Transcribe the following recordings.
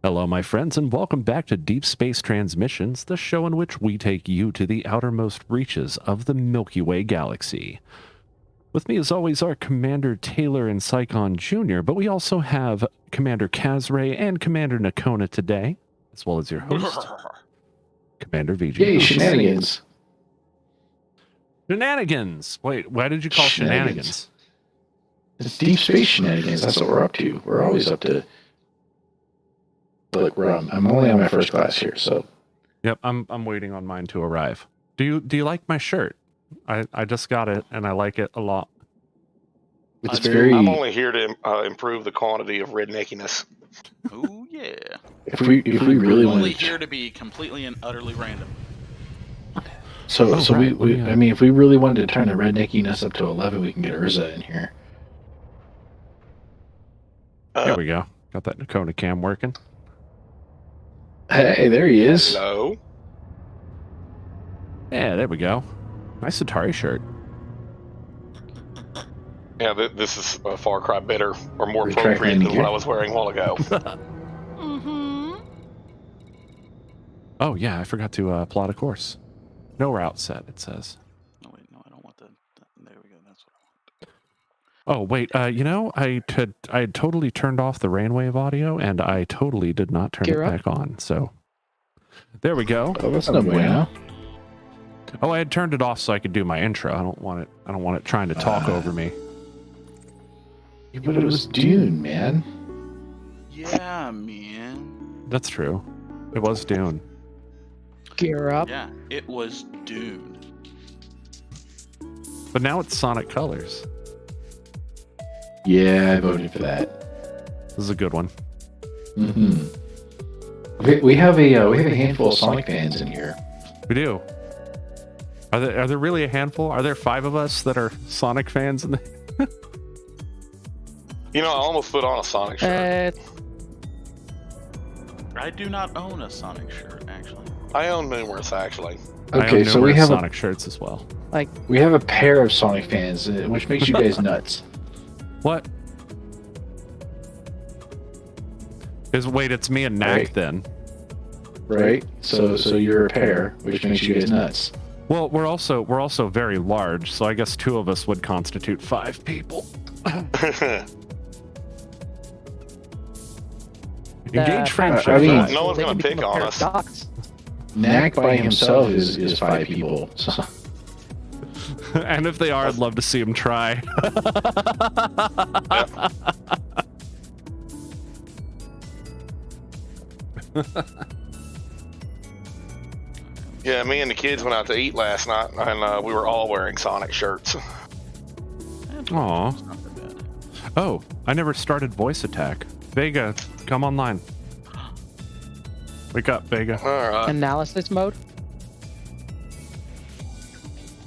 Hello, my friends, and welcome back to Deep Space Transmissions, the show in which we take you to the outermost reaches of the Milky Way galaxy. With me, as always, are Commander Taylor and Psychon Jr., but we also have Commander Kazray and Commander Nakona today, as well as your host, Commander VG. Yay, shenanigans. Shenanigans! Wait, why did you call shenanigans? It's deep space shenanigans. That's what we're up to. We're always up to... Look, I'm only on my first class here, so... Yep, I'm waiting on mine to arrive. Do you like my shirt? I just got it, and I like it a lot. It's very... I'm only here to improve the quantity of redneckiness. Oh yeah. If we really only wanted here to be completely and utterly random. So right. I mean, if we really wanted to turn the redneckiness up to 11, we can get Urza in here. There we go. Got that Nakona cam working. Hey, there he is. Hello. Yeah, there we go. Nice Atari shirt. Yeah, this is a far cry better or more Retract appropriate than landing what gear. I was wearing a while ago. Mm-hmm. Oh, yeah, I forgot to plot a course. No route set, it says. No, wait, no, I don't want that. There we go. That's what I want. Oh, wait, you know, I had totally turned off the rainwave audio, and I totally did not turn Gear it up. back on, so... There we go. Oh, that's no bueno. Oh, I had turned it off so I could do my intro. I don't want it trying to talk over me. Yeah, but it was Dune, man. Yeah, man. That's true. It was Dune. Gear up. Yeah, it was Dune. But now it's Sonic Colors. Yeah, I voted for that. This is a good one. Mm-hmm. We have a handful of Sonic fans in here. We do. Are there really a handful? Are there 5 of us that are Sonic fans? You know, I almost put on a Sonic shirt. I do not own a Sonic shirt, actually. I own numerous, actually. I Okay, own so we numerous have Sonic shirts as well. we have a pair of Sonic fans, which makes you guys nuts. What? Wait, it's me and Knack Right. then. Right? So you're a pair, which makes you guys nuts. Well, we're also very large, so I guess 2 of us would constitute 5 people. Engage friendship. I mean, no one's gonna pick on us. Knack by himself is 5 people. So. And if they are, I'd love to see them try. Yeah, me and the kids went out to eat last night, and we were all wearing Sonic shirts. Aw. It's not that bad. Oh, I never started voice attack. Vega, come online. Wake up, Vega. All right. Analysis mode.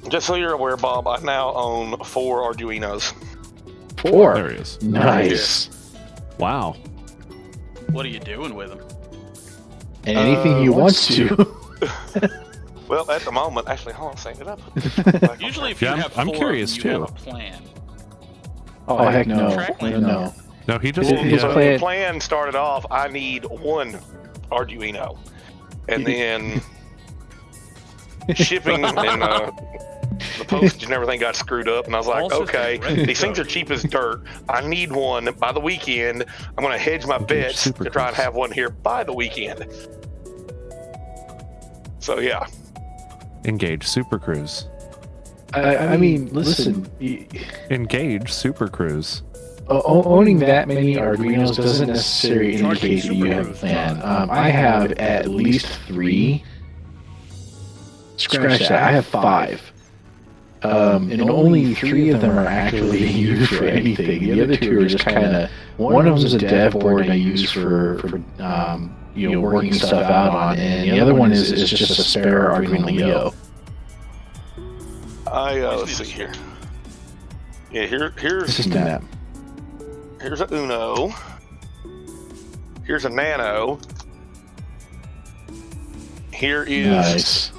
Just so you're aware, Bob, I now own 4 Arduinos. 4. There he is. Nice. Wow. What are you doing with them? And anything he wants to. Well, at the moment, actually, hold on a second. Did I put this back on Usually, if Yeah, you have I'm 4 curious, of them, you too. have a plan. Oh, heck no. Track No, lane. no. No, he just... Well, His so plan- the plan started off, I need 1 Arduino. And then shipping and the postage and everything got screwed up. And I was like, Also, okay, right. these things are cheap as dirt. I need one by the weekend. I'm going to hedge my bets super to try and close. have one here by the weekend. So, yeah. Engage Super Cruise. I mean, listen. Engage Super Cruise. Owning that many Arduinos doesn't necessarily indicate that you have a plan. I have at least 3. Scratch that. I have 5. And only 3 of them are actually used for anything. The other 2 are just kind of... One of them is a dev board I use for working stuff out on, and the other one is just a spare Arduino Leo. Let's see here. Yeah, here's System app. here's a Uno. Here's a Nano. Here is Nice.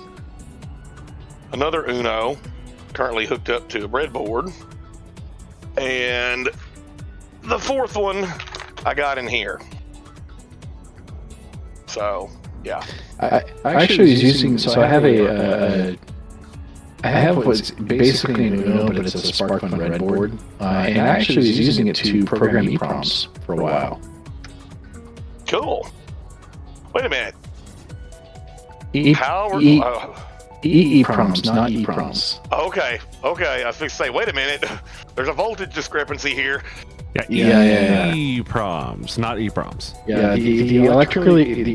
another Uno, currently hooked up to a breadboard. And the 4th one I got in here. So yeah. I actually was using. So I have I have what's basically an Uno, but it's a SparkFun breadboard, and I actually was using it to program EPROMs for a while. Cool. Wait a minute. How? EEPROMs, not EPROMs. Okay. I was fixing to say, wait a minute. There's a voltage discrepancy here. Yeah. EPROMs, not EPROMs. Yeah, the electrically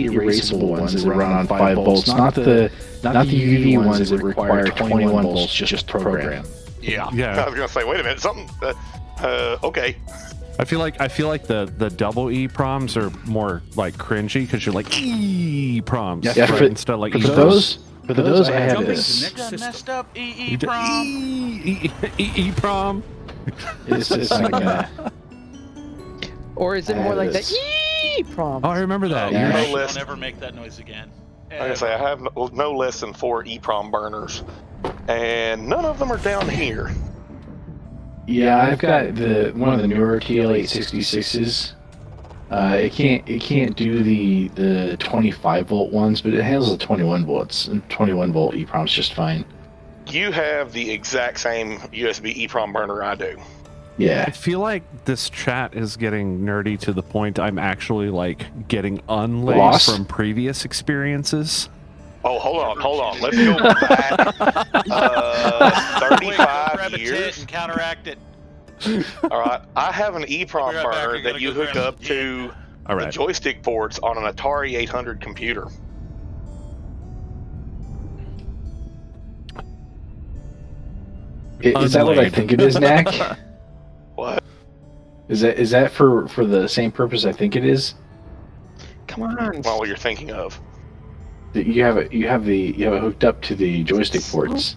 erasable ones that run on 5 volts, not the UV ones that require 21 volts just to program. Yeah. Yeah. I was gonna say, wait a minute, something. Okay. I feel like the double EPROMs are more like cringy because you're like EPROMs, Yeah, right? Instead of like for those I have this. Messed up You EEPROM. EPROM. It's just like Or is it I more have like this. that? Prompt. Oh, I remember that. Yeah. No I'll less. never make that noise again. Like I say, I have no less than 4 EPROM burners, and none of them are down here. Yeah, I've got one of the newer TL866s. It can't do the 25 volt ones, but it handles the 21 volts, and 21 volt EPROM's just fine. You have the exact same USB EPROM burner I do. I Yeah. feel like this chat is getting nerdy to the point I'm actually like getting unlaid Lost? from previous experiences. Oh, hold on. Let's go back 35 grab a tit years. and counteract it. All right, I have an EPROM Be right back, burner we gotta that you go hook grab up some to All the right. joystick ports on an Atari 800 computer. Is that what I Unlaid. think it is, Knack? What? Is that for the same purpose I think it is? Come on. Not what you're thinking of. That you have it hooked up to the joystick ports.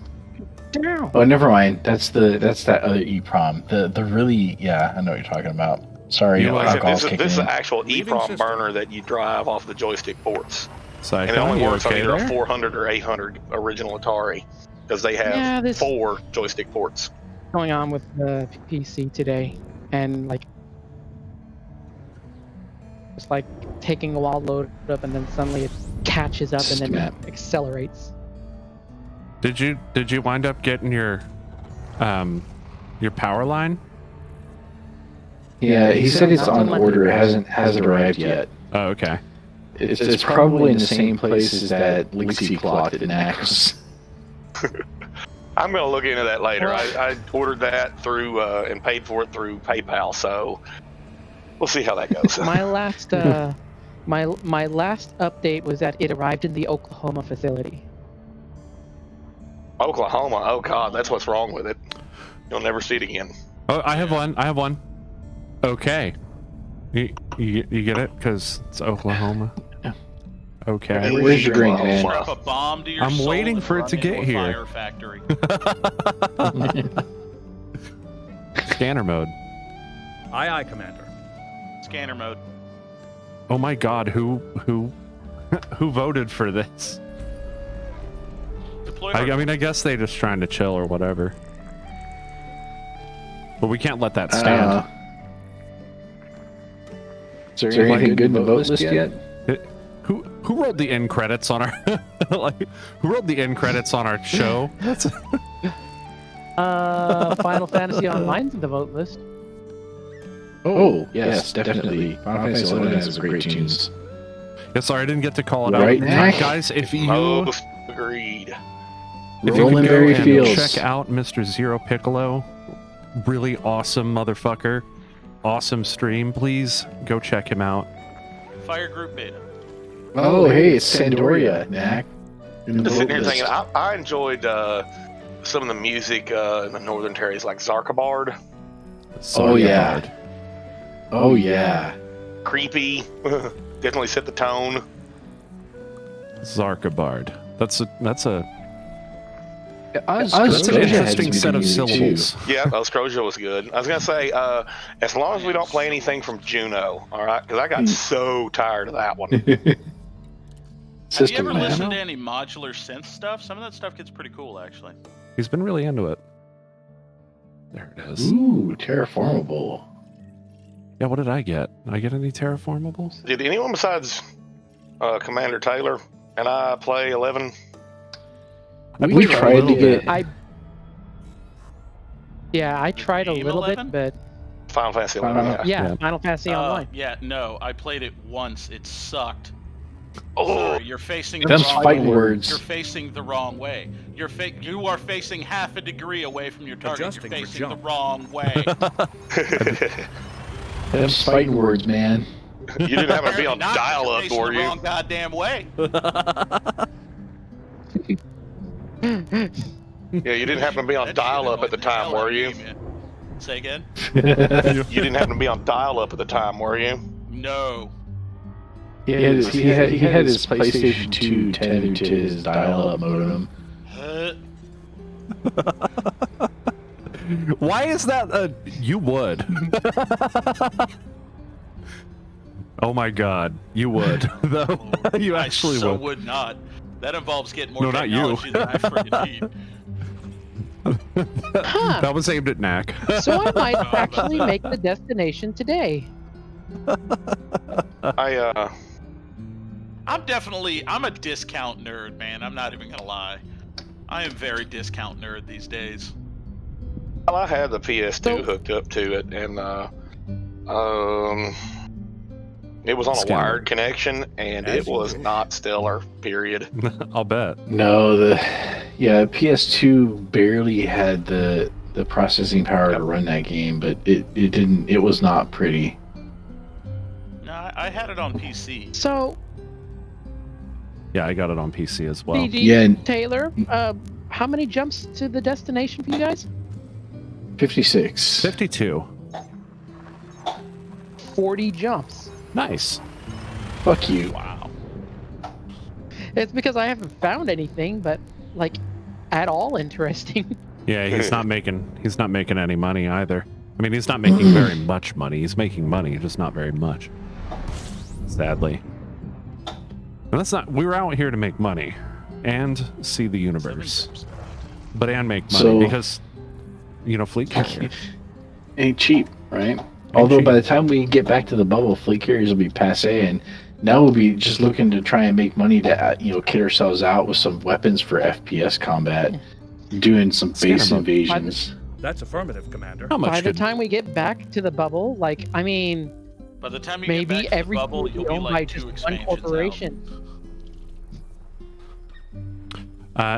Down. Oh, never mind. That's that other EPROM. The really, yeah, I know what you're talking about. Sorry, You like it. alcohol's This kicking is an in. actual Leaving EPROM system. burner that you drive off the joystick ports. Psycho, And it only you works on okay either a there? 400 or 800 original Atari because they have Yeah, this- 4 joystick ports. Going on with the PC today, and like it's like taking a while to load up, and then suddenly it catches up and then Snap. accelerates. Did you wind up getting your power line? Yeah, he said it's on order. It hasn't arrived yet. Oh, okay. It's probably in the same place as that Lixie clock that Knack was. I'm going to look into that later. I ordered that through and paid for it through PayPal, so we'll see how that goes. My last my last update was that it arrived in the Oklahoma facility. Oklahoma, oh god, that's what's wrong with it. You'll never see it again. Oh, I have one. Okay. You get it? Because it's Oklahoma. Okay. Where's your drink, man? Strap a bomb to your I'm soul waiting and for it run to into get a here. Fire factory. Scanner mode. Aye, Commander. Scanner mode. Oh my god, who voted for this? Deploy I mean, I guess they just trying to chill or whatever. But we can't let that stand. Is there anything good in the vote list yet? Who wrote the end credits on our who wrote the end credits on our show? That's Final Fantasy Online's in the vote list. Oh, yes, definitely. Final Fantasy XI has some great tunes. yeah, sorry I didn't get to call it Right, out. Knack? Guys, if you Most agreed. if you Rolling could go Berry and Fields. check out Mr. Zero Piccolo, really awesome motherfucker. Awesome stream, please go check him out. Fire group beta. Oh, hey, it's Sandoria, Knack. In the Just sitting vote here thinking, list. I enjoyed some of the music in the northern territories, like Zarkabard, Oh, yeah. Oh, yeah. creepy. Definitely set the tone. Zarkabard. That's an Australia has interesting good set of music, too. syllables. Yeah, Ostroja was good. I was gonna say, as long as we don't play anything from Juno, all right? Because I got so tired of that one. Have you System ever man. listened to any modular synth stuff? Some of that stuff gets pretty cool, actually. He's been really into it. There it is. Ooh, terraformable. Yeah, what did I get? Did I get any terraformables? Did anyone besides Commander Taylor, and I play 11. We tried to get. I tried a Game little 11? bit, but Final Fantasy 11. Yeah. yeah, Final Fantasy Online. Yeah, no, I played it once. It sucked. Oh, Sorry, you're facing the Them's wrong fighting way. words. You're facing the wrong way. You are facing half a degree away from your target. Adjusting You're for facing the jump. wrong way. Them's fighting words, man. you didn't happen to be on Not dial-up, facing were the you? wrong goddamn way. Yeah, you didn't happen to be on That shit dial-up at annoyed the the time, hell were out of you? me, man. Say again? You didn't happen to be on dial-up at the time, were you? No. He had his PlayStation 2 tethered to his dial-up modem. Why is that? You would. Oh my God, you would. Though you actually I so would. would not. That involves getting more No, not you. technology than I freaking need. Huh. That was aimed at Knack. So I might actually make the destination today. I'm I'm a discount nerd, man. I'm not even gonna lie. I am very discount nerd these days. Well, I had the PS2 hooked up to it, and it was on a Scammer. wired connection, and As it you was wish. not stellar. Period. I'll bet. No, PS2 barely had the processing power to run that game, but it didn't. It was not pretty. No, I had it on PC. So, Yeah, I got it on PC as well. BD Yeah, and Taylor, how many jumps to the destination for you guys? 56. 52. 40 jumps. Nice. Fuck you. Wow. It's because I haven't found anything, but like at all interesting. Yeah, he's not making any money either. I mean, he's not making very much money. He's making money, just not very much. Sadly. And that's not. We were out here to make money and see the universe, but and make money So- because, fleet carrier. Ain't cheap, right? Although cheap. by the time we get back to the bubble, fleet carriers will be passe, and now we'll be just looking to try and make money to kit ourselves out with some weapons for FPS combat, doing some base Scanner mode. invasions. That's affirmative, Commander. How much By the could- time we get back to the bubble, like, I mean, By the time you maybe get back to the everything bubble, will be you'll be owned by like just 2 one expansions corporation.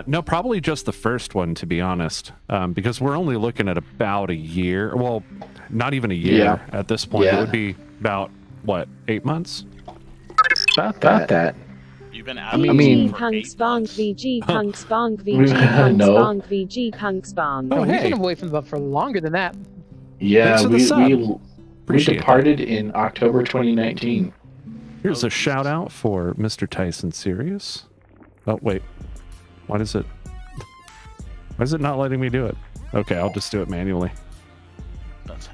No, probably just the first one, to be honest, because we're only looking at about a year. Well, not even a year Yeah. at this point. It Yeah. would be about, what, 8 months? About that. out. You've been out I of mean- it for Punk 8 Spank months. VG Punk Spank VG Punk No. Spank VG Punk Spank. Oh, We've hey. been away from the bubble for longer than that. Yeah, Thanks for the sub. we Appreciate departed in October 2019. Here's Oh, a shout out for Mr. Tyson Sirius. Oh, wait. Why is it not letting me do it? Okay, I'll just do it manually. That's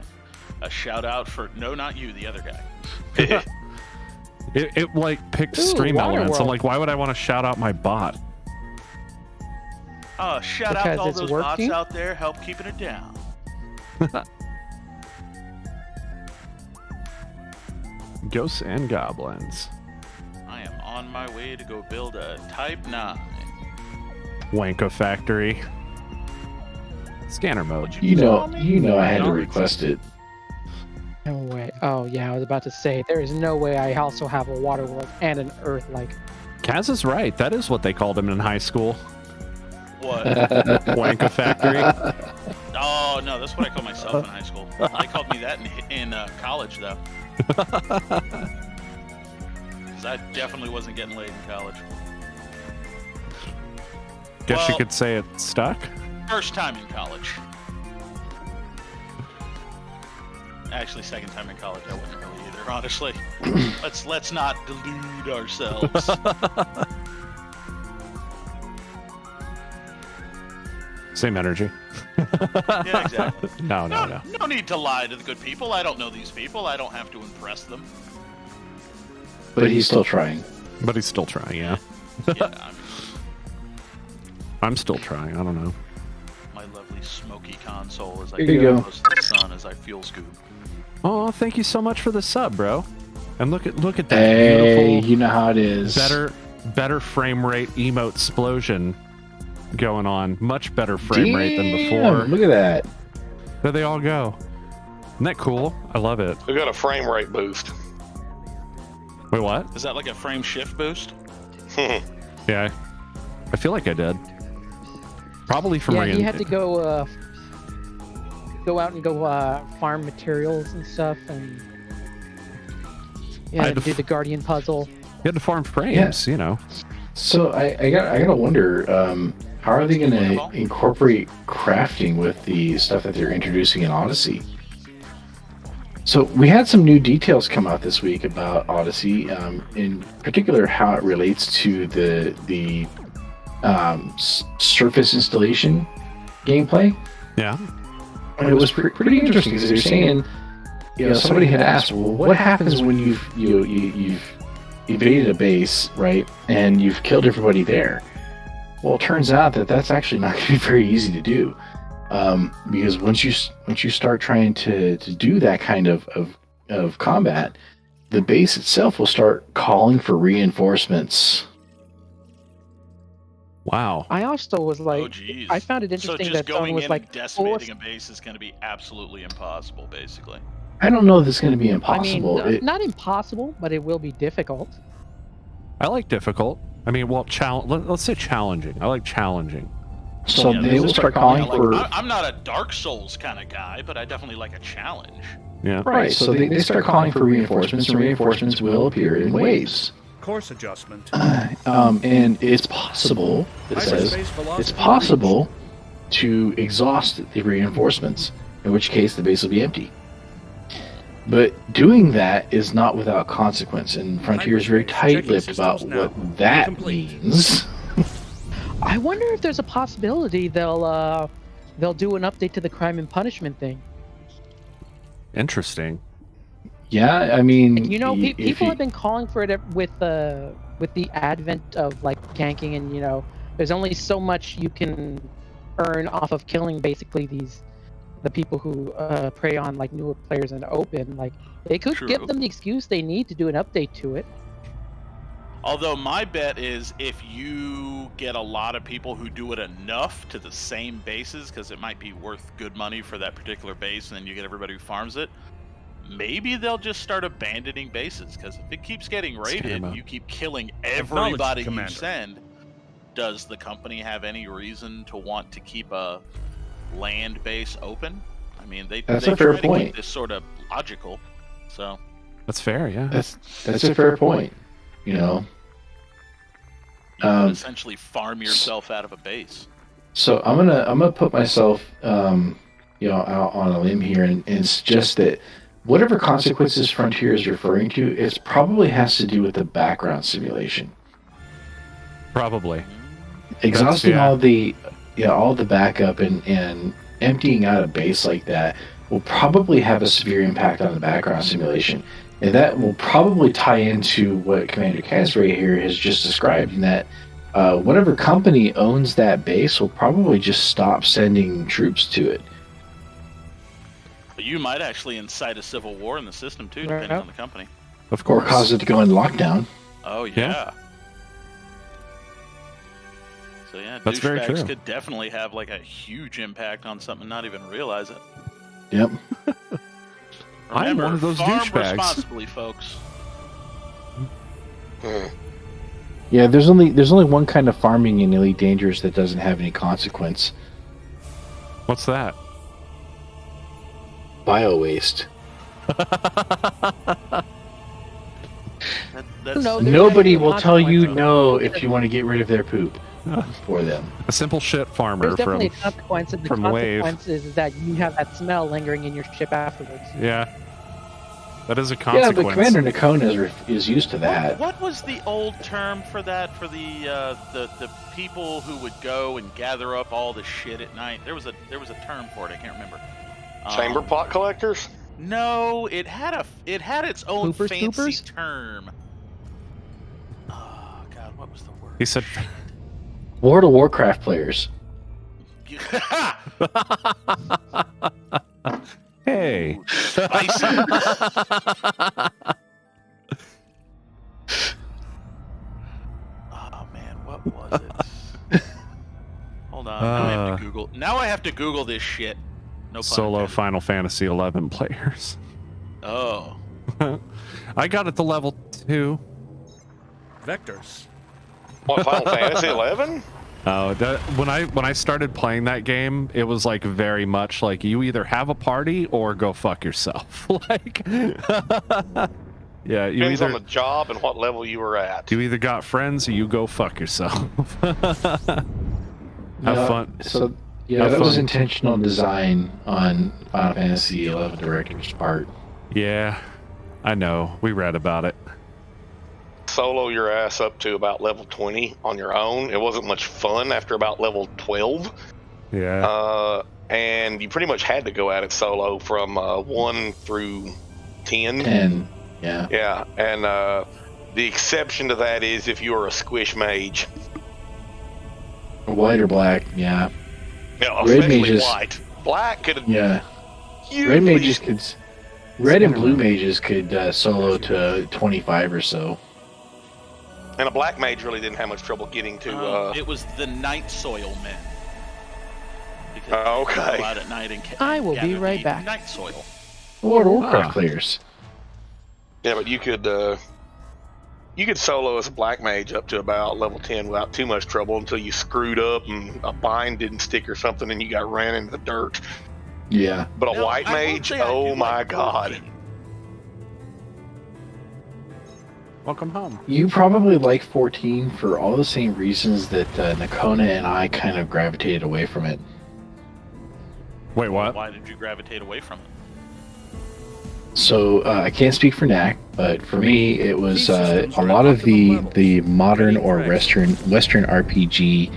a shout out for not you, the other guy. It like picks Ooh, stream Water elements. I'm World. like, why would I want to shout out my bot? Shout out Because to all it's those working? bots out there. Help keeping it down. Ghosts and goblins. I am on my way to go build a Type 9. Wanko factory. Scanner mode. You know, I had to request it. No way. Oh, yeah, I was about to say, there is no way I also have a water world and an earth, like. Kaz is right. That is what they called him in high school. What? Wanko factory. Oh, no, that's what I call myself in high school. They called me that in college, though. Because I definitely wasn't getting laid in college. Guess you Well- could say it stuck. First time in college. Actually, second time in college, I wasn't really either, honestly. Let's not delude ourselves. Same energy. Yeah, exactly. No. No need to lie to the good people. I don't know these people. I don't have to impress them. But he's still trying. But he's still trying, yeah. Yeah, I'm still trying. I don't know. my lovely smoky console as I Here you get go. close to the sun as I fuel scoop. Oh, thank you so much for the sub, bro. And look at that Hey, beautiful, you know how it is. better frame rate emote explosion going on. Much better frame rate than before. Look at that. There they all go. Isn't that cool? I love it. We got a frame rate boost. Wait, what? Is that like a frame shift boost? Yeah, I feel like I did. Probably from Yeah, he had to go out and go farm materials and stuff, and I had to to do the Guardian puzzle. You had to farm frames, you know. So I gotta wonder, how are they gonna incorporate crafting with the stuff that they're introducing in Odyssey? So we had some new details come out this week about Odyssey, in particular how it relates to the surface installation gameplay. Yeah. And it was pretty interesting because they're saying, somebody had asked, well, what happens when you've evaded a base, right, and you've killed everybody there? Well, it turns out that that's actually not going to be very easy to do, because once you start trying to do that kind of combat, the base itself will start calling for reinforcements. Wow. I also was like, Oh, geez. I found it So interesting just that someone going was in like, and decimating a base is going to be absolutely impossible, basically. I don't know if it's going to be I mean, impossible. not impossible, but it will be difficult. I like difficult. I mean, well, let's say challenging. I like challenging. So Yeah, they this will is start like- calling like, for... I'm not a Dark Souls kind of guy, but I definitely like a challenge. Yeah. Right, so they start calling for reinforcements, and reinforcements will appear in waves. Course adjustment. And it's possible, it says, Hyperspace velocity it's possible to exhaust the reinforcements, in which case the base will be empty. But doing that is not without consequence, and Frontier is very tight-lipped about what that means. I wonder if there's a possibility they'll do an update to the crime and punishment thing. Interesting. Yeah, I mean... People have been calling for it with the advent of like ganking, and there's only so much you can earn off of killing basically the people who prey on like newer players in the open. Like they could True. give them the excuse they need to do an update to it. Although my bet is if you get a lot of people who do it enough to the same bases, because it might be worth good money for that particular base, and then you get everybody who farms it, maybe they'll just start abandoning bases, because if it keeps getting raided and you keep killing everybody you Commander. send, does the company have any reason to want to keep a land base open? I mean, they That's they a fair try to point. keep this sort of logical, so... That's fair, yeah. That's a fair point, You can essentially farm yourself out of a base. So I'm gonna put myself, out on a limb here and suggest that whatever consequences Frontier is referring to, it probably has to do with the background simulation. Probably. Exhausting yeah. all the backup and emptying out a base like that will probably have a severe impact on the background simulation. And that will probably tie into what Commander Casray here has just described, in that whatever company owns that base will probably just stop sending troops to it. But you might actually incite a civil war in the system too, depending on the company. Of Or course. cause it to go in lockdown. Oh yeah. Yeah. So yeah, That's very douchebags true. could definitely have like a huge impact on something, and not even realize it. Yep. I'm Remember, one of those farm douchebags. responsibly, folks. Yeah, there's only one kind of farming in Elite Dangerous that doesn't have any consequence. What's that? Bio-waste. That's, No, Nobody there's will tell you consequences. no if you want to get rid of their poop for them. A simple shit farmer There's definitely from... a consequence, and the from Wave. consequence is that you have that smell lingering in your ship afterwards. Yeah. That is a Yeah, consequence. but Commander Nakona is used to that. What was the old term for that? For the people who would go and gather up all the shit at night. There was a term for it. I can't remember. Chamber pot collectors? No, it had its own Pooper fancy scoopers? term. Oh God, what was the word? He said... World of Warcraft players. Hey. Spicy. to Google this shit. No pun Solo intended. Final Fantasy 11 players. Oh. I got it to level 2. Vectors. What, Final Fantasy 11? Oh, when I started playing that game, it was like very much like you either have a party or go fuck yourself. Like, yeah, you Depends on either the job and what level you were at. you either got friends or you go fuck yourself. Have fun. So yeah, Have that was fun. intentional design on Final Fantasy 11 director's part. Yeah, I know. We read about it. Solo your ass up to about level 20 on your own. It wasn't much fun after about level 12. Yeah. And you pretty much had to go at it solo from 1 through 10. 10. Yeah. Yeah, and the exception to that is if you are a squish mage. White or black, yeah. Yeah, Red especially mages- white. Black could Yeah. Red mages could... Red and blue mages could solo to 25 or so. And a black mage really didn't have much trouble getting to. It was the night soil men. Because Okay. they go out at night and I will be gather right the back. Night soil. World of Warcraft players. Yeah, but you could solo as a black mage up to about level 10 without too much trouble until you screwed up and a bind didn't stick or something and you got ran into the dirt. Yeah. But a Now, white I will mage, say I oh do my like god. 14. Welcome home. You probably like 14 for all the same reasons that Nakona and I kind of gravitated away from it. Wait, what? Why did you gravitate away from it? So I can't speak for Knack, but for me, it was a lot of the modern or Western RPG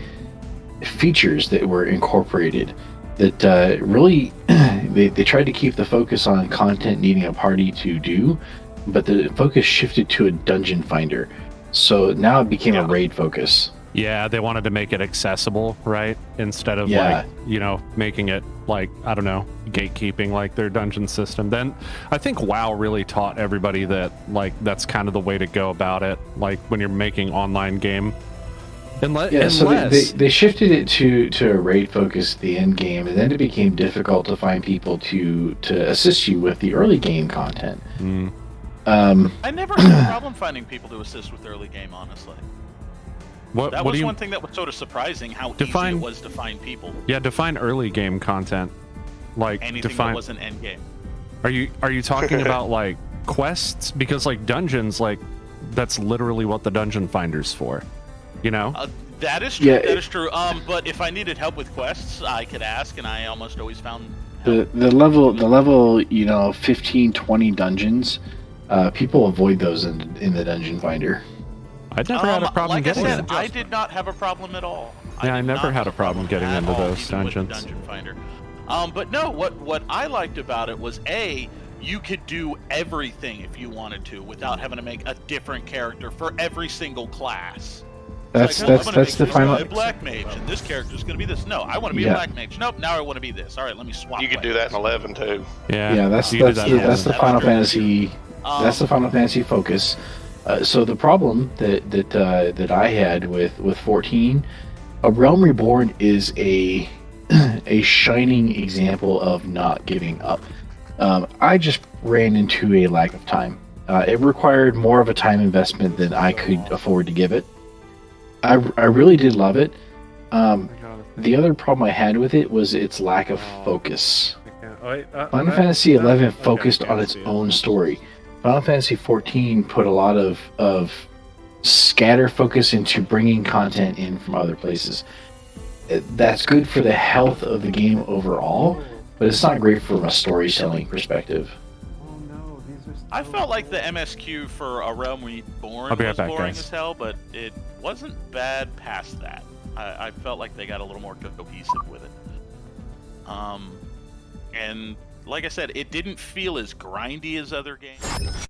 features that were incorporated. That really they tried to keep the focus on content needing a party to do, but the focus shifted to a dungeon finder. So now it became a raid focus. Yeah, they wanted to make it accessible, right? Instead of Yeah. like, you know, making it like, I don't know, gatekeeping like their dungeon system. Then I think WoW really taught everybody that like that's kind of the way to go about it. Like when you're making online game. So they shifted it to a raid focus at the end game, and then it became difficult to find people to assist you with the early game content. I never had a problem finding people to assist with early game, honestly. What That do was you one thing that was sort of surprising, how Define- easy it was to find people. Yeah, define early game content. Like Anything define that wasn't end game. Are you talking about like quests? Because like dungeons, like that's literally what the dungeon finder's for. You know? That is true. Yeah, That is true. But if I needed help with quests, I could ask, and I almost always found The help. level 15, 20 dungeons, people avoid those in the dungeon finder. I never had a problem like getting I said, in. I did not have a problem at all. Yeah, I did never not had have a problem getting at into all, those even with the dungeons. Dungeon Finder. But no, what I liked about it was you could do everything if you wanted to without having to make a different character for every single class. That's Like, no, I'm gonna that's make the this final. guy a black mage, and this character's going to be this. No, I want to be a Yeah. black mage. Nope, now I want to be this. All right, let me swap. You could do that in 11 too. Yeah, Yeah, that's you can do that's that the, in that's the That Final was great. Fantasy. That's the Final Fantasy focus. So the problem that I had with 14, A Realm Reborn is a shining example of not giving up. I just ran into a lack of time. It required more of a time investment than I could afford to give it. I really did love it. The other problem I had with it was its lack of focus. Final Fantasy XI focused on its own story. Final Fantasy XIV put a lot of scatter focus into bringing content in from other places. That's good for the health of the game overall, but it's not great from a storytelling perspective. I felt like the MSQ for A Realm Reborn I'll be right was back, boring guys. as hell, but it wasn't bad past that. I felt like they got a little more cohesive with it. And like I said, it didn't feel as grindy as other games.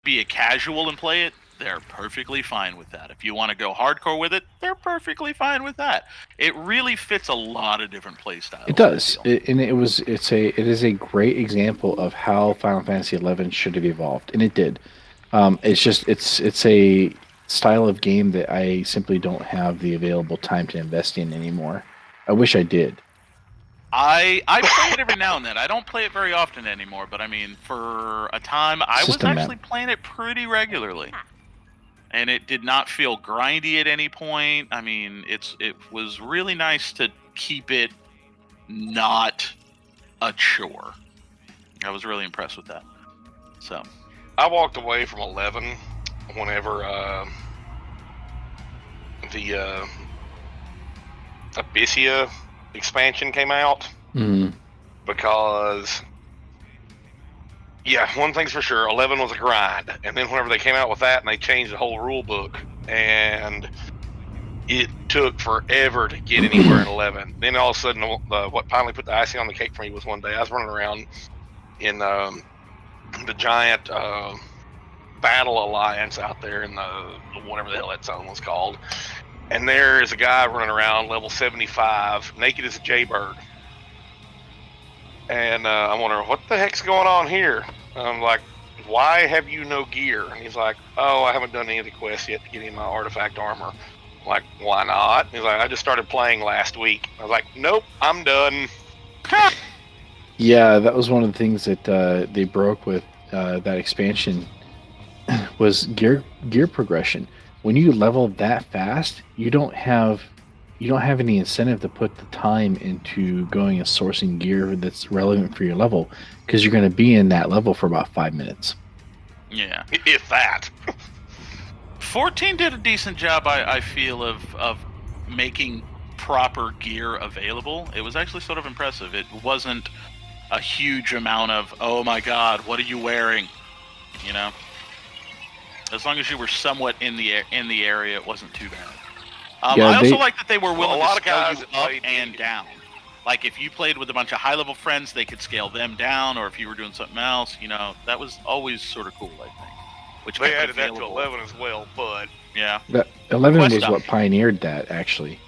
Be a casual and play it, they're perfectly fine with that. If you want to go hardcore with it, they're perfectly fine with that. It really fits a lot of different play styles. It does, I feel. it is a great example of how Final Fantasy XI should have evolved, and it did. It's a style of game that I simply don't have the available time to invest in anymore. I wish I did. I play it every now and then. I don't play it very often anymore, but I mean, for a time, I was System actually map. playing it pretty regularly, and it did not feel grindy at any point. I mean, it was really nice to keep it not a chore. I was really impressed with that. So I walked away from 11 whenever the Abyssia expansion came out, because one thing's for sure, 11 was a grind, and then whenever they came out with that and they changed the whole rule book, and it took forever to get anywhere in 11. Then all of a sudden, what finally put the icing on the cake for me was one day I was running around in the giant Battle Alliance out there in the whatever the hell that zone was called, and there is a guy running around level 75, naked as a jaybird. And I'm wondering, what the heck's going on here? And I'm like, why have you no gear? And he's like, oh, I haven't done any of the quests yet to get any my artifact armor. I'm like, why not? He's like, I just started playing last week. I was like, nope, I'm done. Yeah, that was one of the things that they broke with that expansion was gear progression. When you level that fast, you don't have any incentive to put the time into going and sourcing gear that's relevant for your level, because you're going to be in that level for about 5 minutes. yeah, If that. 14 did a decent job, I feel, of making proper gear available. It was actually sort of impressive. It wasn't a huge amount of, oh my god, what are you wearing? You know? As long as you were somewhat in the area, it wasn't too bad. I also like that they were willing to scale you up and down. Like, if you played with a bunch of high-level friends, they could scale them down, or if you were doing something else, you know, that was always sort of cool, I think. Which They added that to 11 as well, but... Yeah. 11 was what pioneered that, actually.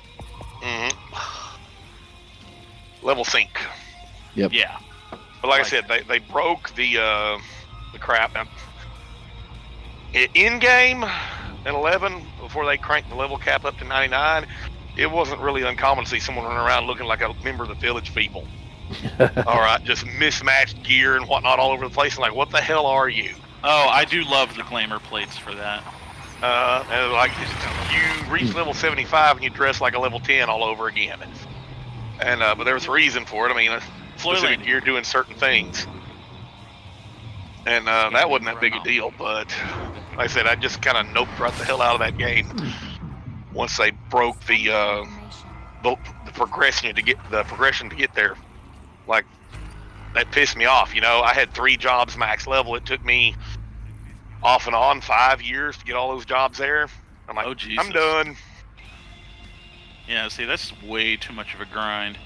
Level sync. Yep. Yeah. But like I said, they broke the crap. Now, in-game at 11, before they cranked the level cap up to 99, it wasn't really uncommon to see someone running around looking like a member of the Village People. All right, just mismatched gear and whatnot all over the place. And like, what the hell are you? Oh, I do love the glamour plates for that. And like, you reach level 75 and you dress like a level 10 all over again. And but there was a reason for it. I mean, specific gear doing certain things. And that wasn't that big a deal, but like I said, I just kind of noped right the hell out of that game once they broke the progression to get there. Like, that pissed me off. You know, I had 3 jobs max level. It took me off and on 5 years to get all those jobs there. I'm like, oh, Jesus. I'm done. Yeah, see, that's way too much of a grind.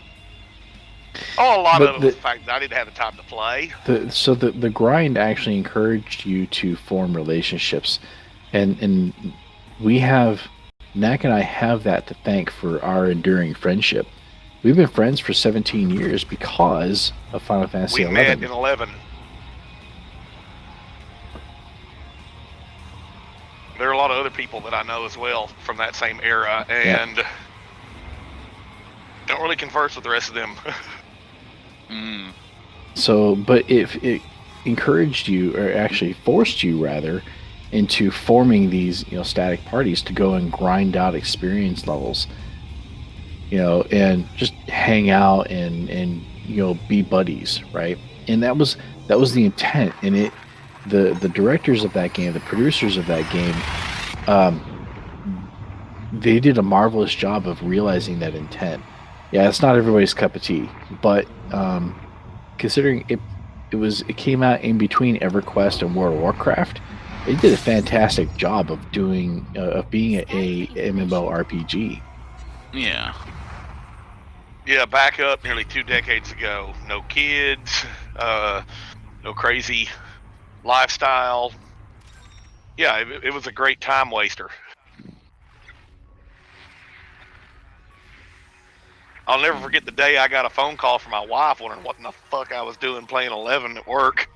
Oh, a lot of it was the fact that I didn't have the time to play. So the grind actually encouraged you to form relationships, and we have, Knack and I have that to thank for our enduring friendship. We've been friends for 17 years because of Final Fantasy XI. We met in 11. There are a lot of other people that I know as well from that same era, and don't really converse with the rest of them. So, but if it encouraged you, or actually forced you rather, into forming these, static parties to go and grind out experience levels, and just hang out and be buddies, right? And that was the intent. And the directors of that game, the producers of that game, they did a marvelous job of realizing that intent. Yeah, it's not everybody's cup of tea, but considering it came out in between EverQuest and World of Warcraft, they did a fantastic job of being a MMORPG. Yeah. Yeah, back up nearly 2 decades ago. No kids, no crazy lifestyle. Yeah, it was a great time waster. I'll never forget the day I got a phone call from my wife wondering what in the fuck I was doing playing 11 at work.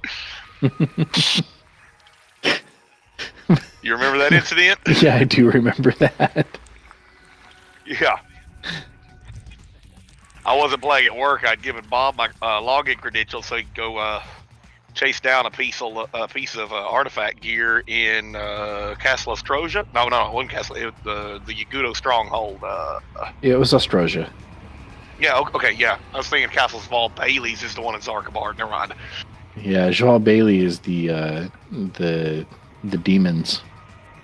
You remember that incident? Yeah, I do remember that. Yeah. I wasn't playing at work, I'd given Bob my login credentials so he could go chase down a piece of artifact gear in Castle Ostrosia. No, it wasn't Castle. It was the Yagudo stronghold. It was Ostrosia. Yeah. Okay. Yeah. I was thinking Castle Val Bailey's is the one in Zarkabard. Never mind. Yeah, Joao Bailey is the demons.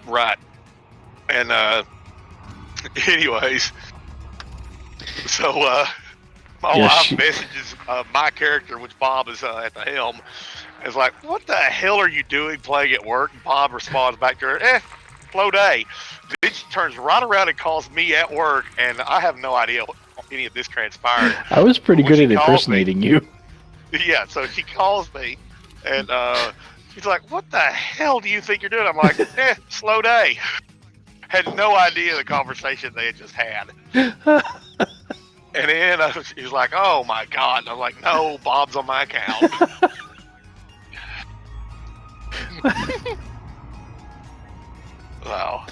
Right. And anyways, so my wife messages my character, which Bob is at the helm, is like, "What the hell are you doing playing at work?" And Bob responds back to her, "Slow day." Then she turns right around and calls me at work, and I have no idea what any of this transpired. I was pretty good at impersonating you. Yeah, so she calls me, and she's like, "What the hell do you think you're doing?" I'm like, slow day. Had no idea the conversation they had just had. And then she was like, "Oh my God." And I'm like, "No, Bob's on my account." Wow.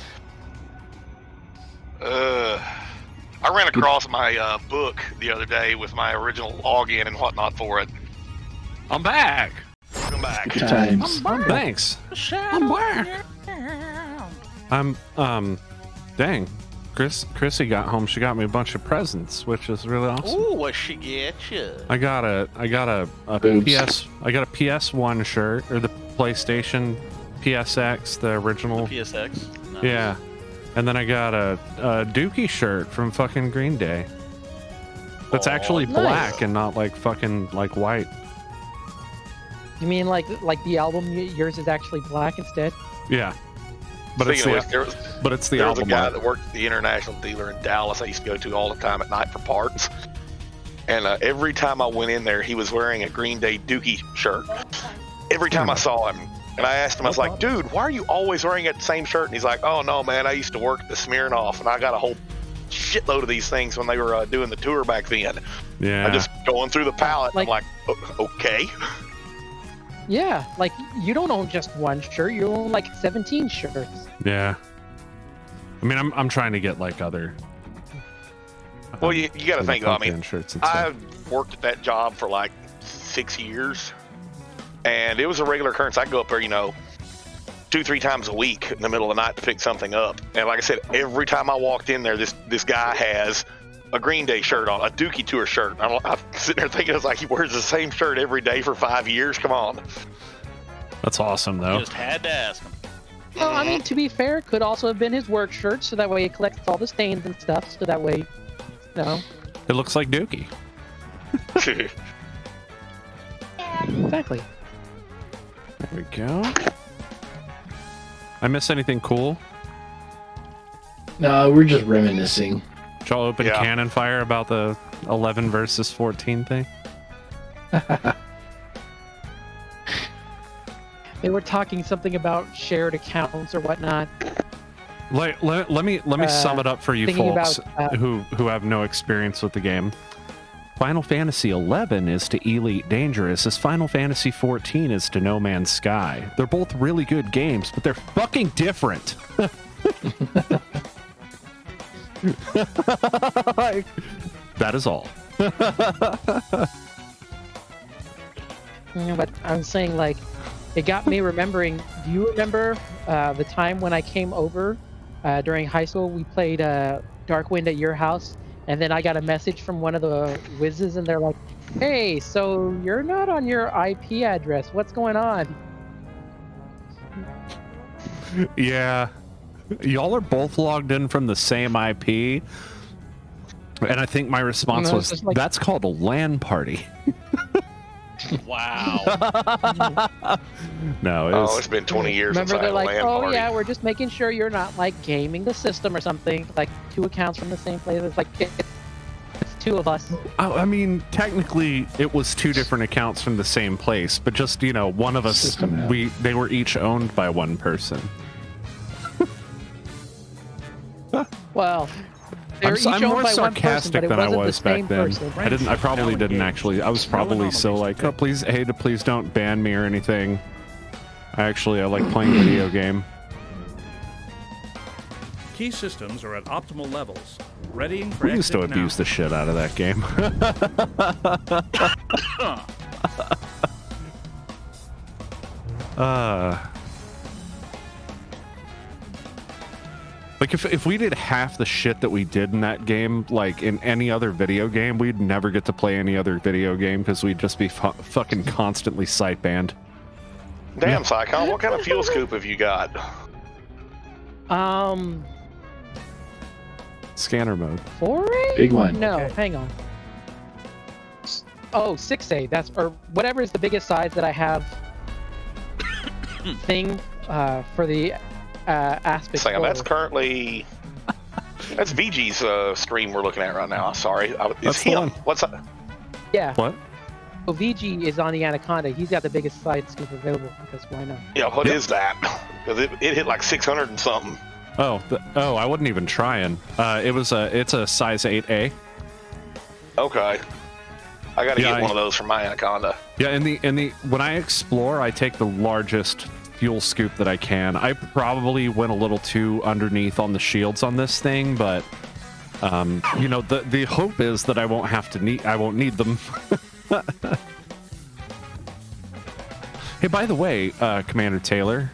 I ran across my book the other day with my original login and whatnot for it. I'm back. Welcome back. Good times. Thanks. I'm back. Dang. Chrissy got home. She got me a bunch of presents, which is really awesome. Ooh, what she get you? I got a Boobs. I got a PS1 shirt, or the PlayStation PSX, the original. The PSX. Nice. Yeah. And then I got a Dookie shirt from fucking Green Day. That's actually black nice. and not like fucking like white. You mean like the album? Yours is actually black instead. Yeah. But Speaking it's of the, which, but it's the there was a album guy art. that worked at the international dealer in Dallas I used to go to all the time at night for parts. And every time I went in there, he was wearing a Green Day Dookie shirt. Every time I saw him. And I asked him, I was like, "Dude, why are you always wearing that same shirt?" And he's like, "Oh, no, man, I used to work at the Smirnoff, and I got a whole shitload of these things when they were doing the tour back then. Yeah. I'm just going through the palette." I'm like, "Okay." Yeah, like you don't own just one shirt. You own like 17 shirts. Yeah. I mean, I'm trying to get like other. Well, you got to think, I mean, shirts and stuff. I worked at that job for like 6 years, and it was a regular occurrence. I'd go up there, 2-3 times a week in the middle of the night to pick something up. And like I said, every time I walked in there, this guy has a Green Day shirt on, a Dookie Tour shirt. I'm sitting there thinking, it's like he wears the same shirt every day for 5 years. Come on. That's awesome, though. Just had to ask him. Well, I mean, to be fair, it could also have been his work shirt, so that way he collects all the stains and stuff. So that way, It looks like Dookie. Exactly. There we go. I miss anything cool? No, we're just reminiscing. Did y'all open cannon fire about the 11 versus 14 thing? They were talking something about shared accounts or whatnot. Let me sum it up for you thinking folks about, who have no experience with the game. Final Fantasy 11 is to Elite Dangerous as Final Fantasy 14 is to No Man's Sky. They're both really good games, but they're fucking different. That is all. But I'm saying, like, it got me remembering. Do you remember the time when I came over during high school? We played Darkwind at your house, and then I got a message from one of the whizzes, and they're like, "Hey, so you're not on your IP address. What's going on?" Yeah. Y'all are both logged in from the same IP. And I think my response was, just like, that's called a LAN party. Wow. No, It's been 20 years Remember, since I they're had a like, LAN "Oh party. yeah, we're just making sure you're not like gaming the system or something." Like 2 accounts from the same place. It's like it's 2 of us. I mean, technically, it was 2 different accounts from the same place, but just one of us, they were each owned by one person. Well, they're each I'm owned more by one person, sarcastic but it than I wasn't the was back same then. person. I probably didn't actually. I was probably so like, "Oh, please don't ban me or anything." I like playing video game. Key systems are at optimal levels. Ready for We used to exit abuse now. the shit out of that game. Like if we did half the shit that we did in that game, like in any other video game, we'd never get to play any other video game because we'd just be fucking constantly sight banned. Damn, Psychon, what kind of fuel scoop have you got? Scanner mode. 4A? Big one. No, Okay. hang on. Oh, 6A. That's or whatever is the biggest size that I have. Thing for the aspect. Sam, that's currently that's VG's stream we're looking at right now. Sorry, it's That's the him. one. What's that? Yeah. What? So VG is on the Anaconda. He's got the biggest side scoop available because why not? Yeah, what is that? Because it hit like 600 and something. Oh, I wasn't even trying. It's a size 8A. Okay, I got to Yeah, get one of those for my Anaconda. Yeah, in the when I explore, I take the largest fuel scoop that I can. I probably went a little too underneath on the shields on this thing, but you know, the hope is that I won't need them. Hey, by the way, Commander Taylor,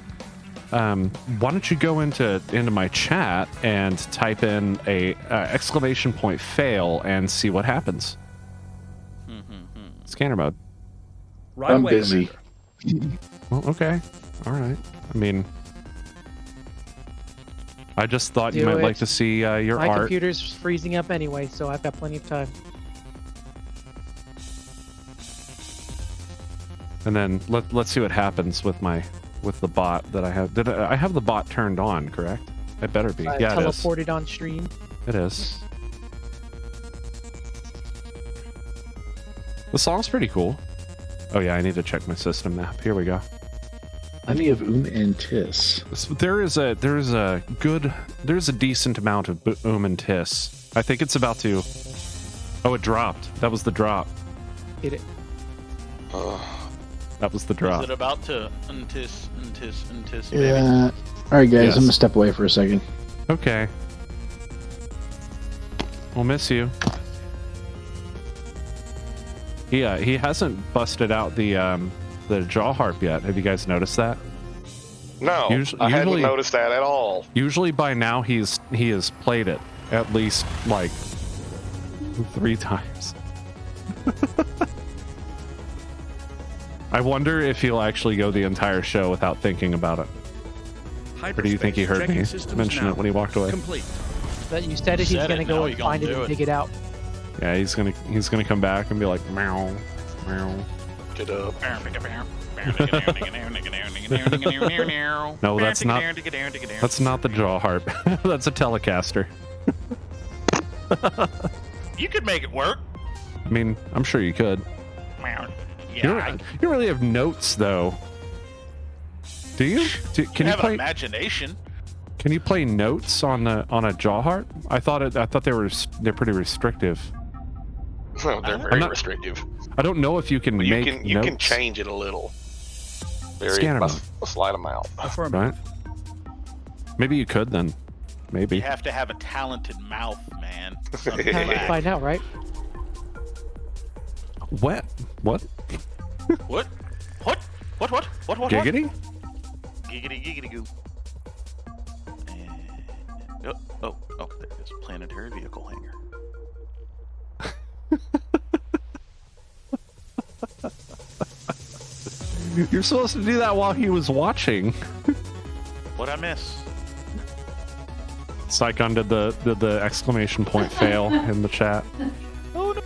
why don't you go into my chat and type in a !fail and see what happens? Scanner mode. Right I'm away, busy. Commander. Well, okay. All right. I mean, I just thought you Do might it. like to see your My art. computer's freezing up anyway, so I've got plenty of time. And then let's see what happens with the bot that I have. I have the bot turned on, correct? It better be. Yeah, it is. Teleported on stream. It is. The song's pretty cool. Oh yeah, I need to check my system map. Here we go. Plenty of and tis. There's a decent amount of and tis. I think it's about to. Oh, it dropped. That was the drop. Hit it. That was the drop. Is it about to untis? Yeah. All right, guys. Yes. I'm gonna step away for a second. Okay. We'll miss you. He hasn't busted out the jaw harp yet. Have you guys noticed that? No, I hadn't noticed that at all. Usually by now he has played it at least like 3 times. I wonder if he'll actually go the entire show without thinking about it. Or do you think he heard me mention it when he walked away? Complete. But you said it, he's Said gonna it, go now and you gonna find it do and it. dig it out. Yeah, he's gonna come back and be like meow, meow. Get up. No, that's not the jaw harp. That's a Telecaster. You could make it work. I mean, I'm sure you could. Yeah, You don't really have notes though. Do you? Can you have play? imagination. Can you play notes on a jaw harp? I thought they're pretty restrictive. No, they're very not- restrictive. I don't know if you can But make you can notes. change it a little. Very Scanner by mode. a slight amount. Affirmative. Right? Maybe you could then. Maybe. You have to have a talented mouth, man. Something Time to like find out, right? What? What? What? What? Giggity? Giggity goo. And, oh, there's a planetary vehicle hangar. You're supposed to do that while he was watching. What'd I miss? Psychon did the exclamation point fail in the chat. Oh no.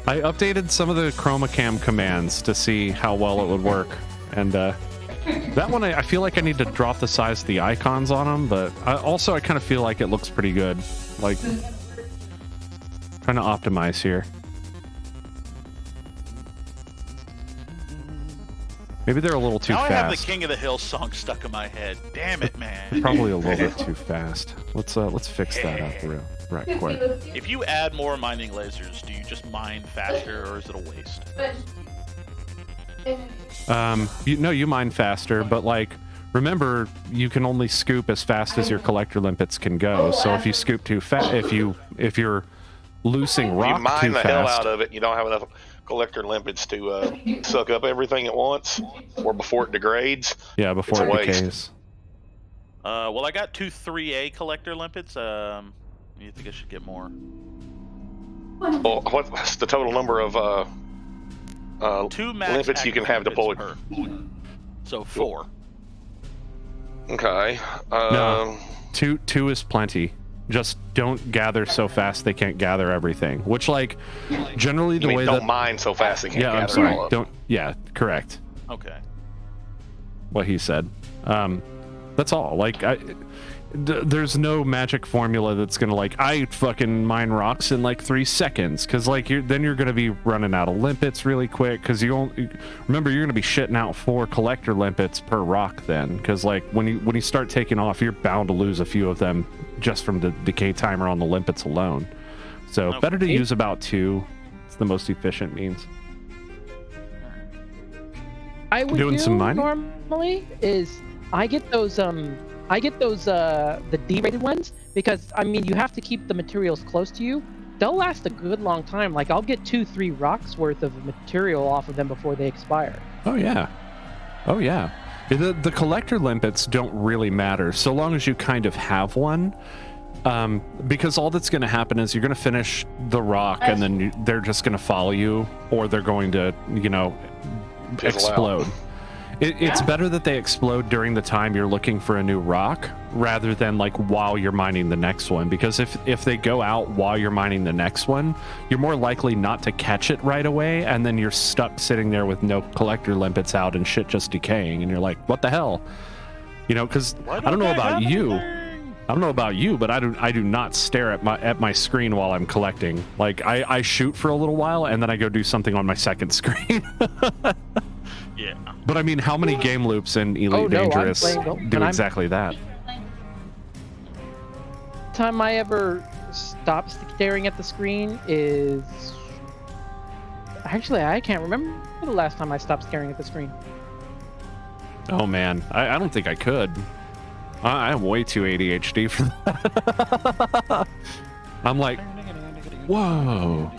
I updated some of the chroma cam commands to see how well it would work, and that one I feel like I need to drop the size of the icons on them, but I kind of feel like it looks pretty good. Like trying to optimize here. Maybe they're a little too Now fast. I have the King of the Hill song stuck in my head. Damn it, man. Probably a little bit too fast. Let's fix that up right quick. If you add more mining lasers, do you just mine faster or is it a waste? You mine faster, but like remember, you can only scoop as fast as your collector limpets can go. So if you scoop too fast, if you're loosing If you rock mine too the hell fast, out of it, you don't have enough collector limpets to suck up everything at once, or before it degrades. yeah, before It's a it waste. decays. Well, I got 2 3A collector limpets. You think I should get more? Well, what's the total number of 2 max limpets you can have limpets deployed? per. So 4. Okay. No. Two is plenty. Just don't gather so fast they can't gather everything. Which, like, generally the I mean, way don't that mine so fast they can't yeah, gather I'm sorry. all up. Don't. Yeah, correct. Okay. What he said. That's all. Like, there's no magic formula that's gonna like I fucking mine rocks in like 3 seconds, because like then you're gonna be running out of limpets really quick, because remember you're gonna be shitting out 4 collector limpets per rock then, because like when you start taking off, you're bound to lose a few of them just from the decay timer on the limpets alone. So Okay. better to use about 2. It's the most efficient means. I would Doing do some mining? normally is I get those the D-rated ones, because I mean you have to keep the materials close to you. They'll last a good long time. Like I'll get 2-3 rocks worth of material off of them before they expire. Oh yeah. Oh yeah. The collector limpets don't really matter so long as you kind of have one. Because all that's going to happen is you're going to finish the rock and then they're just going to follow you, or they're going to, Fizzle explode. It's better that they explode during the time you're looking for a new rock rather than like while you're mining the next one, because if they go out while you're mining the next one, you're more likely not to catch it right away, and then you're stuck sitting there with no collector limpets out and shit just decaying, and you're like, what the hell? Because I don't know about you. I don't know about you, but I do not stare at my screen while I'm collecting. Like I shoot for a little while and then I go do something on my second screen. Yeah. But I mean, how many game loops in Elite Dangerous do exactly that? Time I ever stopped staring at the screen is actually I can't remember the last time I stopped staring at the screen. Oh man, I don't think I could. I'm way too ADHD for that. I'm like, whoa,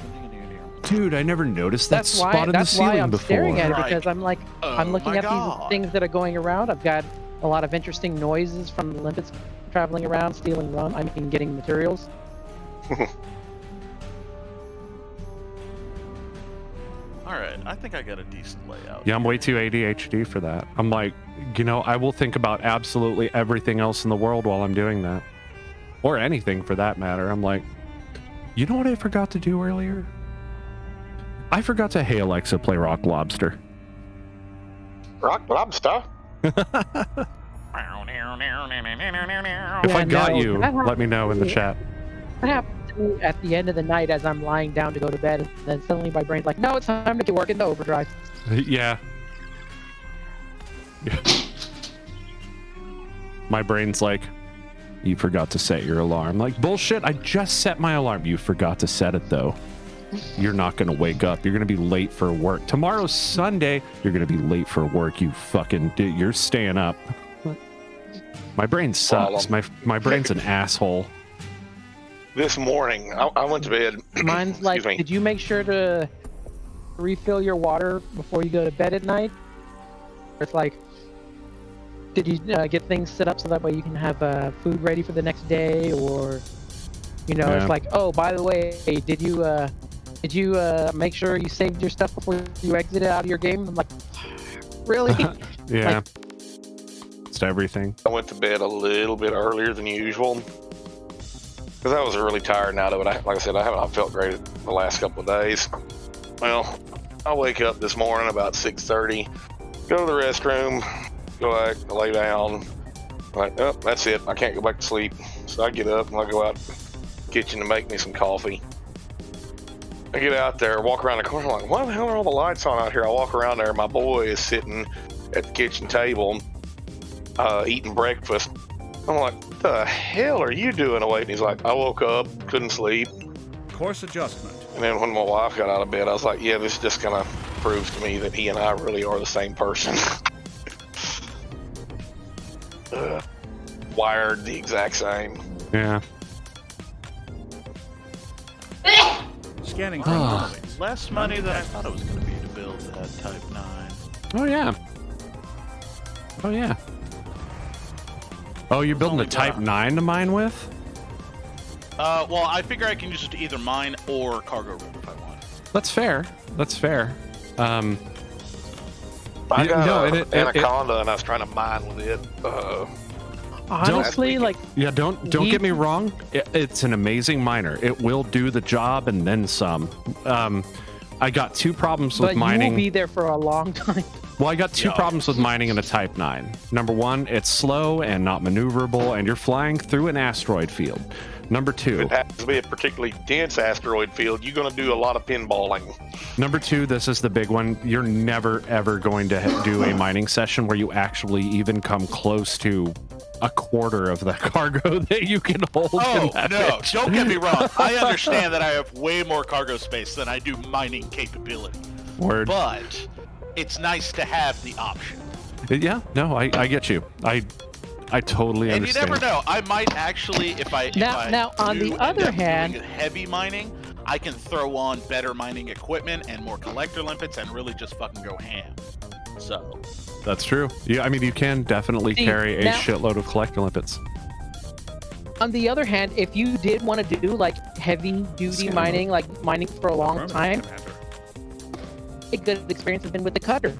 dude! I never noticed that spot in the ceiling I'm before. staring at it, Right. because I'm like, I'm looking my at God. these things that are going around. I've got a lot of interesting noises from the limpets traveling around, stealing rum. I mean, getting materials. All right. I think I got a decent layout. Yeah, I'm way too ADHD for that. I'm like, I will think about absolutely everything else in the world while I'm doing that. Or anything for that matter. I'm like, you know what I forgot to do earlier? I forgot to, hey Alexa, play Rock Lobster. Rock lobster. If Yeah, I got no, you, that let me know in the chat. That happened to me at the end of the night as I'm lying down to go to bed, and then suddenly my brain's like, no, it's time to get work into overdrive. Yeah. My brain's like, you forgot to set your alarm. Like, bullshit, I just set my alarm. You forgot to set it, though. You're not going to wake up. You're going to be late for work. Tomorrow's Sunday. You're going to be late for work, you fucking dude. You're staying up. My brain sucks. My brain's an asshole. This morning, I went to bed. Mine's like, Excuse me. did you make sure to refill your water before you go to bed at night? Or it's like, did you get things set up so that way you can have food ready for the next day? Or, Yeah. it's like, oh, by the way, did you make sure you saved your stuff before you exited out of your game? I'm like, really? Yeah. It's everything. I went to bed a little bit earlier than usual because I was really tired out of it. Like I said, I haven't felt great the last couple of days. Well, I wake up this morning about 6:30, go to the restroom, go back, lay down. Like, oh, that's it. I can't go back to sleep. So I get up and I go out to the kitchen to make me some coffee. I get out there, walk around the corner. I'm like, why the hell are all the lights on out here? I walk around there. My boy is sitting at the kitchen table eating breakfast. I'm like, what the hell are you doing awake? And he's like, I woke up, couldn't sleep. Course adjustment. And then when my wife got out of bed, I was like, yeah, this just kind of proves to me that he and I really are the same person. wired the exact same. Yeah. Scanning for anomalies. Less money than I thought it was going to be to build that Type 9. Oh yeah. Oh yeah. Oh, you're building a only Type got- 9 to mine with? Well, I figure I can use it to either mine or cargo room if I want. That's fair. That's fair. I Yeah, got no, an it- Anaconda, and I was trying to mine with it. Honestly, like Yeah, don't get me wrong. It's an amazing miner. It will do the job and then some. I got two problems with but mining. you will be there for a long time. Well, I got two Yeah. problems with mining in a Type 9. Number one, it's slow and not maneuverable, and you're flying through an asteroid field. Number two, It happens to be a particularly dense asteroid field. You're going to do a lot of pinballing. Number two, this is the big one. You're never, ever going to do a mining session where you actually even come close to a quarter of the cargo that you can hold Oh, in that no, bitch. don't get me wrong. I understand that I have way more cargo space than I do mining capability. Word. But it's nice to have the option. Yeah, no, I get you. I totally And understand. you never know. I might actually, if I Now, on do the end other up hand- doing heavy mining, I can throw on better mining equipment and more collector limpets and really just fucking go ham. So, That's true. Yeah, I mean, you can definitely See, carry a now- shitload of collector limpets. On the other hand, if you did want to do like heavy duty Scam. mining, like mining for a long time, Commander. a good experience has been with the cutter.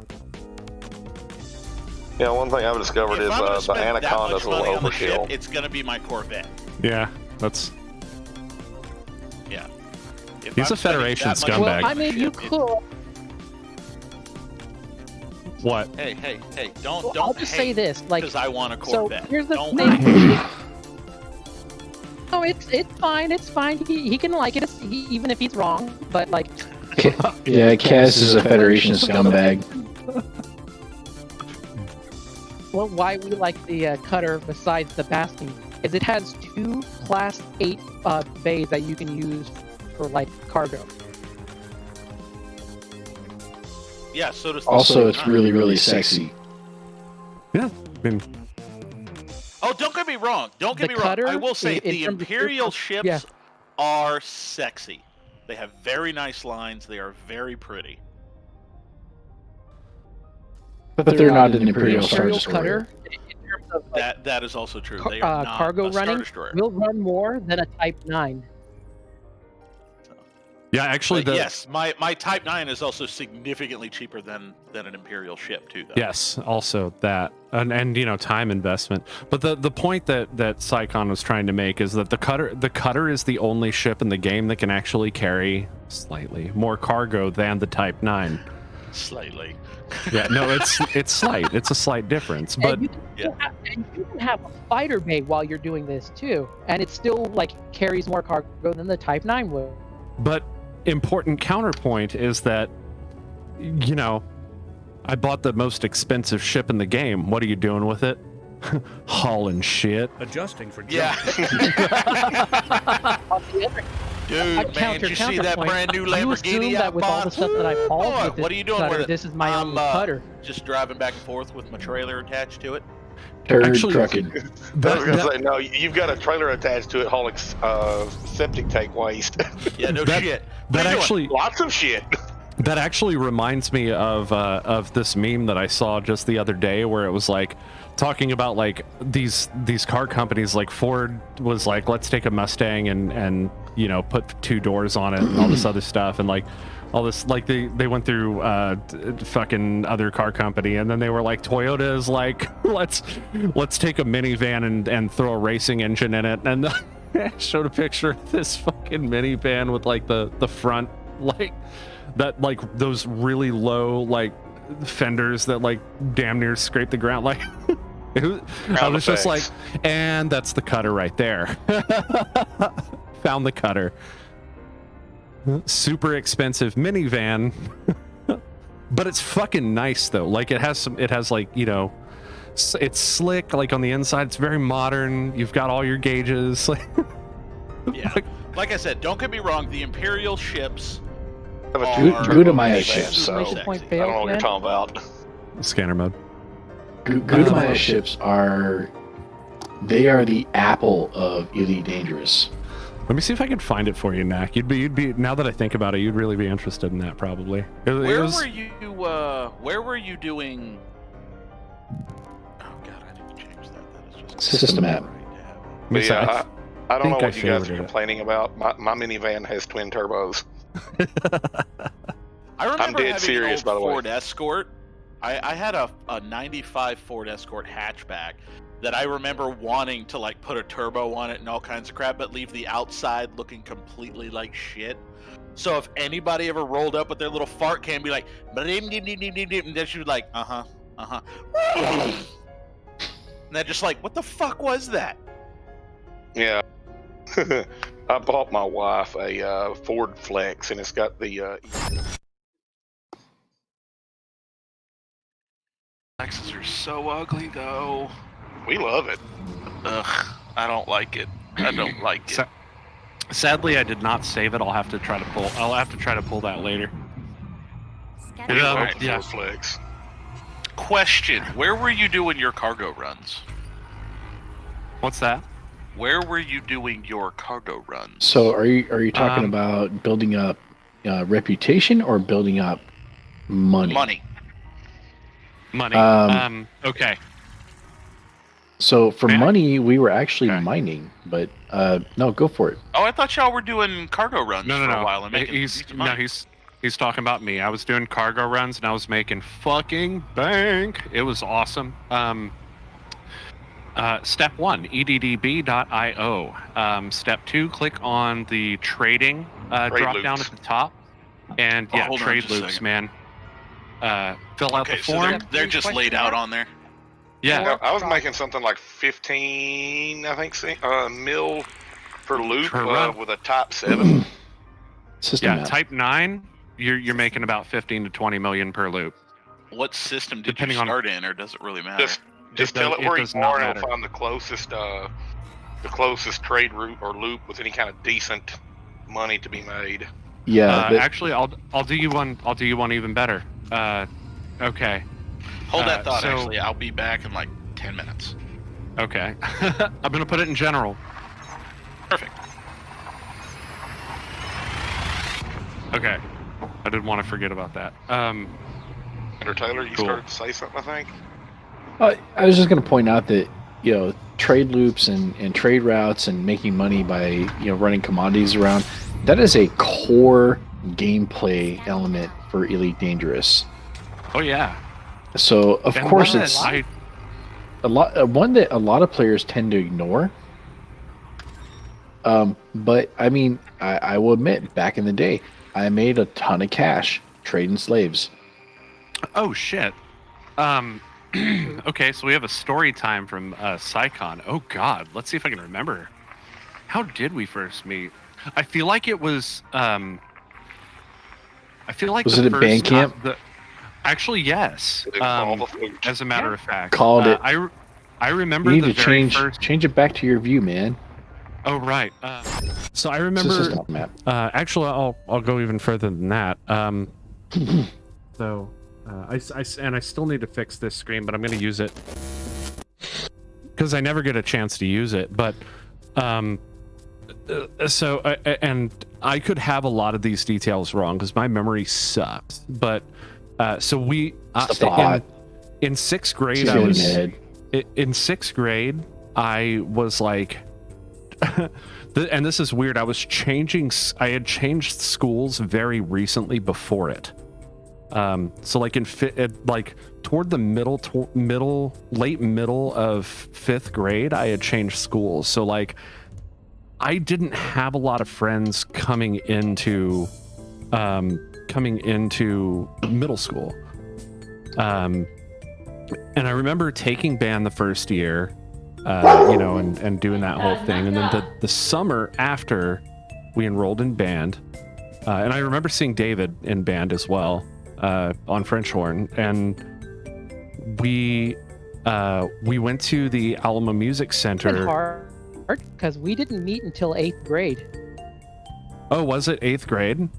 Yeah, one thing I've discovered if is I'm gonna the spend that Anaconda's much a little money on the ship, overkill. it's gonna be my Corvette. Yeah, that's. Yeah. If He's I'm a Federation spending that much scumbag. money Well, I on mean, the you ship, could. What? Hey, don't Well, don't I'll just say hate this, like, because I want a so Corvette. here's the Don't thing. No, it's fine. It's fine. He can like it, even if he's wrong. But like, Yeah, Kaz is a Federation scumbag. well, why we like the cutter besides the basking is it has two Class 8 bays that you can use for like cargo. Yeah, so does the Also, it's Type 9. really, really sexy. Yeah, I mean, Oh, don't get me wrong. Don't get The me wrong. cutter, I will say in the terms of Imperial ship- ships yeah. are sexy. They have very nice lines. They are very pretty. But they're not an Imperial Star Imperial Destroyer. cutter, in terms of like, That is also true. They are not cargo a Star running, Destroyer. will run more than a Type 9. yeah, actually, But the yes, my Type 9 is also significantly cheaper than an Imperial ship too. Though. yes, also that, and you know, time investment. But the point that Psychon was trying to make is that the cutter is the only ship in the game that can actually carry slightly more cargo than the Type 9. Slightly. Yeah, no, it's slight. It's a slight difference, but and you can have a fighter bay while you're doing this too, and it still like carries more cargo than the Type 9 will. But important counterpoint is that, you know, I bought the most expensive ship in the game. What are you doing with it? Hauling shit. Adjusting for Yeah. jump. On the other Dude, man, did you see that counterpoint, brand new you Lamborghini assume I that with all the bought? stuff that I've hauled Boy, with this what are you doing cutter, with it? this is my I'm, only cutter. Just driving back and forth with my trailer attached to it. Turd Actually- trucking. I was That- going to say, no, you've got a trailer attached to it hauling septic tank waste. Yeah, no That- shit. that What are you actually Lots of shit. that actually reminds me of this meme that I saw just the other day where it was like talking about like these car companies, like Ford was like, let's take a Mustang and you know, put two doors on it and all this other stuff, and like all this, like they went through fucking other car company, and then they were like, Toyota is like, let's take a minivan and throw a racing engine in it, and showed a picture of this fucking minivan with like the front, like that, like those really low like fenders that like damn near scrape the ground, like I was just like, and that's the cutter right there. Found the cutter. Super expensive minivan. But it's fucking nice though. Like it has like, you know, it's slick, like on the inside it's very modern. You've got all your gauges. Yeah. Like I said, don't get me wrong, the Imperial ships Have a are Gudamaya minivan, ships. so Exclamation point I don't know failed, what you're man. talking about. Scanner mode. Gudamaya ships are They are the Apple of Elite Dangerous. Let me see if I can find it for you, Knack. You'd be now that I think about it, you'd really be interested in that probably. Where were you doing? Oh god, I need to change that. That is just System map. But yeah, I don't know think I what you guys are favorited it. complaining about. My minivan has twin turbos. I remember dead having serious, an by old the way. Ford Escort. I had a 95 Ford Escort hatchback that I remember wanting to like put a turbo on it and all kinds of crap, but leave the outside looking completely like shit. So if anybody ever rolled up with their little fart can, be like, and then she was like, and they're just like, what the fuck was that? Yeah. I bought my wife a Ford Flex, and it's got the Flexes are so ugly, though. we love it. Ugh, I don't like it. I don't like it. Sadly, I did not save it. I'll have to try to pull that later. We love Alright, the yeah. Ford Flex. Question: where were you doing your cargo runs? What's that? Where were you doing your cargo runs? So are you talking about building up reputation or building up money? Money. Okay. So for Okay. money, we were actually Okay. mining, but no, go for it. Oh, I thought y'all were doing cargo runs No. for a while and making decent money. He's talking about me. I was doing cargo runs and I was making fucking bank. It was awesome. Step 1, eddb.io. Step 2, click on the trading drop down loops. at the top. And Oh, yeah, hold on trade just a loops, second. man. Fill out Okay, the so form. they're just laid out on there. Yeah. I was making something like 15, I think, mil per loop Per run. with a Type 7. System Yeah, map. type 9, you're making about 15 to 20 million per loop. What system did Depending you on- start in, or does it really matter? Just tell it it where does you not are, and it'll matter. find the closest trade route or loop with any kind of decent money to be made. Yeah, but Actually, I'll do you one. I'll do you one even better. Okay. Hold that thought. so- Actually, I'll be back in like 10 minutes. Okay. I'm gonna put it in general. Perfect. Okay. I didn't want to forget about that. Or Taylor, you Cool. started to say something, I think. I was just going to point out that trade loops and trade routes and making money by running commodities around, that is a core gameplay element for Elite Dangerous. Oh yeah. So of And course one it's that one that a lot of players tend to ignore. But I mean, I will admit, back in the day, I made a ton of cash trading slaves. Oh shit. Okay, so we have a story time from Psycon. Oh god, let's see if I can remember. How did we first meet? I feel like it was I feel like Was the it at first band camp? Actually, yes. It involved a flute. As a matter of fact. Called it. I remember You need the to very first. change it back to your view, man. Oh right. So I It's a remember. system map. Actually, I'll go even further than that. So I still need to fix this screen, but I'm going to use it because I never get a chance to use it. But so and I could have a lot of these details wrong because my memory sucks. But so we in sixth grade, She's I getting was ahead. in sixth grade. I was like. And this is weird. I had changed schools very recently before it. So like like toward the late middle of fifth grade, I had changed schools. So like, I didn't have a lot of friends coming into middle school. And I remember taking band the first year. And doing that whole thing. And then the summer after, we enrolled in band. And I remember seeing David in band as well, on French horn. And we went to the Alamo Music It's been Center. hard because we didn't meet until 8th grade. Oh, was it 8th grade?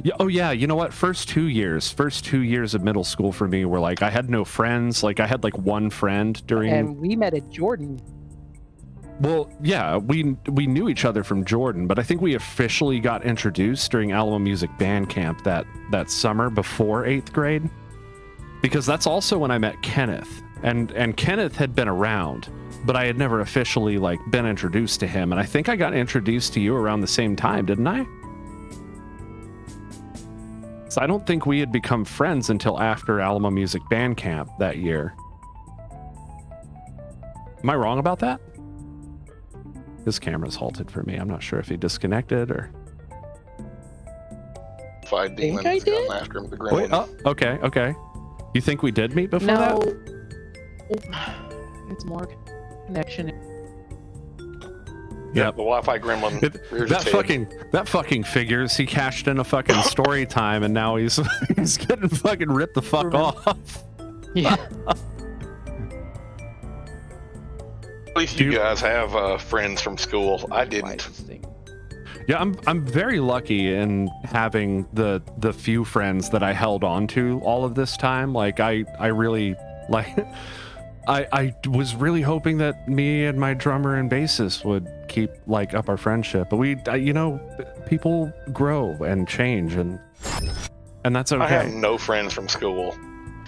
Yeah, oh yeah, you know what? First two years of middle school for me were like I had no friends. Like I had like one friend during. And we met at Jordan. Well, yeah, we knew each other from Jordan, but I think we officially got introduced during Alamo Music Band Camp that summer before 8th grade, because that's also when I met Kenneth, and Kenneth had been around, but I had never officially like been introduced to him, and I think I got introduced to you around the same time, didn't I? So I don't think we had become friends until after Alamo Music Band Camp that year. Am I wrong about that? His camera's halted for me. I'm not sure if he disconnected or... Fight demons I did? gone after him. The Wait, gremlin. oh, okay. You think we did meet before No. that? It's more connection. Yep. The Wi-Fi gremlin. rears its head. That fucking figures. He cashed in a fucking story time, and now he's getting fucking ripped the fuck off. Yeah. At least you guys have friends from school. I didn't. Yeah, I'm very lucky in having the few friends that I held on to all of this time. Like I really like I was really hoping that me and my drummer and bassist would keep like up our friendship, but we you know, people grow and change, and that's okay. I have no friends from school.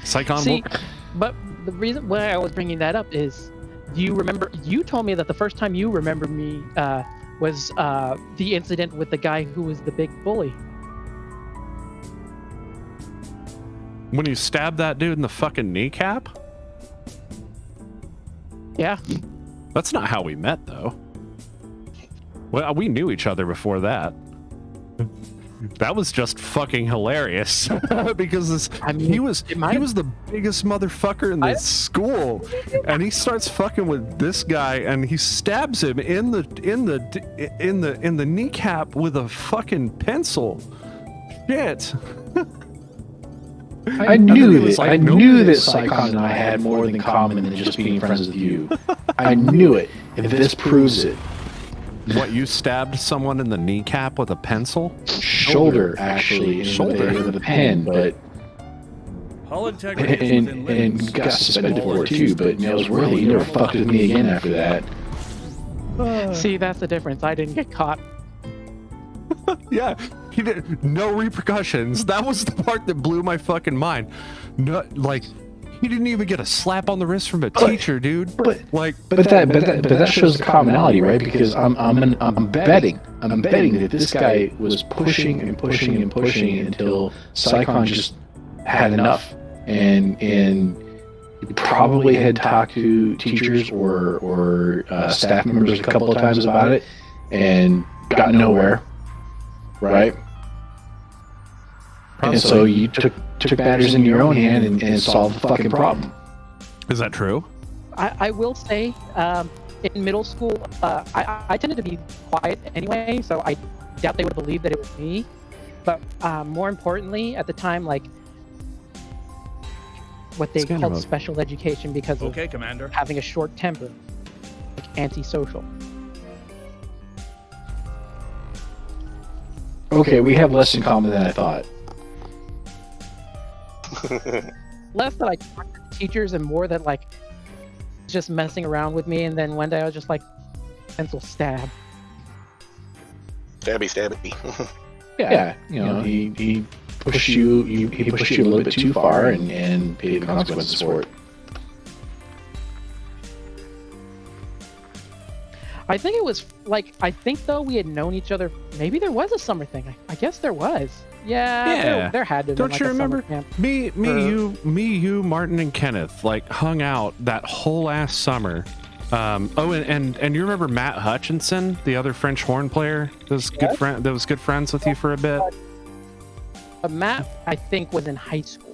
Psychon. See, but the reason why I was bringing that up is, do you remember? You told me that the first time you remember me was the incident with the guy who was the big bully. When you stabbed that dude in the fucking kneecap? Yeah. That's not how we met, though. Well, we knew each other before that. That was just fucking hilarious because he was the biggest motherfucker in the school, and he starts fucking with this guy, and he stabs him in the kneecap with a fucking pencil. Shit. I knew that Psychon and I had more in common than just being friends with you. I knew it, and this proves it. What, you stabbed someone in the kneecap with a pencil? Shoulder, actually. Shoulder with a pen, but... Hull integrity And got suspended for it too, but it was worth it. You never fucked with me again after that. See, that's the difference. I didn't get caught. Yeah, he did. No repercussions. That was the part that blew my fucking mind. No, like, he didn't even get a slap on the wrist from a teacher, dude. But that shows the commonality, right? Because I'm betting that this guy was pushing until Psychon just had enough, and he probably had talked to teachers or staff members a couple of times about it, and got nowhere, right? And so you took matters in your own hand and solved the fucking problem. Is that true? I will say, in middle school, I tended to be quiet anyway, so I doubt they would believe that it was me. But more importantly, at the time, like, what they called special education because of Commander. having a short temper, like antisocial. Okay, we have less in common than I thought. Less that I talked to teachers and more that like just messing around with me, and then one day I was just like, pencil stab. Stabby. Yeah, you know, he pushed you. He pushed you a little bit too far, and paid the consequences for it. I think it was like, I think though we had known each other. Maybe there was a summer thing. I guess there was. Yeah. There had to. Don't been, you like, remember? A summer camp. Me, you, Martin, and Kenneth like hung out that whole ass summer. And you remember Matt Hutchinson, the other French horn player, that was good friends with you for a bit. Matt, I think, was in high school.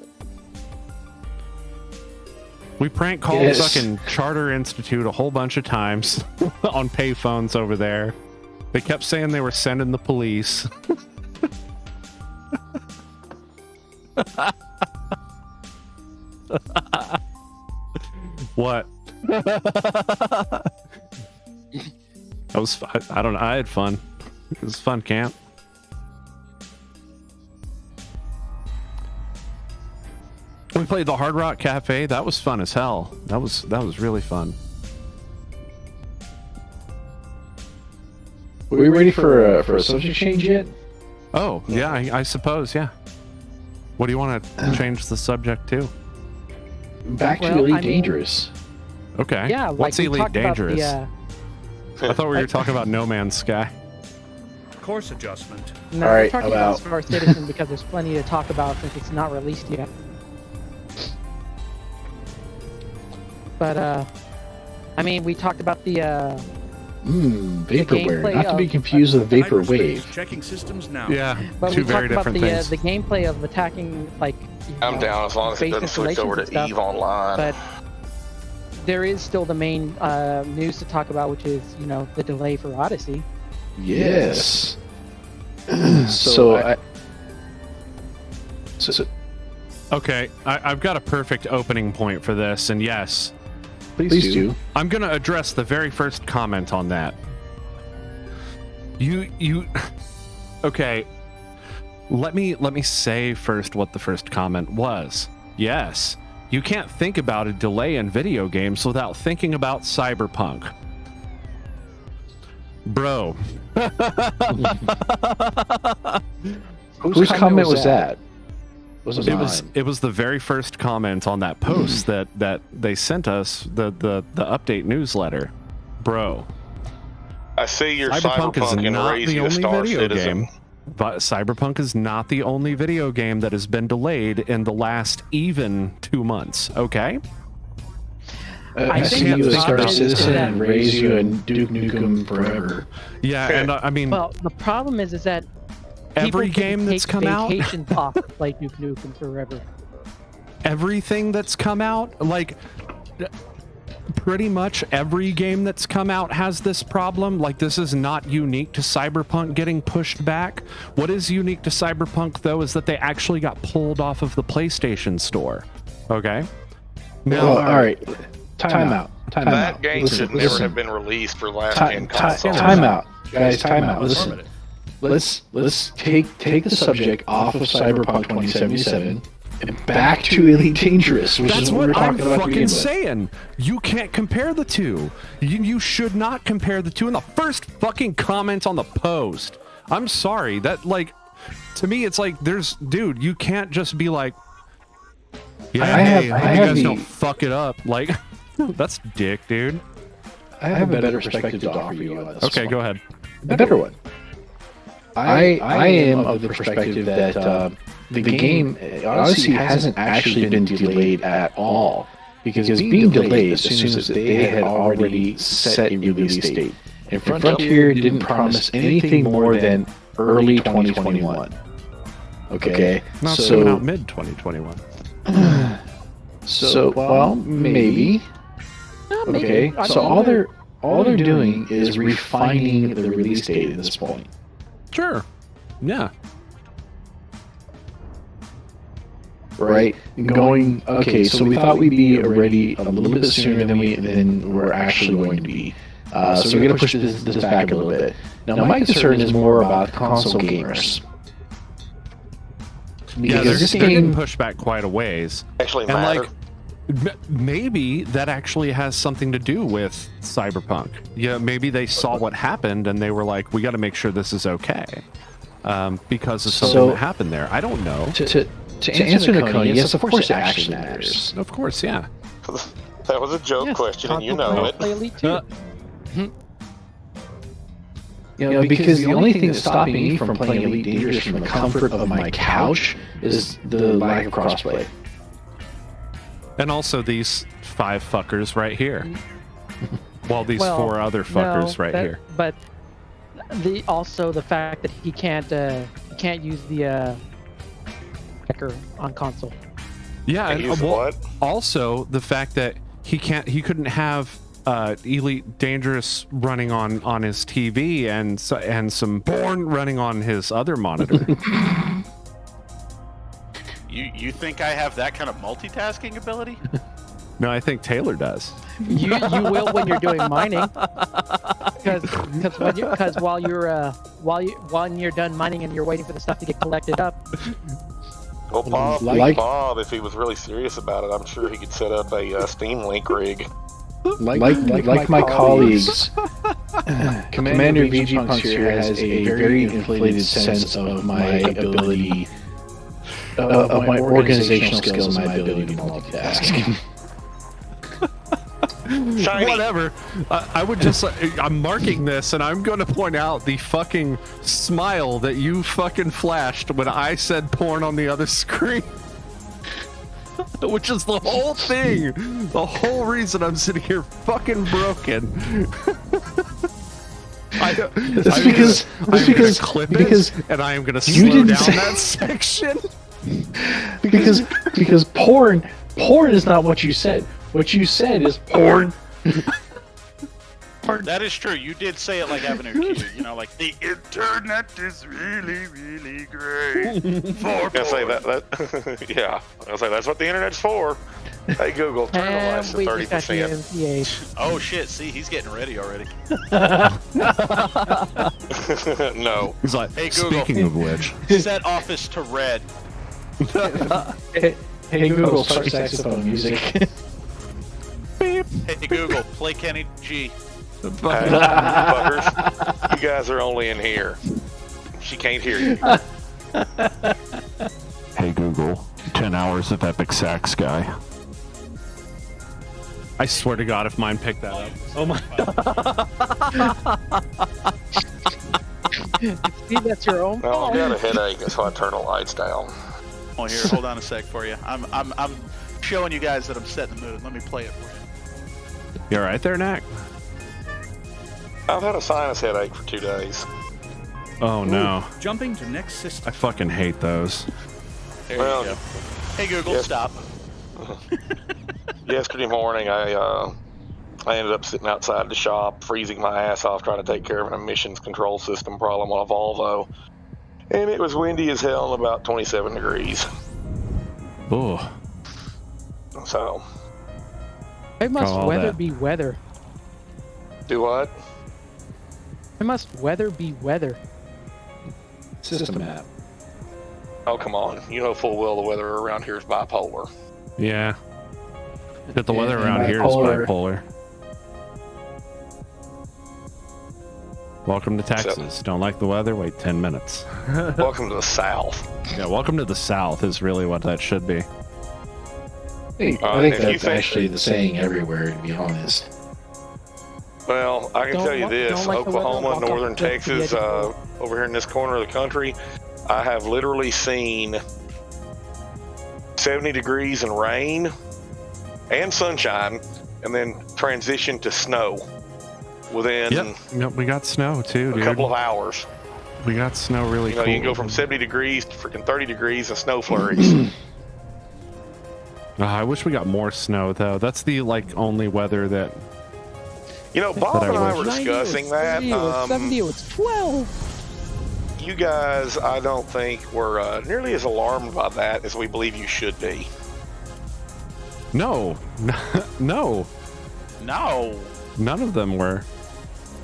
We prank called fucking Charter Institute a whole bunch of times on payphones over there. They kept saying they were sending the police. What? That was fun. I don't know. I had fun. It was a fun camp. We played the Hard Rock Cafe. That was fun as hell. That was really fun. we ready for a subject change yet? Oh, yeah, I suppose, yeah. What do you want to change the subject to? Back to Elite Dangerous. Okay. Yeah, What's we Elite talked about Dangerous? the, I thought we were talking about No Man's Sky. Course adjustment. no, All we're right, talking about- about Star Citizen because there's plenty to talk about since it's not released yet. But I mean, we talked about the Vaporware. gameplay Not to be of- confused with Hyperspace. Vaporwave. Checking systems now. Yeah, but two we very talked about different the things. the gameplay of attacking like. you I'm know, down as long as it base doesn't switch over to installations and Eve stuff. Online. But there is still the main news to talk about, which is the delay for Odyssey. Yes. So Okay, I've got a perfect opening point for this, and yes, please do. I'm going to address the very first comment on that. You okay, let me say first what the first comment was. Yes, you can't think about a delay in video games without thinking about Cyberpunk. Bro. Whose comment was that? It was the very first comment on that post that they sent us, the update newsletter. Bro. I see your Cyberpunk is Cyberpunk and not raise the you a only Star video Citizen. game. But Cyberpunk is not the only video game that has been delayed in the last even 2 months, okay? I think see you the a Star problem is Citizen that- and raise you and Duke Nukem forever. Yeah, and I mean, Well, the problem is that every people game can that's take come out, vacations off to play Duke Nukem forever. everything that's come out, like pretty much every game that's come out has this problem. Like, this is not unique to Cyberpunk getting pushed back. What is unique to Cyberpunk, though, is that they actually got pulled off of the PlayStation Store. Okay? Well, all right. Time out. That game should never have been released for last gen consoles. Time out. Guys, time out. Listen. Let's take the subject off of Cyberpunk 2077 and back to Elite Dangerous, which That's is what we were what I'm talking about to fucking begin with. saying. You can't compare the two. You should not compare the two in the first fucking comment on the post. I'm sorry. That, like, to me, it's like, dude, you can't just be like, yeah, I have you guys the- don't fuck it up. Like, that's dick, dude. I have a better perspective to offer you on this. Okay, one. go ahead. A better one. I am of the perspective that the game Odyssey hasn't actually been delayed at all, because being delayed as soon as they had already set a release date, and Frontier didn't promise anything more than early 2021. Okay, No, it's coming out mid 2021. well, maybe. Okay, so all they're doing is refining the release date at this point. Sure. Yeah. Right, going. Okay, so we thought we'd be ready a little bit sooner than we're actually going to be. So we're gonna push this back a little bit. Now, my concern is more about console gamers. Yeah, Because they're getting pushed back quite a ways. Actually And matter. like, maybe that actually has something to do with Cyberpunk. Yeah, maybe they saw what happened and they were like, we got to make sure this is okay, because of something that happened there. I don't know. To answer Nakoni, yes, of course it actually matters. Of course, yeah. That was a joke question, and you know it. Play Elite 2. You know, because the only thing that's stopping me from playing Elite Dangerous from the comfort of my couch is the lack of crossplay. And also these 5 fuckers right here. Well, these 4 other fuckers right here. But also the fact that he can't use the checker on console. Yeah, And and, use well, what? also the fact that he couldn't have Elite Dangerous running on his TV and some porn running on his other monitor. You think I have that kind of multitasking ability? No, I think Taylor does. You will when you're doing mining, because while you're done mining and you're waiting for the stuff to get collected up. Well, Bob, Like- Bob, if he was really serious about it, I'm sure he could set up a Steam Link rig. Like my colleagues, Commander VG Punks here has a very inflated sense of my ability, of my organizational skills and my ability to multitask. Shiny. Whatever. I would just. I'm marking this, and I'm going to point out the fucking smile that you fucking flashed when I said porn on the other screen. Which is the whole thing. The whole reason I'm sitting here fucking broken. Because and I am going to slow down that section. Because porn is not what you said. What you said is porn. That is true. You did say it like Avenue Q. You know, like the internet is really, really great. I say that. Yeah, I say that's what the internet's for. Hey Google, turn the lights to 30%. Oh shit! See, he's getting ready already. No. He's like, Hey Google. speaking of which, Set office to red. Hey Google, start saxophone music. Hey Google, play Kenny G. Hey, fuckers, you guys are only in here. She can't hear you. hey Google, 10 hours of epic sax guy. I swear to God, if mine picked that up. Oh my. See, that's your own No, fault. I've got a headache, so I turn the lights down. Oh, here, hold on a sec for you. I'm showing you guys that I'm setting the mood. Let me play it for you. You alright there, Knack? I've had a sinus headache for 2 days. Oh no. Jumping to next system. I fucking hate those. There Well, you go. Hey Google, yes. stop. Yesterday morning, I ended up sitting outside the shop, freezing my ass off, trying to take care of an emissions control system problem on a Volvo. And it was windy as hell and about 27 degrees. Oh. So, It must Call weather that. be weather. do what? It must weather be weather. System map. Oh, come on. You know full well the weather around here is bipolar. Yeah. But the weather And around here is bipolar. Welcome to Texas. Don't like the weather? Wait 10 minutes. Welcome to the South. Yeah, welcome to the South is really what that should be. Hey, I think that's actually the saying everywhere, to be honest. Well, I can Don't tell you wa- this, don't like the weather, Oklahoma, walk off northern the cliff to the Texas, edge of over here in this corner of the country, I have literally seen 70 degrees and rain and sunshine, and then transition to snow within Yep, we got snow too, a dude. couple of hours. We got snow really You know, cool. you can go from 70 degrees to freaking 30 degrees and snow flurries. I wish we got more snow though. That's the only weather that. You know, Bob I and I wish. were 90, discussing it was that. 30, it was 70, it was 12. You guys, I don't think were nearly as alarmed by that as we believe you should be. No, no, No. none of them were.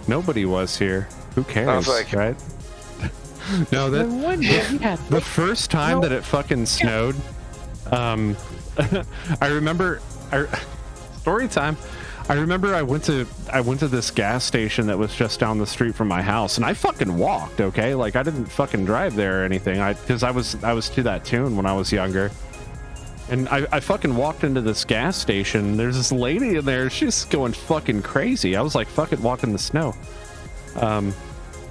Nobody was here. Who cares, like- right? No, No wonder we had the first time that it fucking snowed, I remember. Story time. I remember I went to this gas station that was just down the street from my house, and I fucking walked. Okay, like I didn't fucking drive there or anything. Because I was to that tune when I was younger, and I fucking walked into this gas station. There's this lady in there. She's going fucking crazy. I was like fucking walking the snow.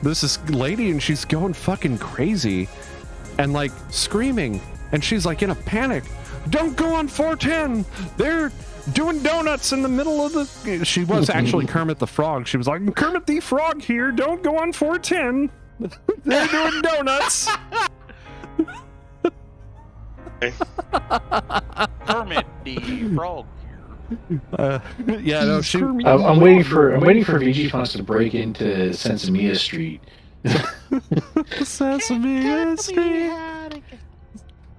There's this lady and she's going fucking crazy, and like screaming, and she's like in a panic. Don't go on 410. They're doing donuts in the middle of the. She was actually Kermit the Frog. She was like, Kermit the Frog here. Don't go on 410. They're doing donuts. Kermit the Frog. Yeah, no, she. I'm waiting for VG Funks to break into Sensimia Street. Sesame Street.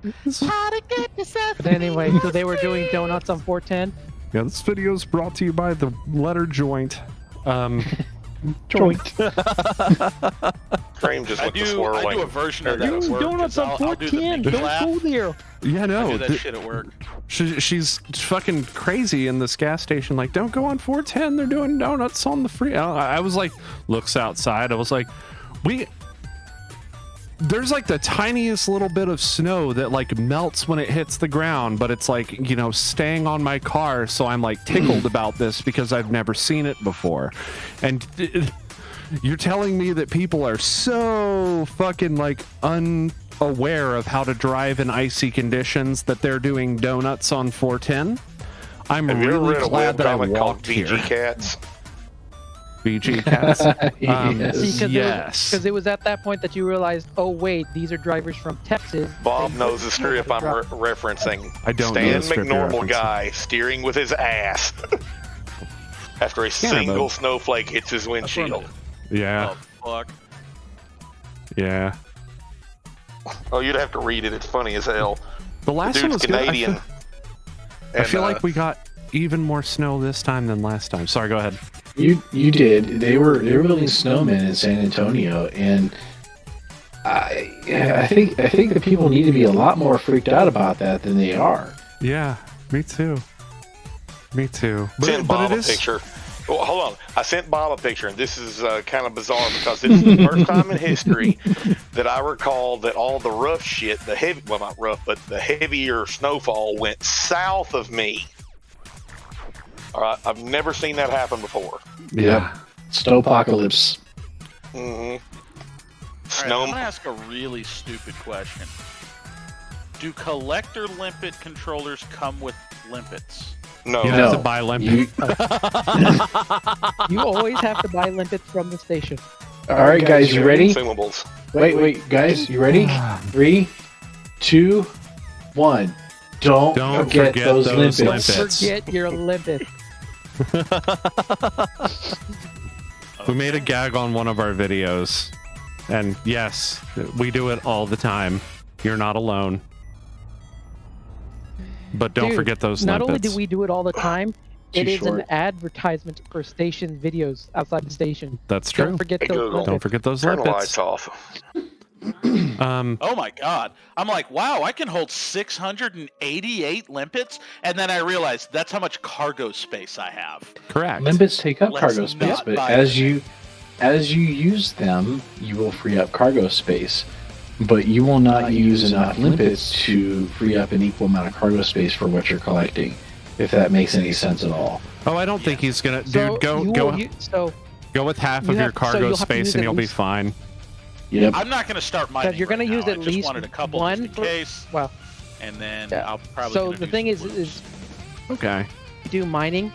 But anyway, so they were doing donuts on 410. Yeah, this video is brought to you by the Letter Joint. Joint. Cream just I with the do swirling. a version of that at Doing work. donuts 'cause on I'll do the 410. big Don't clap. go there. Yeah, I no. do that shit at work. She's fucking crazy in this gas station. Like, don't go on 410. They're doing donuts on the free. I was like, looks outside. I was like, there's like the tiniest little bit of snow that like melts when it hits the ground, but it's like, you know, staying on my car. So I'm like tickled about this because I've never seen it before. And you're telling me that people are so fucking like unaware of how to drive in icy conditions that they're doing donuts on 410? I'm Have you ever really read a glad that I webcomic called walked VG here. Cats? VG Cats. Yes. See, Yes. because it was at that point that you realized, oh wait, these are drivers from Texas. Bob They knows the strip I'm drop- referencing. I don't know Stan the strip you're McNormal referencing. guy steering with his ass after a single but- snowflake hits his windshield. Yeah. Oh, fuck. Yeah. Oh, you'd have to read it. It's funny as hell. The last The one dude's was good. Canadian. I feel like we got even more snow this time than last time. Sorry, go ahead. You did. They were building snowmen in San Antonio, and I think the people need to be a lot more freaked out about that than they are. Yeah, me too. Me too. sent Bob it a is picture. Well, hold on. I sent Bob a picture, and this is kind of bizarre because this is the first time in history that I recall that all the rough shit, not rough, but the heavier snowfall went south of me. All right, I've never seen that happen before. Yeah. Snowpocalypse. Mm-hmm. All right, Snow. I'm gonna ask a really stupid question. Do collector limpet controllers come with limpets? No. You No. have to buy limp. You, You always have to buy limpets from the station. all right, guys, you ready? Consumables. Wait, guys, you ready? 3, 2, 1. Don't forget those limpets. Don't Limpets. forget your limpets. We made a gag on one of our videos. And yes, we do it all the time. You're not alone. But don't Dude, forget those Not limpets. only do we do it all the time, Too it is short. an advertisement for station videos outside the station. That's true. Don't forget Hey, those Google. Don't limpets. forget those Turn the limpets. lights off. Oh my god. I'm like, wow, I can hold 688 limpets? And then I realized that's how much cargo space I have. Correct. Limpets take up Let's cargo space, not but buy as you use them, you will free up cargo space. But you will not use enough limpets to free up an equal amount of cargo space for what you're collecting, if that makes any sense at all. Oh, I don't think he's gonna. So Dude, go you go will u- so go with half you of your have- so cargo you'll have to space, use and at you'll be least- fine. Yep. I'm not gonna start mining. you're gonna right use now. at I just least wanted a couple one just in for- case, well. and then Yeah. I'll probably. So gonna the do thing some is blues. Okay. you do mining,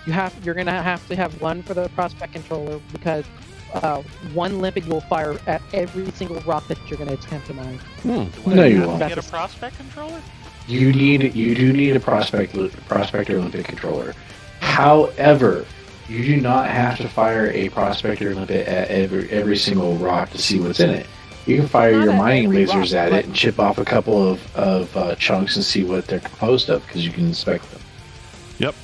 you're gonna have to have one for the prospect controller because one limpet you will fire at every single rock that you're gonna attempt to mine. Hmm. Do I No, you have to won't. Get a prospect controller? You do need a prospector limpet controller. However, you do not have to fire a prospector limpet at every single rock to see what's in it. You can fire Not your at mining every lasers rock, at but- it and chip off a couple of chunks and see what they're composed of because you can inspect them. Yep.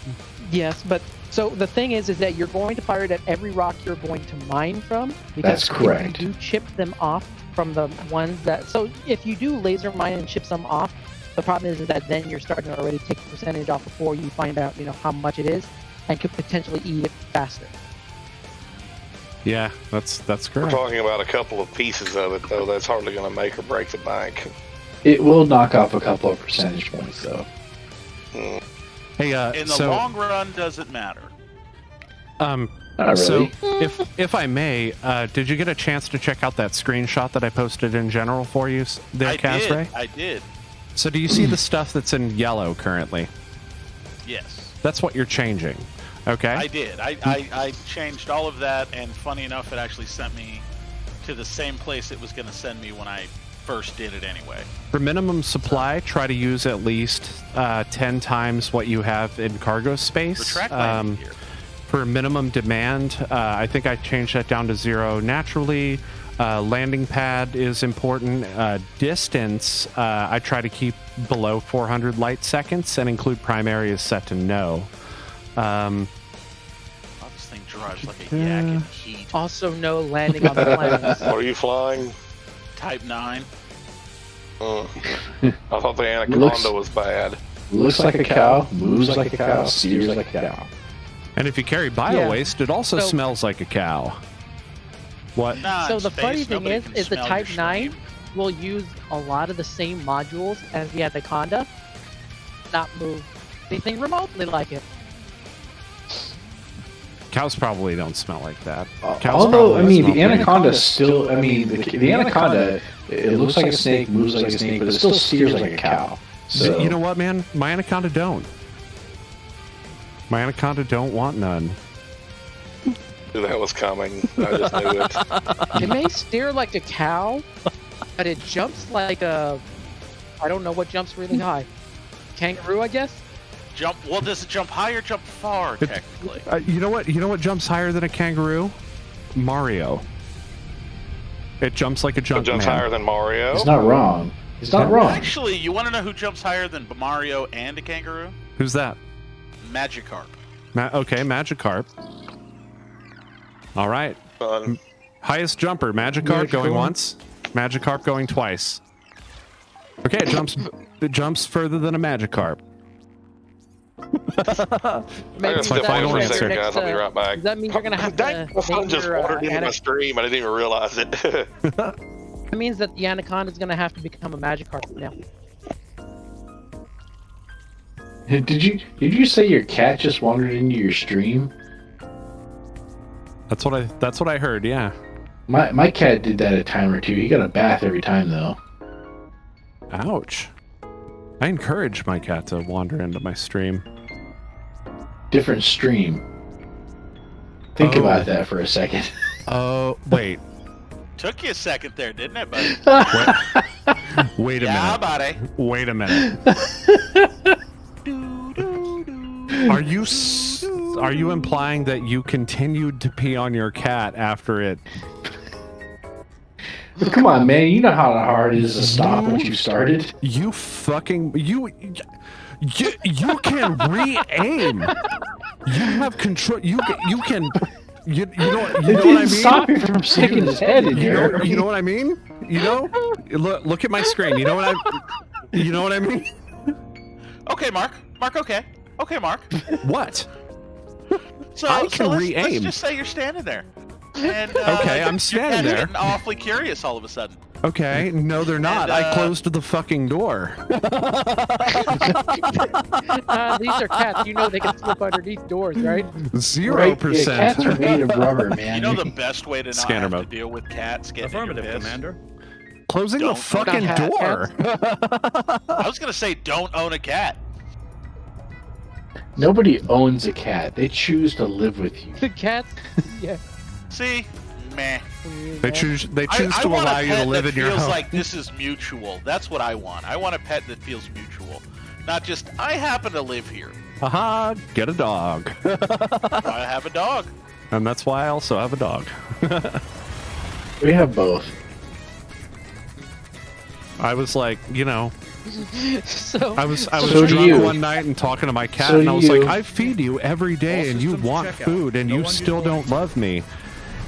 Yes, but so the thing is that you're going to fire it at every rock you're going to mine from. Because That's correct. If you do chip them off from the ones that, so if you do laser mine and chip some off, the problem is that then you're starting to already take the percentage off before you find out, how much it is, and could potentially eat it faster. Yeah, that's We're correct. talking about a couple of pieces of it, though. That's hardly going to make or break the bank. It will knock off a couple of percentage points, though. Hey, In the so long run, does it matter? Not really. so if I may, did you get a chance to check out that screenshot that I posted in general for you there, Casray? I did. So do you see the stuff that's in yellow currently? Yes. That's what you're changing. Okay. I did. I changed all of that, and funny enough, it actually sent me to the same place it was going to send me when I first did it anyway. For minimum supply, try to use at least 10 times what you have in cargo space. Retract landing gear. For minimum demand, I think I changed that down to 0 naturally. Landing pad is important. Distance, I try to keep below 400 light seconds and include primary is set to no. Wow, this thing garage like a yak in heat. Also, no landing on the planes. What are you flying? Type 9. I thought the Anaconda was bad. Looks like a cow, moves like a cow, steers like a cow. And if you carry bio-waste, it also smells like a cow. What? Nah, So in the space, funny thing nobody is can the smell Type your 9 stream. will use a lot of the same modules as the Anaconda, not move anything remotely like it. Cows probably don't smell like that. Cows Although, I probably mean, smell the pretty- anaconda still, I mean, the anaconda, it looks like a snake, moves like a snake, but it still steers like a cow. So, You know what, man? My anaconda don't. My anaconda don't want none. Knew that was coming. I just knew it. It may steer like a cow, but it jumps like a... I don't know what jumps really high. Kangaroo, I guess? Jump. Well, does it jump high or jump far? It- Technically. You know what? You know what jumps higher than a kangaroo? Mario. It jumps like a It junk jumps man. higher than Mario. it's not wrong. It's not wrong. Actually, you want to know who jumps higher than Mario and a kangaroo? Who's that? Magikarp. Okay, Magikarp. All right. Fun. Highest jumper, Magikarp going once, Magikarp going twice. Okay, it jumps further than a Magikarp. I Maybe gotta step final away for a answer. second, guys. I'll be right back. Does that mean you're gonna have Dang, to my phone name just your, wandered into my stream. I didn't even realize it. That means that the Anaconda is gonna have to become a Magikarp now. Did you say your cat just wandered into your stream? That's what I heard. Yeah. My cat did that a time or two. He got a bath every time though. Ouch. I encourage my cat to wander into my stream. Different stream. Think Oh. about that for a second. Oh, wait. Took you a second there, didn't it, buddy? Wait a Yeah, minute. buddy. Wait a minute. Are you implying that you continued to pee on your cat after it? Come on, man. You know how hard it is to stop once you started. You can re-aim. You have control. You can. You know It what I didn't mean? stop you from sticking his head in there. You know what I mean? You know? Look at my screen. You know what I mean? Okay, Mark. Okay. Okay, Mark. What? So, I can let's re-aim. just say you're standing there. And, Okay, I'm your standing cat's there. getting awfully curious all of a sudden. Okay, no, they're not. And, I closed the fucking door. These are cats. You know they can slip underneath doors, right? 0%. Yeah, cats are made of rubber, man. You know the best way to not Scanner have mode. to deal with cats getting in your Affirmative, piss? Commander. Closing the Don't fucking have door. I was gonna say don't own a cat. Nobody owns a cat. They choose to live with you. The cats. Yeah. See? Meh. They choose I to want allow a you to pet live that in your feels home. like this is mutual. That's what I want. I want a pet that feels mutual. Not just, I happen to live here. Haha, get a dog. I have a dog. And that's why I also have a dog. We have both. I was like, So I was So do drunk you. one night and talking to my cat, So and I do was like, you. I feed you every day, All and you systems want check out. food, and No you one still useful don't love me.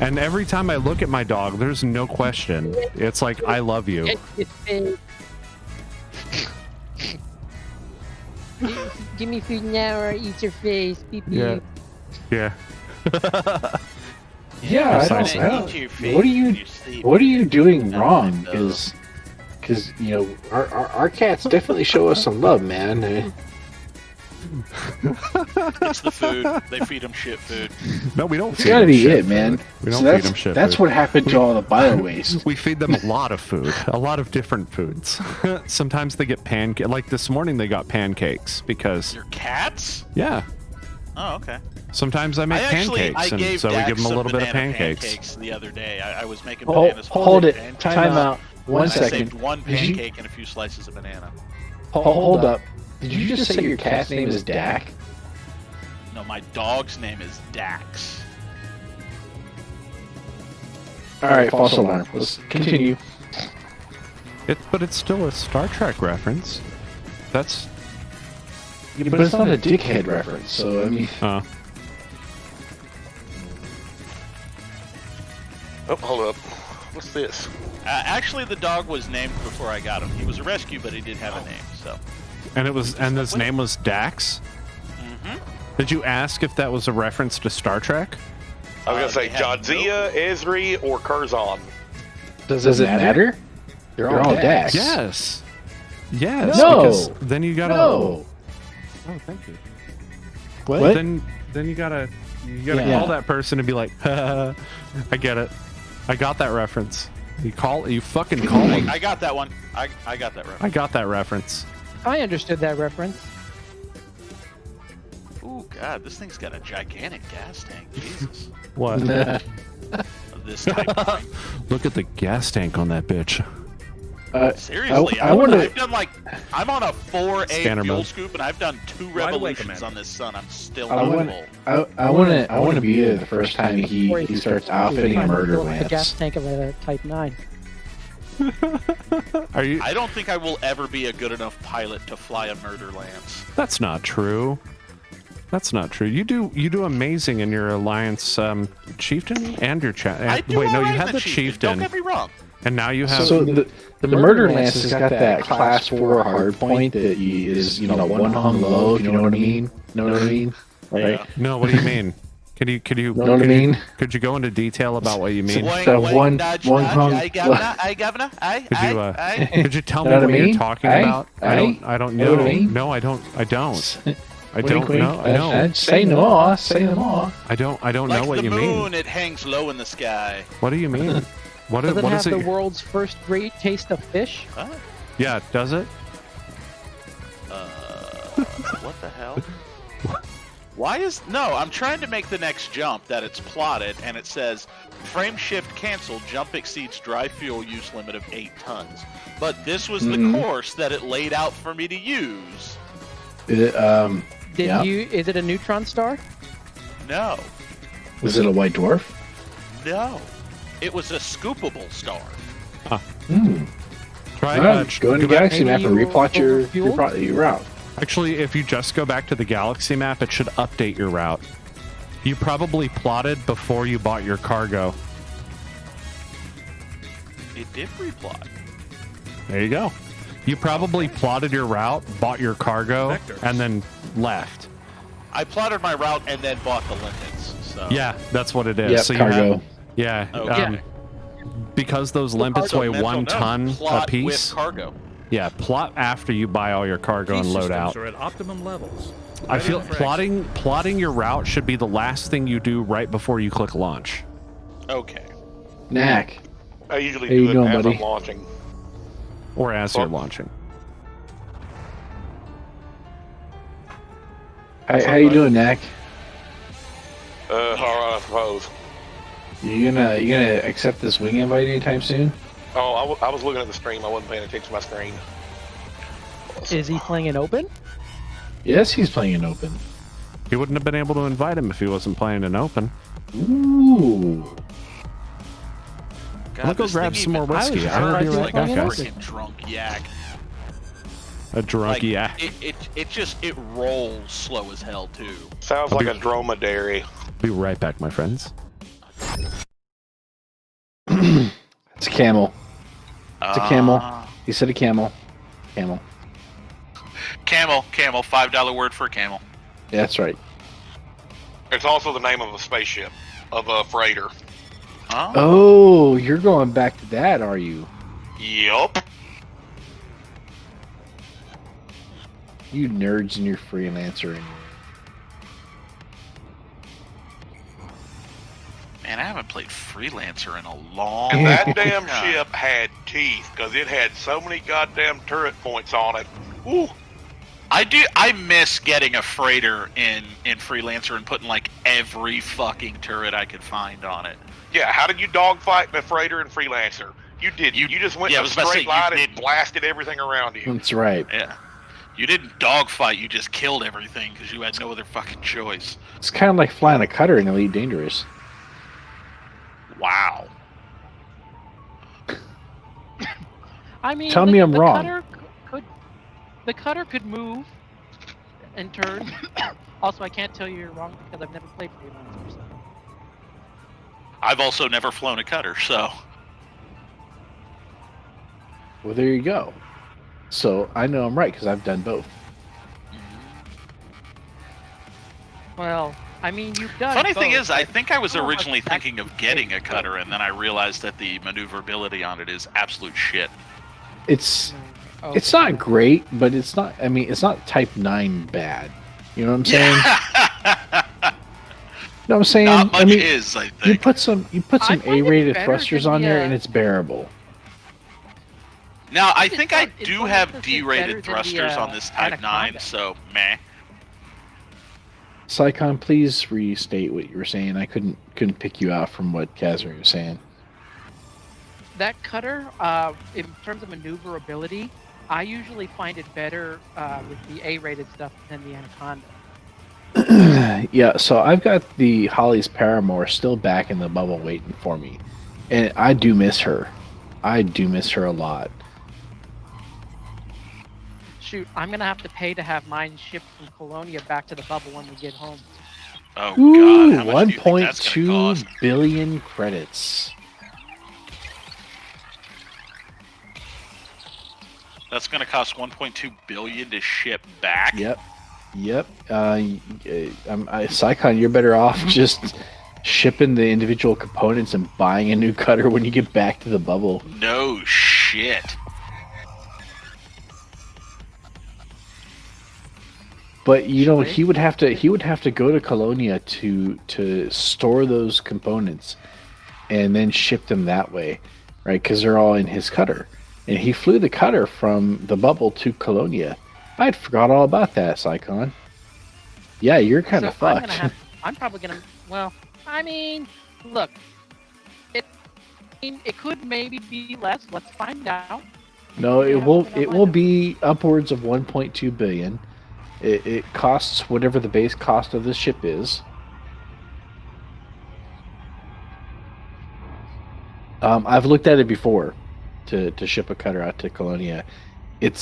And every time I look at my dog, there's no question. It's like, I love you. Give me food now or I eat your face. Beep, beep. Yeah. Yeah. Yeah, I Precisely. don't. Eat your face What are when you? you sleep. What are you doing wrong? No. Because our cats definitely show us some love, man. It's the food. They feed them shit food. No, we don't It's feed gotta them be shit it, man. food. We don't So feed them shit that's food. what happened to all the bio waste. We feed them a lot of food, a lot of different foods. Sometimes they get like this morning they got pancakes because, Your cats? yeah, Oh, okay. sometimes I make pancakes, and gave so we Dax give them a some little bit of banana pancakes. the other day. I was making Hold, bananas. hold it. pancakes. Time out. One I second. saved one Did you- pancake and a few slices of banana. Hold up. Did you just say your cat's name is Dak? No, my dog's name is Dax. All right, false alarm. Let's continue. But it's still a Star Trek reference. That's But it's not a dickhead reference, so I mean. Oh, hold up. What's this? Actually, the dog was named before I got him. He was a rescue, but he did have a name. So. And his name was Dax. Mm-hmm. Did you ask if that was a reference to Star Trek? I was gonna say Jadzia, Ezri, or Curzon. Does it matter? They're all Dax. Yes. Yes. No. Because then you gotta. No. Oh, thank you. What? Then you gotta call that person and be like, I get it. I got that reference. You fucking call him. I got that one. I got that reference. I got that reference. I understood that reference. Ooh, God, this thing's got a gigantic gas tank. Jesus. What? This type. Look at the gas tank on that bitch. Seriously, I wanna- I've done like I'm on a 4A Scanner fuel mode. scoop, and I've done 2 Wide awake, revolutions on this sun. I'm still I want full. I want to be there the first time he starts outfitting a murder The gas lance. tank of a Type 9. Are you? I don't think I will ever be a good enough pilot to fly a murder lance. That's not true. That's not true. You do amazing in your alliance chieftain and your I do wait, no, all you right had in the chieftain. Don't chieftain, get me wrong. and now you have. So the murder lance has got that class 4 hard point that is one hung low. If you know what I mean? Know what I mean? Right? No, what do you mean? Could you Know what I mean? Could you go into detail about what you mean? So one hung. Could you tell me Know what what I you're mean? talking Aye? about? I don't Know know. what I mean? No, I don't. I don't Wink, wink. know. No, Say no more. Say no more. I don't know Like what the you moon, mean. it hangs low in the sky. What do you mean? What Does it is have it? the world's first great taste of fish? Huh? Yeah, does it? What the hell? Why is I'm trying to make the next jump that it's plotted, and it says frame shift canceled. Jump exceeds dry fuel use limit of 8 tons. But this was the course that it laid out for me to use. Is it a neutron star? No, Was it a white dwarf? no, it was a scoopable star. Try Go into go back- Galaxy Map and Maybe replot you overfueled? your route. Actually, if you just go back to the galaxy map, it should update your route. You probably plotted before you bought your cargo. It did replot. There you go. You probably plotted your route, bought your cargo, Vectors. and then left. I plotted my route and then bought the limpets. So Yeah, that's what it is. Yep, So you cargo. have, yeah, Okay. because those limpets So weigh mental 1 note, ton plot apiece. with cargo. Yeah, plot after you buy all your cargo Key and load systems out. are at optimum levels. I Ready feel for action. plotting your route should be the last thing you do right before you click launch. Okay. Knack. I usually How you do it doing, as buddy? I'm launching. Or as you're launching. How you doing, Knack? All right, I suppose. You gonna accept this wing invite anytime soon? Oh, I was looking at the stream. I wasn't paying attention to my screen. Is he playing an open? Yes, he's playing an open. You wouldn't have been able to invite him if he wasn't playing an open. Ooh. God, Let me go this grab thing some more even- whiskey. I I'll was be right surprised back, he guys. was Freaking drunk yak. A drunk, Like, yeah. it rolls slow as hell too. Sounds like a dromedary. Be right back, my friends. It's a camel. It's a camel. Ah. He said a camel. Camel. Camel, $5 word for camel. Yeah, that's right. It's also the name of a spaceship, of a freighter. Oh. Oh, you're going back to that, are you? Yup. You nerds and your freelancer and Man, I haven't played Freelancer in a long And that damn time. ship had teeth, because it had so many goddamn turret points on it. Ooh. I miss getting a freighter in Freelancer and putting like every fucking turret I could find on it. Yeah, how did you dogfight the freighter and Freelancer? You did. You just went Yeah, I in a was about to straight say, line you and did. blasted everything around you. That's right. Yeah. You didn't dogfight, you just killed everything because you had no other fucking choice. It's kind of like flying a cutter in Elite Dangerous. Wow. I mean, Tell me I'm wrong. The cutter could move and turn. Also, I can't tell you you're wrong because I've never played Freelancer. So. I've also never flown a cutter, so Well, there you go. So I know I'm right because I've done both. Well, I mean, you've done. funny thing both, is, I but think I was how much originally thinking of getting a actually- cutter, and then I realized that the maneuverability on it is absolute shit. It's Oh, it's okay. not great, but it's not. I mean, it's not Type 9 bad. You know what I'm saying? You know what I'm saying? Not much I mean, is, I you think. put some I find it A-rated better thrusters than on the, there, and it's bearable. Now, I It's think not- I it's do 100% have better D-rated than the, thrusters on this Type 9, Anaconda. so meh. Psychon, please restate what you were saying. I couldn't pick you out from what Kazari was saying. That cutter, in terms of maneuverability, I usually find it better with the A-rated stuff than the Anaconda. Yeah, so I've got the Holly's Paramore still back in the bubble waiting for me. And I do miss her. I do miss her a lot. Shoot, I'm gonna have to pay to have mine shipped from Colonia back to the bubble when we get home. Oh Ooh, god, how much do you think that's gonna 1.2 cost? billion credits. That's gonna cost 1.2 billion to ship back. Yep. Psychon, you're better off just shipping the individual components and buying a new cutter when you get back to the bubble. No shit. But you know, Actually- he would have to go to Colonia to store those components and then ship them that way, right? Because they're all in his cutter, and he flew the cutter from the bubble to Colonia. I'd forgot all about that, Psychon. Yeah, you're kind of So I'm fucked. I'm probably gonna. Well, I mean, look, it could maybe be less. Let's find out. No, Yeah, it will. I'm gonna It will find be upwards of 1.2 billion. It costs whatever the base cost of the ship is. I've looked at it before to ship a cutter out to Colonia. It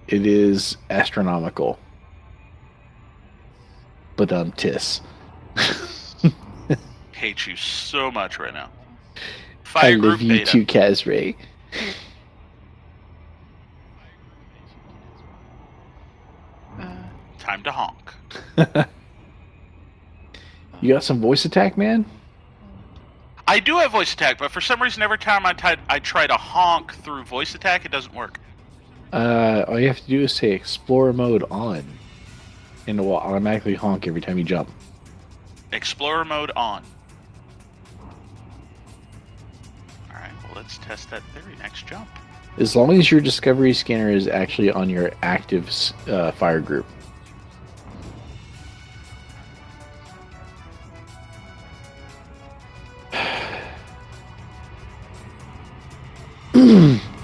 is astronomical. But tis. Hate you so much right now. I Fire love group you beta. too, Kazray. Time to honk. You got some voice attack, man? I do have voice attack, but for some reason, every time I try to honk through voice attack, it doesn't work. All you have to do is say Explorer mode on, and it will automatically honk every time you jump. Explorer mode on. Alright, well, let's test that theory. Next jump. As long as your Discovery scanner is actually on your active fire group.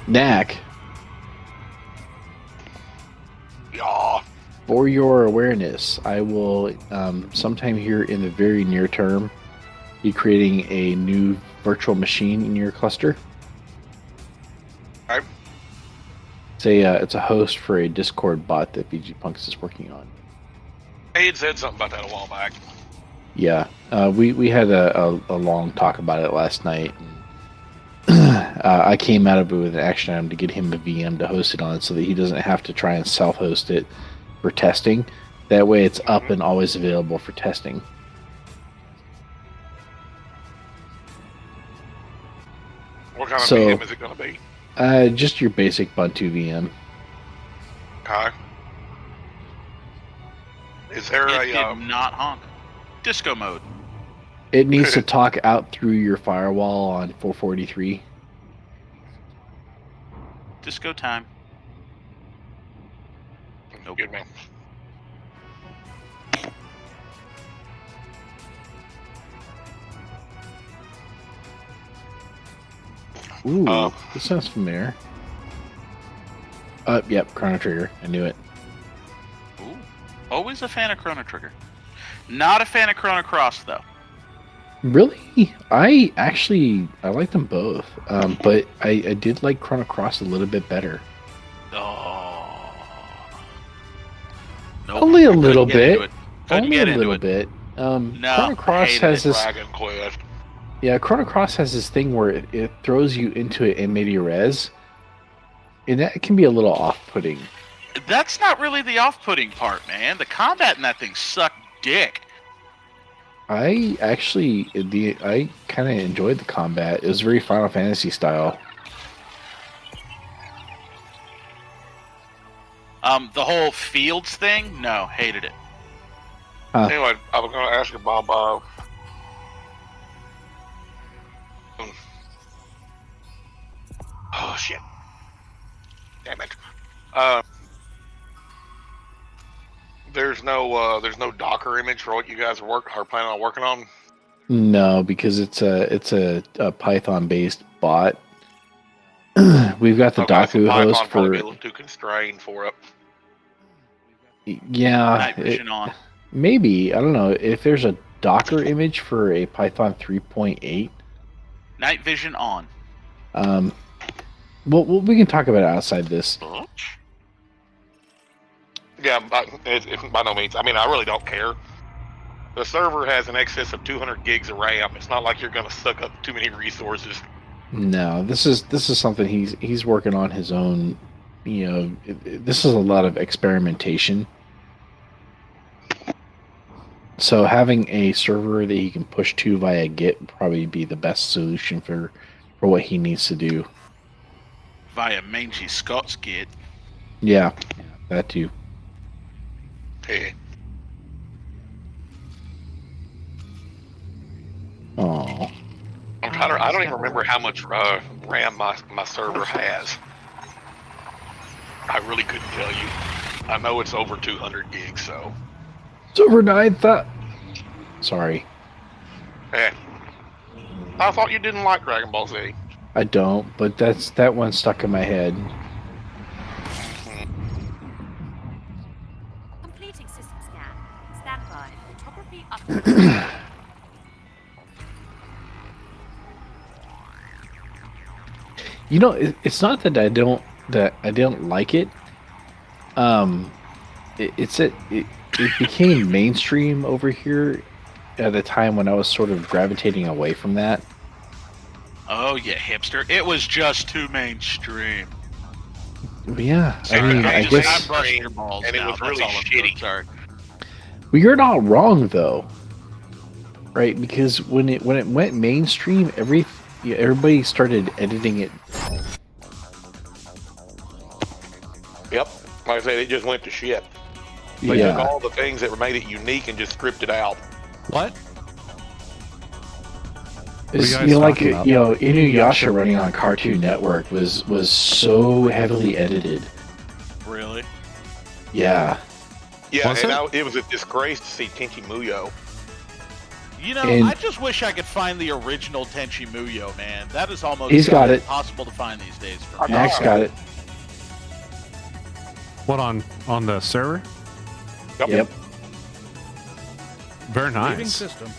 Knack, Yeah. for your awareness, I will sometime here in the very near term be creating a new virtual machine in your cluster. Alright. It's a host for a Discord bot that BG Punks is working on. He had said something about that a while back. Yeah, we had a long talk about it last night. I came out of it with an action item to get him a VM to host it on so that he doesn't have to try and self-host it for testing. That way it's up and always available for testing. What kind of So- medium is it going to be? Just your basic Ubuntu VM. Okay. Is there It a did not honk. Disco mode. It needs to talk out through your firewall on 443. Disco time. Nope. Good man. Ooh, this sounds familiar. Yep, Chrono Trigger. I knew it. Ooh. Always a fan of Chrono Trigger. Not a fan of Chrono Cross, though. Really? I like them both. But I did like Chrono Cross a little bit better. Oh. Nope. Only a Couldn't little get into bit. it. Couldn't Only get a into little it. bit. No, Chrono Cross hated has it. this. Dragon Quest. Yeah, Chrono Cross has this thing where it throws you into it in media res, and that can be a little off-putting. That's not really the off-putting part, man. The combat in that thing sucked dick. I kind of enjoyed the combat. It was very Final Fantasy style. The whole fields thing, no, hated it. Anyway, I was going to ask you, Bob. Oh shit! Damn it. There's no Docker image for what you guys are planning on working on. No, because it's a Python based bot. We've got the Doku Python host probably for. be a little too constrained for it. Yeah, Night vision on. maybe. I don't know if there's a Docker image for a Python 3.8. Night vision on. Well, we can talk about it outside this. Yeah, by no means. I mean, I really don't care. The server has an excess of 200 gigs of RAM. It's not like you're going to suck up too many resources. No, this is something he's working on his own. You know, this is a lot of experimentation. So having a server that he can push to via Git would probably be the best solution for what he needs to do. Via Mangy Scott's Git. Yeah, that too. Hey. Oh, I don't even remember how much RAM my server has. I really couldn't tell you. I know it's over 200 gigs, so. it's over 9,000. Sorry, Eh. I thought you didn't like Dragon Ball Z. I don't. But that one stuck in my head. Completing system scan. Stand by. Photography up. You know, it's not that I don't like it. It became mainstream over here at a time when I was sort of gravitating away from that. Oh, yeah, hipster. It was just too mainstream. But yeah, So I mean, I I'm guess brushing your balls and it now. was That's really all I'm shitty. doing. Sorry. well, you're not wrong though, right? Because when it went mainstream, everybody started editing it. Yep. Like I said, it just went to shit. They took Yeah, all the things that made it unique and just stripped it out. What? it's, guys like talking about? Inuyasha running on Cartoon Network was so heavily edited. Really? Yeah. Yeah, Was and it? it was a disgrace to see Tenchi Muyo. You know, And- I just wish I could find the original Tenchi Muyo, man. That is almost He's got it. impossible to find these days for me. Max got it. What on the server? Yep. Very Leaving nice. system.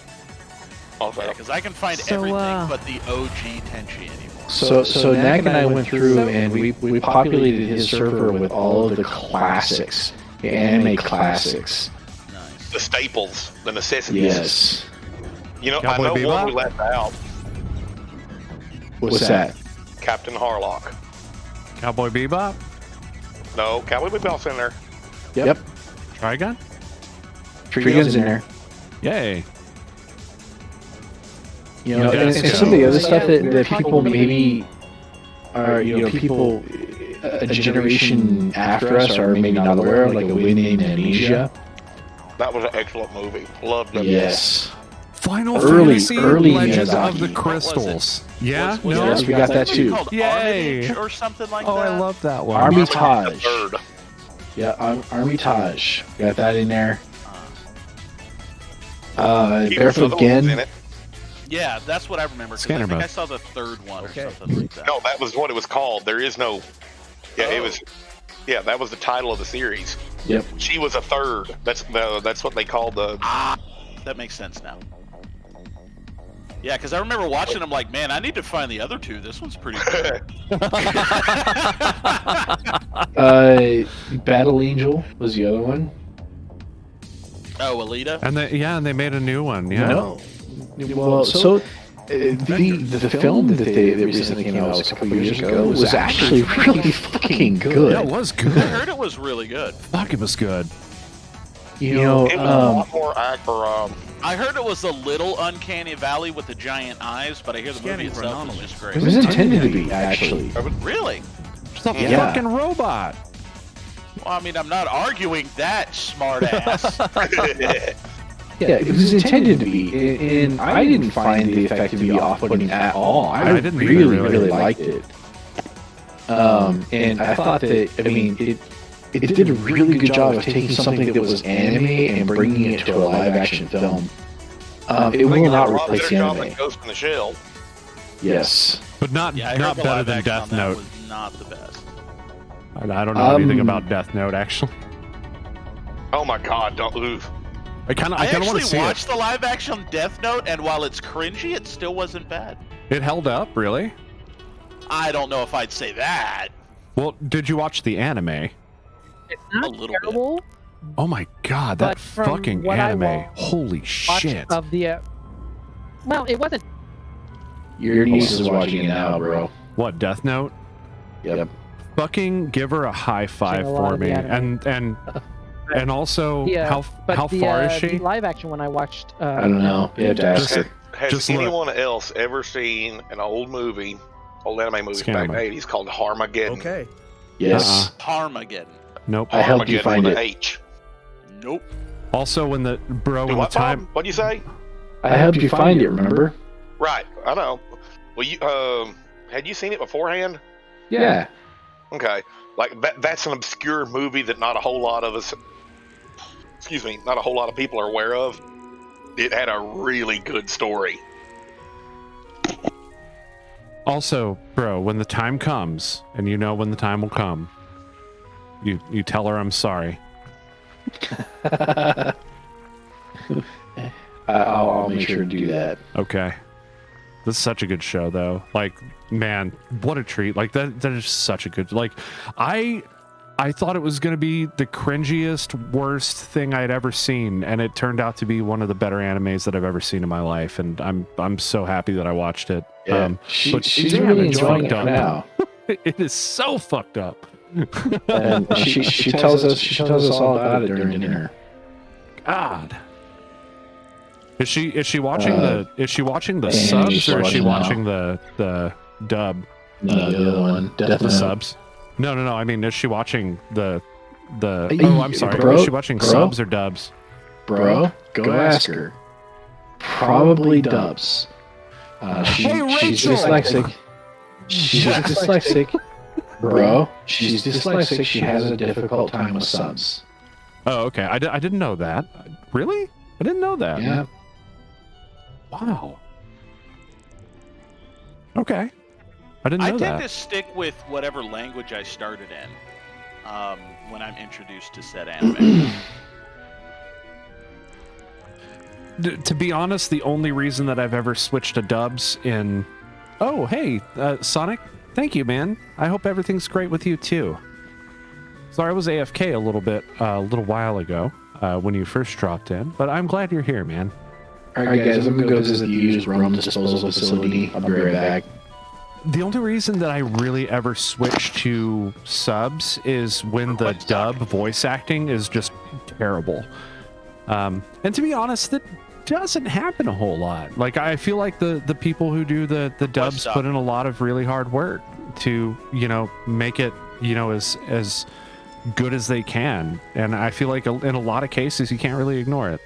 Also, Because I can find So, everything but the OG Tenchi anymore. So Knack and I went through and we populated his server with all of the classics, the anime classics. Nice. the staples, the necessities. Yes. You know, Cowboy I know Bebop? one we left out. What's that? Captain Harlock. Cowboy Bebop? No, Cowboy Bebop's in there. Yep. Trigun? Trigun's in there. Yay. You know, Yeah, and so- some of the other stuff that people maybe are, people a generation after us are maybe not aware of, like a Wind in Amnesia. That was an excellent movie. Loved it. Yes. Final Early- Fantasy early Legends Miyazaki. of the What was it? Crystals. Yeah? Was No? Yes, we got that was it too. called Yay. Armitage or something like Oh, that? I love that one. Armitage. Third. Yeah, Armitage. Got that in there. Kiefer Barefoot Sutherland's Gen. in it. Yeah, that's what I remember. 'Cause I Scanner think I mode. saw the third one Okay. or something like that. No, that was what it was called. There is no. Yeah, it Oh. was. Yeah, that was the title of the series. Yep. She was a third. That's what they called the. Ah, that makes sense now. Yeah, because I remember watching them like, man, I need to find the other two. This one's pretty good. Battle Angel was the other one. Oh, Alita? And they made a new one. Yeah. No. Well, so The film that they recently came out a couple years ago was actually really fucking good. Yeah, it was good. I heard it was really good. Fuck, it was good. You know, It was a lot more I heard it was a little uncanny valley with the giant eyes, but I hear the movie Scanning for itself is anomalies. just it great. was intended to be actually. Really? It's a Yeah. fucking robot. Well, I mean, I'm not arguing that, smartass. Yeah, it was intended to be, and I didn't find the effect to be off-putting at all. I didn't either, really, really. really liked it. And I thought that, I mean, it did a really good job of taking something that was anime and bringing it to a live-action film. It will not replace the anime. Ghost in the Shell. Yes. But not Yeah, I not heard the better live than action on Death that Note. was not the best. I don't know anything about Death Note, actually. Oh my god, don't move. I kind of I want to actually see watched it. the live action Death Note, and while it's cringy, it still wasn't bad. It held up, really? I don't know if I'd say that. Well, did you watch the anime? It's not A little bit. terrible. Oh my god, that But from fucking what I anime. Holy Watch shit. of the. Well, it wasn't. Your niece is watching it now, bro. What, Death Note? Yep. Fucking give her a high five a lot for of the me. anime. And also, The, how but how the, far is The she? live action one I watched. I don't know. You have to ask her. Has Just look. anyone else ever seen an old anime movie Scan back in the them. 80s called Harmageddon? Okay. Yes. Harmageddon. Nope. I helped you Harmageddon find with an it. H. Nope. Also, when the Do when the what, time Bob? What'd you say? I helped you find it, remember? Right, I know. Well, you had you seen it beforehand? Yeah. Okay, like that's an obscure movie that not a whole lot of us, not a whole lot of people are aware of. It had a really good story. Also, bro, when the time comes, and you know when the time will come, you tell her I'm sorry. I'll make sure to do that. Okay. This is such a good show, though. Like, man, what a treat! Like that is such a good. Like, I thought it was gonna be the cringiest, worst thing I'd ever seen, and it turned out to be one of the better animes that I've ever seen in my life. And I'm so happy that I watched it. Yeah. But She's damn, really it's enjoying it fucked up. now. It is so fucked up. And she tells us all about it during dinner. God. Is she watching the and subs she's or is she watching watching the dub? No, the other one. The Definitely. subs? No. I mean, is she watching the Hey, oh, I'm sorry. bro, Is she watching bro. subs or dubs? Bro, go ask her. Probably dubs. She's Rachel! dyslexic. She's dyslexic. Bro, she's dyslexic. She has a difficult time with subs. Oh, okay. I didn't know that. Really? I didn't know that. Yeah. Wow. Okay. I didn't I know tend that. to stick with whatever language I started in when I'm introduced to said anime. To be honest, the only reason that I've ever switched to dubs in... Oh, hey, Sonic. Thank you, man. I hope everything's great with you, too. Sorry, I was AFK a little while ago when you first dropped in, but I'm glad you're here, man. Alright, guys, I'm gonna go visit the used rum disposal facility. I'll be right back. The only reason that I really ever switch to subs is when the dub voice acting is just terrible. And to be honest, that doesn't happen a whole lot. Like, I feel like the people who do the dubs put in a lot of really hard work to, make it, as good as they can. And I feel like in a lot of cases, you can't really ignore it.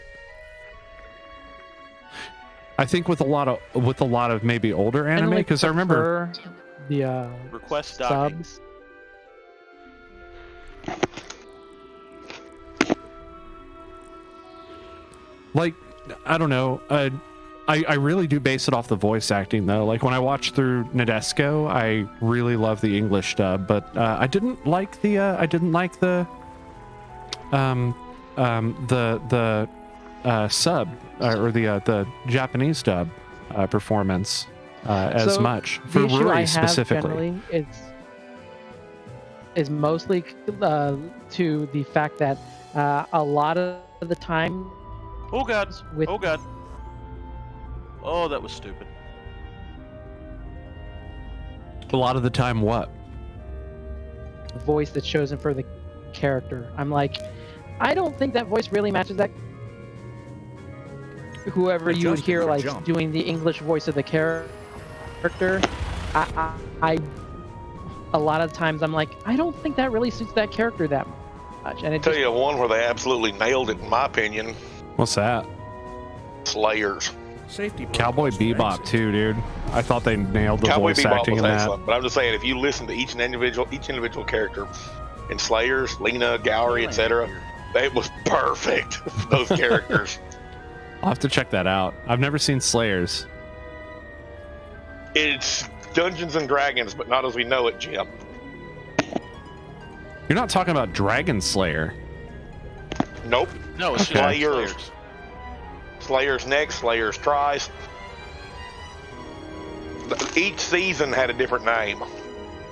I think with a lot of maybe older anime, because I remember the Request docking. subs. Like, I don't know. I really do base it off the voice acting though. Like when I watched through Nadesco, I really love the English dub, but I didn't like the sub or the Japanese dub performance as So, much the for issue Rory I have specifically. generally is mostly to the fact that a lot of the time Oh god. with Oh god. Oh, that was stupid. A lot of the time, what? voice that's chosen for the character. I'm like, I don't think that voice really matches that. Whoever you would hear like doing the English voice of the character, I a lot of times I'm like, I don't think that really suits that character that much. And it Tell you one where they absolutely nailed it, in my opinion. What's that? Slayers. Safety Cowboy Bebop too, dude. I thought they nailed the Cowboy voice Bebop acting was in excellent, that. but I'm just saying, if you listen to each individual character in Slayers, Lena, Gowry, etc., it was perfect. Those characters. I'll have to check that out. I've never seen Slayers. It's Dungeons and Dragons, but not as we know it, Jim. You're not talking about Dragon Slayer. Nope. No, it's Slayers. Slayers next, Slayers tries. Each season had a different name.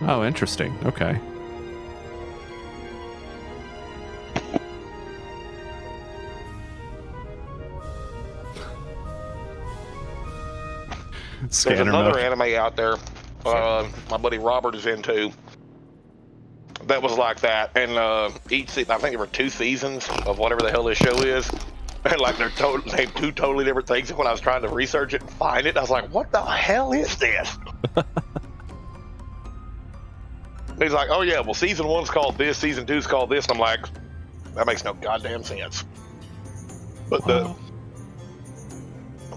Oh, interesting. Okay. There's Scanner another mode. anime out there my buddy Robert is into that was like that, and each season, I think there were 2 seasons of whatever the hell this show is, and like they're named 2 totally different things. And when I was trying to research it and find it, I was like, what the hell is this? He's like, oh yeah, well season 1's called this, season 2's called this, and I'm like, that makes no goddamn sense. But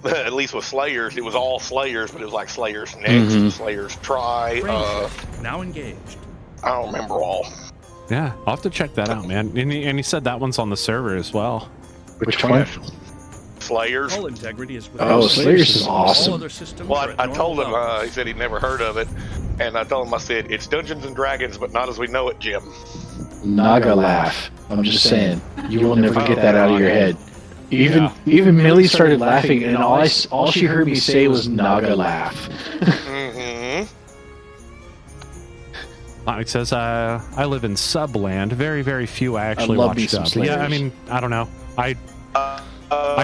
at least with Slayers, it was all Slayers, but it was like Slayers next, Slayers try. Now engaged. I don't remember all. Yeah, I'll have to check that out, man. And he said that one's on the server as well. Which one? Slayers. All integrity is Oh, Slayers is all awesome. other systems Well, are at I told him, normal levels. he said he'd never heard of it, and I told him, I said, it's Dungeons and Dragons, but not as we know it, Jim. Naga laugh. I'm just saying, you will never get that out of your head. Even Millie started laughing, and all she heard me say was Naga laugh. Mm-hmm. It says, I live in Subland. Very, very few I actually love watch me some Sub. Yeah, I Slayers. mean, I don't know. I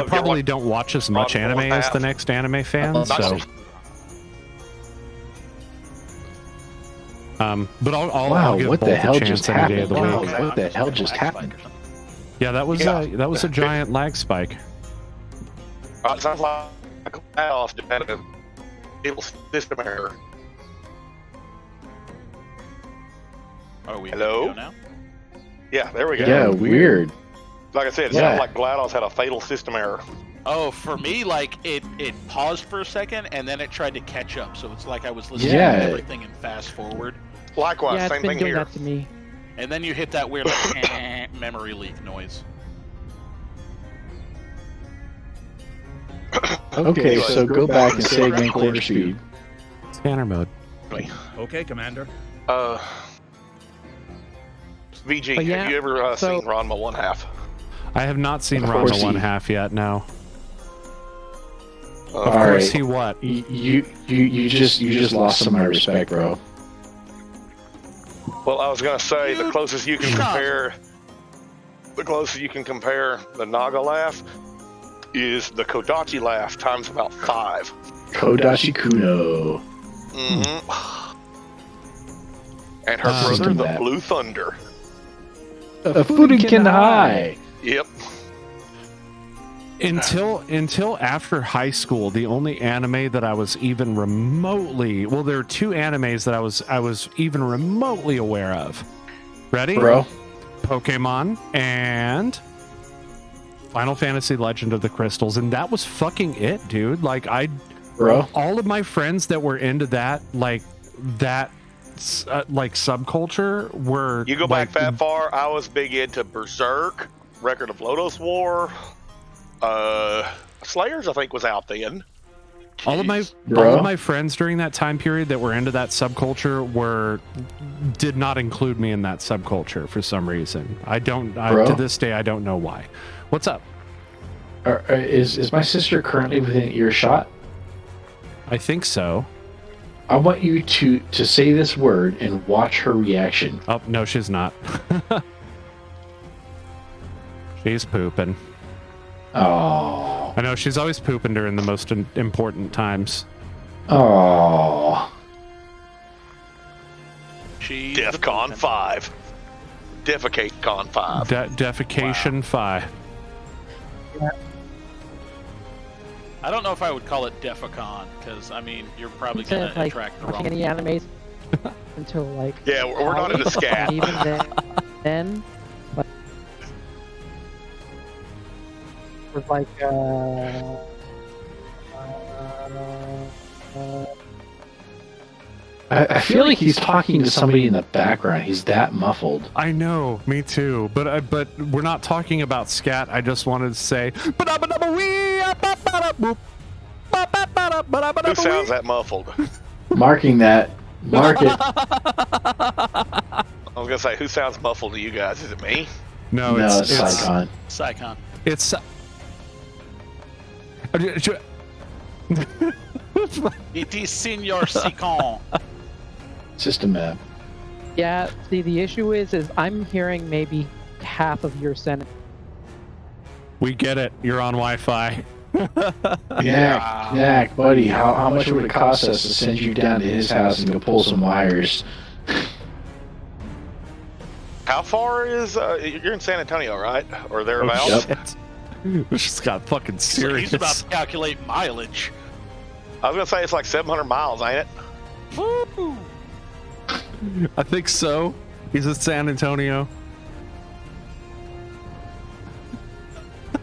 probably don't watch as much Ron anime one as half. the next anime fan, so. But I'll Wow, give what both the a hell chance just any day of happened? the Wow, week. what the hell just happened? Yeah, that was a giant lag spike. It sounds like a playoff had a little system error. Are we Hello? good to go now? Yeah, there we go. Yeah, weird. Like I said, it Yeah. sounds like GLaDOS had a fatal system error. Oh, for me, like it paused for a second and then it tried to catch up. So it's like I was listening Yeah. to everything in fast forward, Likewise, yeah, it's same been thing doing here. that to me. and then you hit that weird like, memory leak noise. Okay, so go back and say again quarter speed. Scanner mode. Okay, Commander. VG, But yeah, have you ever so- seen Ranma 1/2? I have not seen Of Ranma course he- 1/2 yet, no. Uh, Of All course right. he what? You just lost some of my respect, bro. Well, I was gonna say the closest you can Stop. compare the Naga laugh is the Kodachi laugh times about 5. Kodachi Kuno. Mm-hmm. And her Ah. brother, System the lab. Blue Thunder. A Fudikin High. Yep. Until after high school, the only anime that I was even remotely there are 2 animes that I was even remotely aware of. Ready? Bro. Pokemon and Final Fantasy Legend of the Crystals, and that was fucking it, dude. Like Bro. all of my friends that were into that like subculture were You go back like, that far, I was big into Berserk, Record of Lodoss War, Slayers I think was out then. all of my friends during that time period that were into that subculture did not include me in that subculture for some reason. To this day I don't know why. What's up? Is my sister currently within earshot? I think so. I want you to say this word and watch her reaction. Oh no, she's not. She's pooping. Oh. I know she's always pooping during the most important times. Oh. She's DEFCON the 5. Defecate Con 5. Defecation Phi. I don't know if I would call it Defecon, because, I mean, you're probably going to like attract the watching wrong... any animes until like Yeah, we're not into scat. and even then like, was like I feel like he's talking to somebody in the background. He's that muffled. I know, me too. But we're not talking about scat. I just wanted to say. Who sounds that muffled? Marking that. Mark it. I was gonna say, who sounds muffled to you guys? Is it me? No, No, it's Psycon. Psycon. It's. It is Senor Psycon. It's just a map. yeah. See, the issue is I'm hearing maybe half of your sentence. We get it. You're on Wi-Fi. Yak, buddy, how much would it cost us to send you down to his house and go pull some wires? How far is you're in San Antonio, right? Or thereabouts? Yep. This just got fucking serious. He's about to calculate mileage. I was gonna say it's like 700 miles, ain't it? Woo! I think so. He's in San Antonio.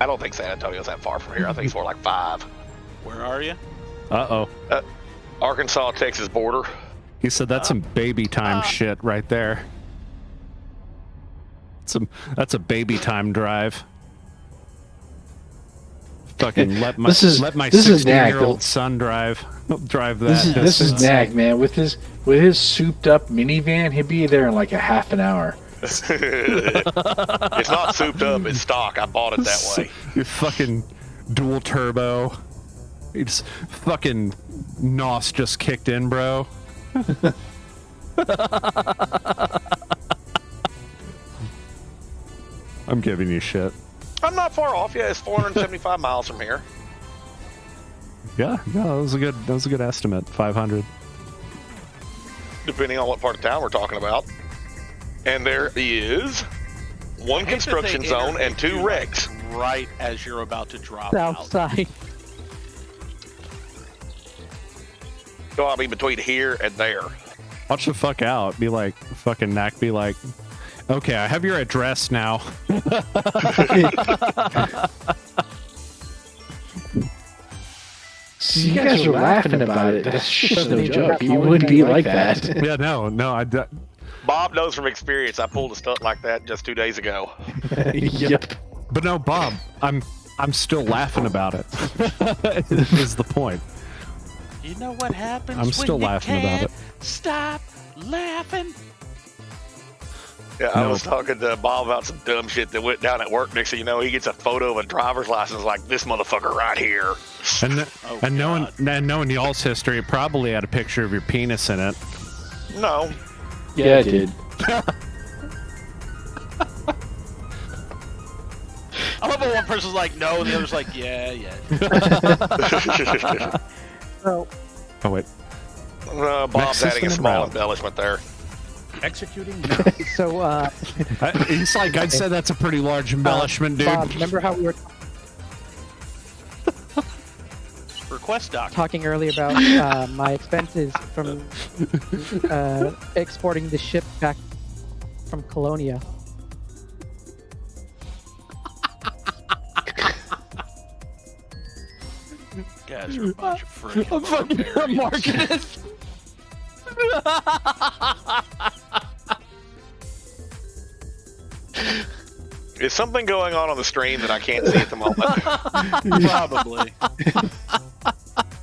I don't think San Antonio's that far from here. I think it's more like 5. Where are you? Uh-oh. Arkansas, Texas border. He said that's some baby time shit right there. That's a baby time drive. Fucking let my 16-year-old son drive that. This is Nag, man. With his souped up minivan, he'd be there in like a half an hour. It's not souped up, it's stock. I bought it that way. You fucking dual turbo. It's fucking NOS just kicked in, bro. I'm giving you shit. I'm not far off. Yeah, it's 475 miles from here. Yeah, no, that was a good estimate. 500. Depending on what part of town we're talking about. And there is one construction zone and 2 wrecks. Right as you're about to drop South out. side. So I'll be between here and there. Watch the fuck out. Be like, fucking Knack, be like, okay, I have your address now. See, you guys are laughing about it. That's just no joke. You wouldn't be like that. Yeah, no, Bob knows from experience. I pulled a stunt like that just 2 days ago. Yep. but no, Bob, I'm still laughing about it. Is the point. You know what happens I'm still when you laughing about can't it. Stop laughing. Yeah, I was talking to Bob about some dumb shit that went down at work. Next thing you know, he gets a photo of a driver's license like this motherfucker right here. And knowing y'all's history, it probably had a picture of your penis in it. No. Yeah, it did. I love when one person's like, no, and the other's like, yeah. So, Oh wait. Bob's adding a system small route. embellishment there. Executing now. so He's like, I'd say that's a pretty large embellishment, dude. Bob, remember how we were Request doc. talking earlier about my expenses from exporting the ship back from Colonia? Guys are a bunch of freaking Marcus. Is something going on the stream that I can't see at the moment? Probably.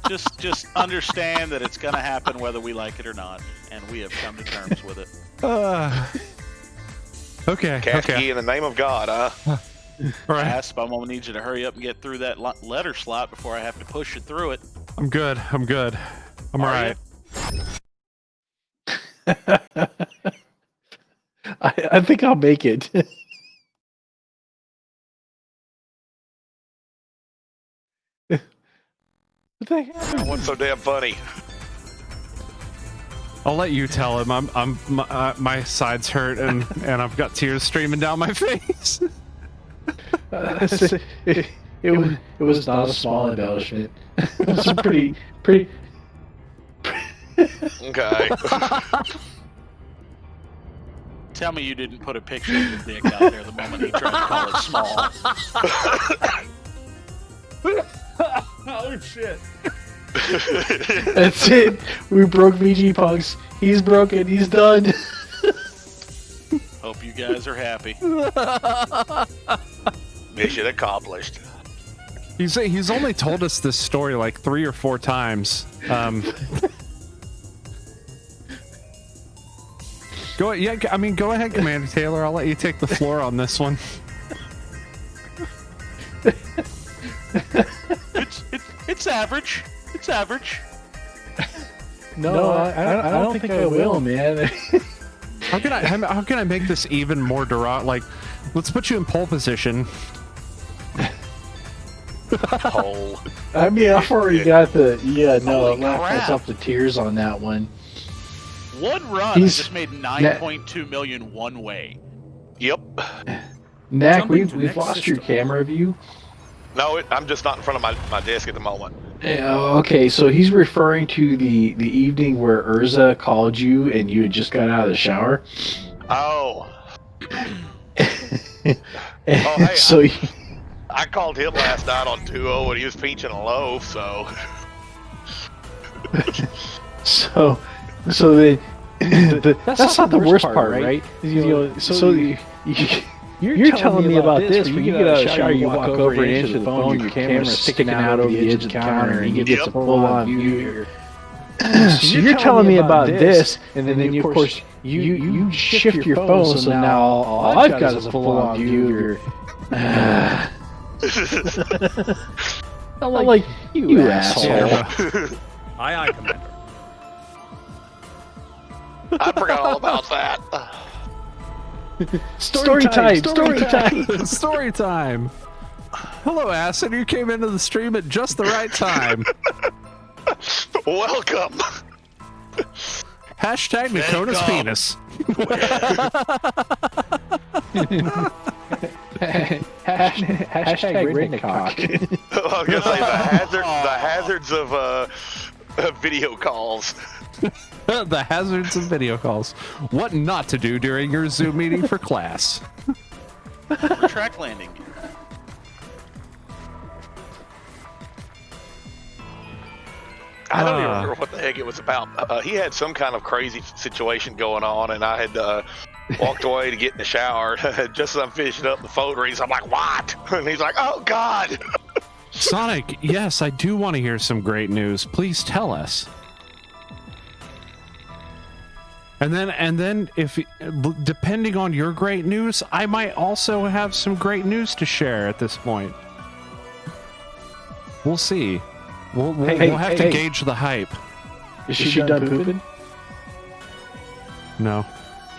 Just understand that it's gonna happen whether we like it or not, and we have come to terms with it. Okay. Cast Okay. key in the name of God, huh? All right. Asp, I'm gonna need you to hurry up and get through that letter slot before I have to push it through it. I'm good. I'm all right. I think I'll make it. What the heck happened? What's so damn funny? I'll let you tell him. My sides hurt and I've got tears streaming down my face. It was not a small embellishment. It was pretty. Okay. Tell me you didn't put a picture of your dick out there the moment he tried to call it small. Oh shit. That's it. We broke VG Punks. He's broken. He's done. Hope you guys are happy. Mission accomplished. He's only told us this story like 3 or 4 times. Go ahead, Commander Taylor. I'll let you take the floor on this one. It's average. It's average. No, I don't think I will, man. How can I make this even more like, let's put you in pole position. Hole. I mean, I've already got the I Holy laughed crap. myself to tears on that one. One run, I just made 9.2 million one way. Yep. Knack, Jumping we've to next lost your system. camera view. No, I'm just not in front of my desk at the moment. Okay, so he's referring to the evening where Urza called you and you had just got out of the shower. Oh. Hey, so I called him last night on 2-0 and he was pinching a loaf, so. So that's not the worst part, right? You're telling me about this, when you get out of the shower, you walk over and answer the phone, your camera's sticking out over the edge of the counter, and you get a full-on view. So you're telling me about this, and then of course you shift your phone, so now all I've got is a full-on view of your. I'm like, you asshole. Aye, Commander. I forgot all about that. Story time. Story time. Hello, Acid. You came into the stream at just the right time. Welcome. Hashtag Nakona's penis. Hashtag redneck cock. I was gonna say the hazards of video calls. The hazards of video calls. What not to do during your Zoom meeting for class. Track landing. I don't even remember what the heck it was about. He had some kind of crazy situation going on, and I had walked away to get in the shower. Just as I'm finishing up, the phone rings. I'm like, "What?" And he's like, "Oh God." Sonic, yes, I do want to hear some great news. Please tell us. And then if depending on your great news, I might also have some great news to share at this point. We'll see. We'll have to gauge the hype. Is she done pooping? No,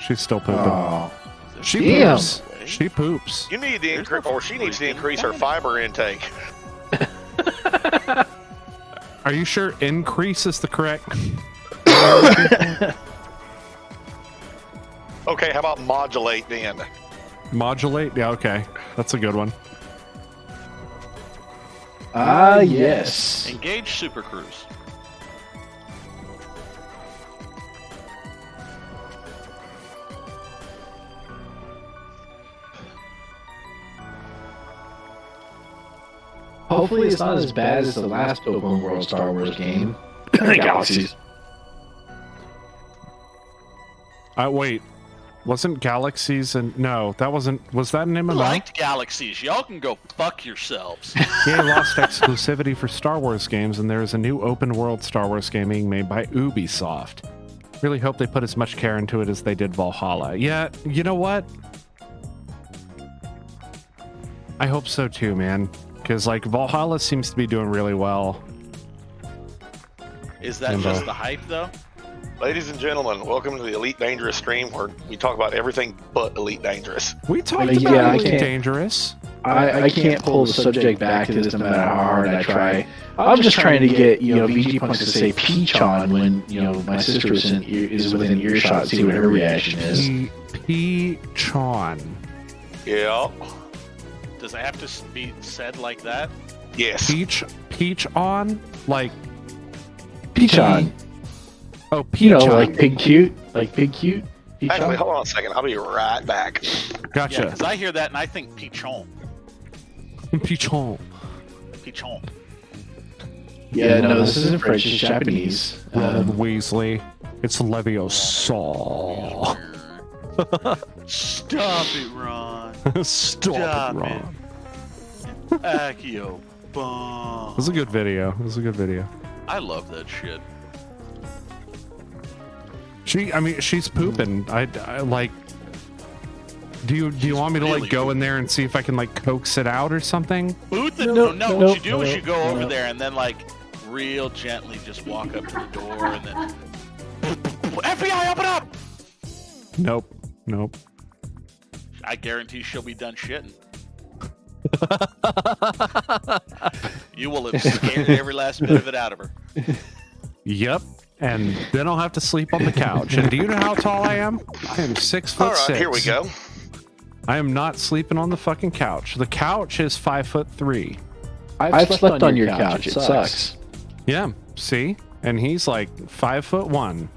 she's still pooping. Oh, She damn. poops. She poops. You need to increase, or she needs to increase her fiber intake. Are you sure increase is the correct? Okay, how about modulate then? Modulate? Yeah, okay. That's a good one. Ah, yes. Engage Super Cruise. Hopefully it's not as bad as the last open world Star Wars game. Galaxies. Wait. Wasn't Galaxies and no, that wasn't. Was that an I MMO? liked Galaxies. Y'all can go fuck yourselves. EA lost exclusivity for Star Wars games, and there is a new open world Star Wars game being made by Ubisoft. Really hope they put as much care into it as they did Valhalla. Yeah, you know what? I hope so too, man. Because like Valhalla seems to be doing really well. Is that just the hype though? Ladies and gentlemen, welcome to the Elite Dangerous stream where we talk about everything but Elite Dangerous. We talked Yeah, about I Elite can't- Dangerous. I can't pull the subject back to this no matter how hard I try. I'm just trying to get VG Punks to say peach on when my sister is within earshot. See what her reaction is. Peach on. Yeah. Does it have to be said like that? Yes. Peach on, like peach on. Oh, peach on. Like pig cute, Peach Actually, on. hold on a second. I'll be right back. Gotcha. Because I hear that and I think pichon. Pichon. Pichon. Yeah, no, this isn't French. It's Japanese. Ron Weasley. It's Leviosa. Stop it, Ron. Stop it, Ron. Accio bomb. It was a good video. I love that shit. She's pooping. I like. Do you want me to like go in there and see if I can like coax it out or something? Boot the no. What you do is you go over there and then like real gently just walk up to the door and then FBI, open up! Nope. I guarantee she'll be done shitting. You will have scared every last bit of it out of her. Yep. And then I'll have to sleep on the couch. And do you know how tall I am? I am 6'6". All right, here we go. I am not sleeping on the fucking couch. The couch is 5'3". I've slept on your couch. It sucks. Yeah. See? And he's like 5'1".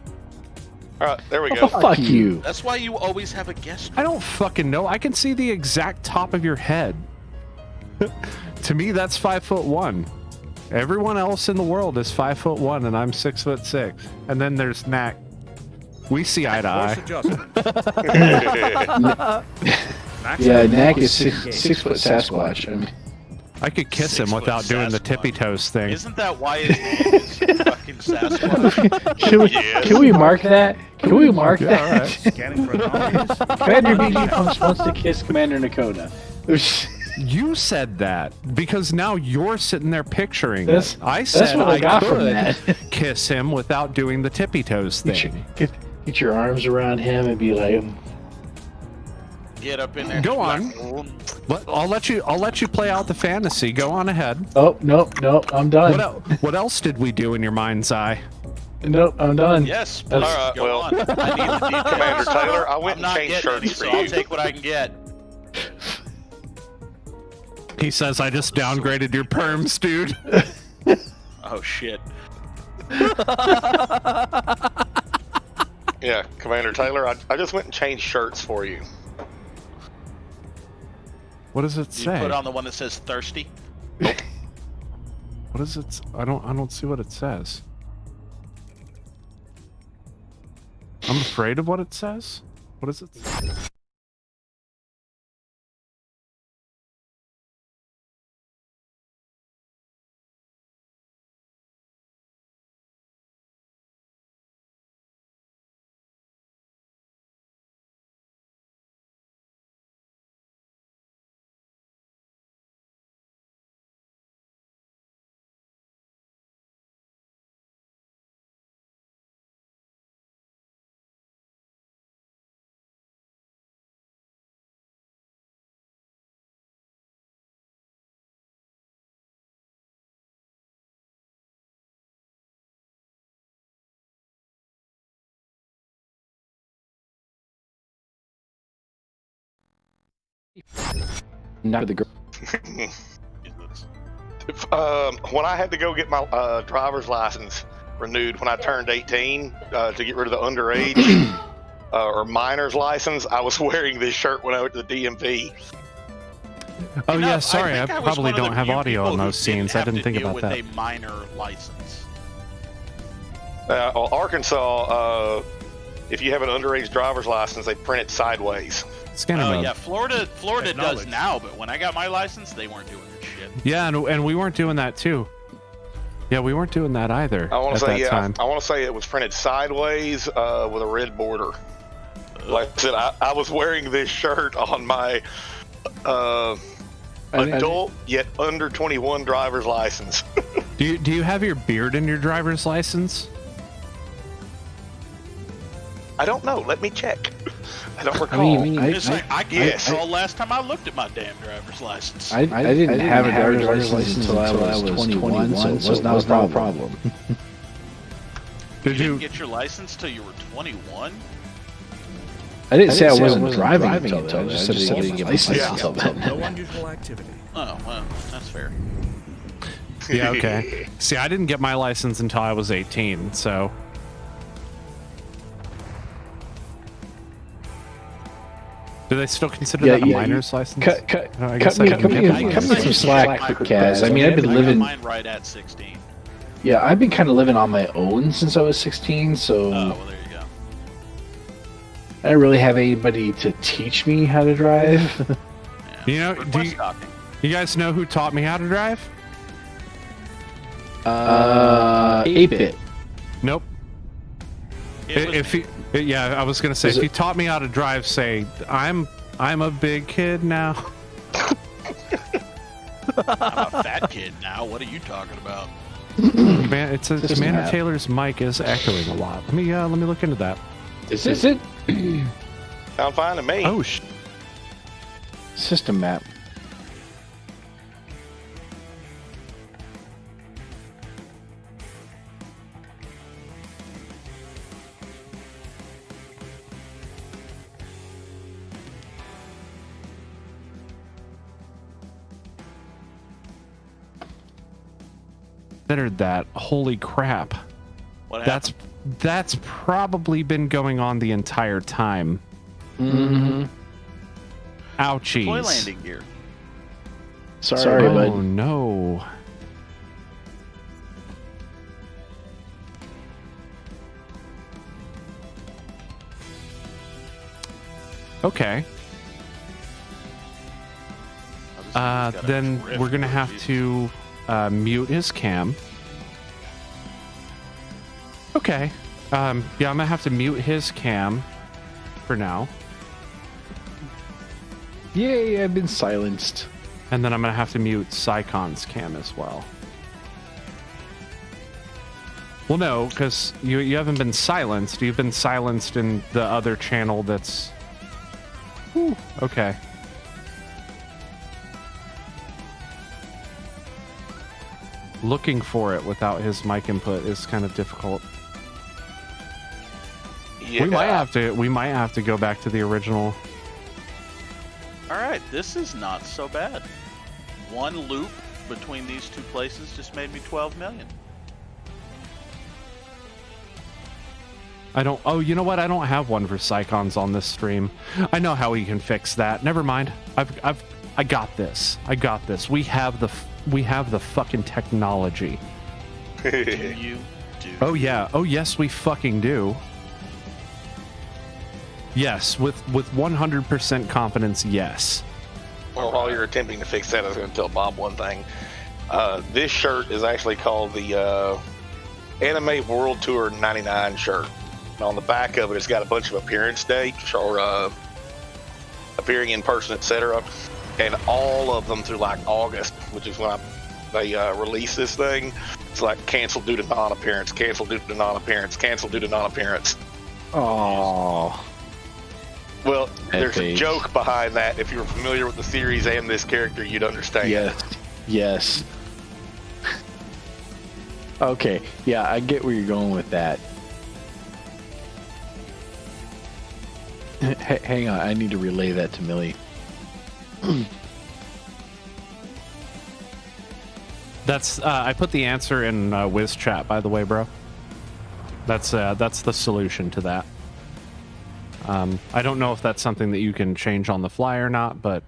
All right, there we go. Fuck you. That's why you always have a guest. I don't fucking know. I can see the exact top of your head. To me, that's 5'1". Everyone else in the world is 5'1", and I'm 6'6". And then there's Knack. We see eye to eye. Yeah, Knack is 6 foot Sasquatch. I mean, I could kiss him without doing the tippy toes thing. Isn't that why his name is fucking Sasquatch? Can we mark that? Can we mark that? All right. Scanning for anomalies. Commander BG Punks wants to kiss Commander Nakota. You said that because now you're sitting there picturing That's- it. I said that's what I got from could that. kiss him without doing the tippy toes thing. Get your arms around him and be like, Get up in there. Go on. I'll let you play out the fantasy. Go on ahead. oh, nope, I'm done. What else did we do in your mind's eye? Nope, I'm done. Yes, All please, right, go well, on. I need the details. Commander Taylor, I went I'm and not changed getting shirts any, for so I'll you. take what I can get. He says, I just downgraded your perms, dude. Oh shit. Yeah, Commander Taylor, I just went and changed shirts for you. What does it You say? put on the one that says thirsty. What is it? I don't see what it says. I'm afraid of what it says. What does it say? Not the girl. When I had to go get my driver's license renewed when I turned 18 to get rid of the underage or minor's license, I was wearing this shirt when I went to the DMV. Oh You know, yeah, sorry. I think was probably one of the don't have few audio people on who those scenes. I have didn't to think deal about with that. a minor license. Well, Arkansas, if you have an underage driver's license, they print it sideways. Scanner Oh mode. yeah, Florida does Acknowledged. now, but when I got my license, they weren't doing that shit. Yeah, and we weren't doing that too. Yeah, we weren't doing that either I want at to say, that yeah, time. I want to say it was printed sideways with a red border. Like I said, I was wearing this shirt on my adult yet under 21 driver's license. Do you have your beard in your driver's license? I don't know. Let me check. I don't recall. I saw last time I looked at my damn driver's license. I didn't have a driver's license until I was 21, so it was not a problem. You didn't get your license till you were 21? I didn't say I wasn't driving until then. I just said I didn't get my license until then. No unusual activity. Oh, well, that's fair. Yeah, okay. See, I didn't get my license until I was 18, so... Do they still consider that a minor's license? Cut me some slack, Kaz. I mean, I've been living... mine right at 16. Yeah, I've been kind of living on my own since I was 16, so... Oh, well, there you go. I don't really have anybody to teach me how to drive. Yeah, You know, you guys know who taught me how to drive? 8-bit. Nope. Yeah, I was gonna say, if you taught me how to drive, say, I'm a big kid now. I'm a fat kid now. What are you talking about? Man, it says Commander Taylor's mic is echoing a lot. Let me look into that. Is it? Sound fine to me. Oh, System map. considered that. Holy crap. What happened? That's probably been going on the entire time. Mm-hmm. Ouchies. Toy landing gear. Sorry, bud. Oh no. Okay. Then we're gonna have to mute his cam. Okay. Yeah, I'm gonna have to mute his cam for now. Yay, I've been silenced. And then I'm gonna have to mute Sycon's cam as well. Well, no, because you haven't been silenced. You've been silenced in the other channel that's... Whew, okay. Looking for it without his mic input is kind of difficult. Yeah. We might have to go back to the original. All right, this is not so bad. One loop between these two places just made me 12 million. Oh, you know what? I don't have one for Sycons on this stream. I know how he can fix that. Never mind. I got this. I got this. We have the fucking technology. Do you? Oh yeah. Oh yes, we fucking do. Yes, with 100% confidence, yes. Well, while you're attempting to fix that, I was going to tell Bob one thing. This shirt is actually called the Anime World Tour 99 shirt. And on the back of it, it's got a bunch of appearance dates or appearing in person, etc. And all of them through like August, which is when they release this thing. It's like canceled due to non-appearance, canceled due to non-appearance, canceled due to non-appearance. Oh. Well, there's a joke behind that. If you're familiar with the series and this character, you'd understand. Yes. Okay. Yeah, I get where you're going with that. Hang on, I need to relay that to Millie. That's I put the answer in Wiz chat, by the way, bro. That's the solution to that. I don't know if that's something that you can change on the fly or not, but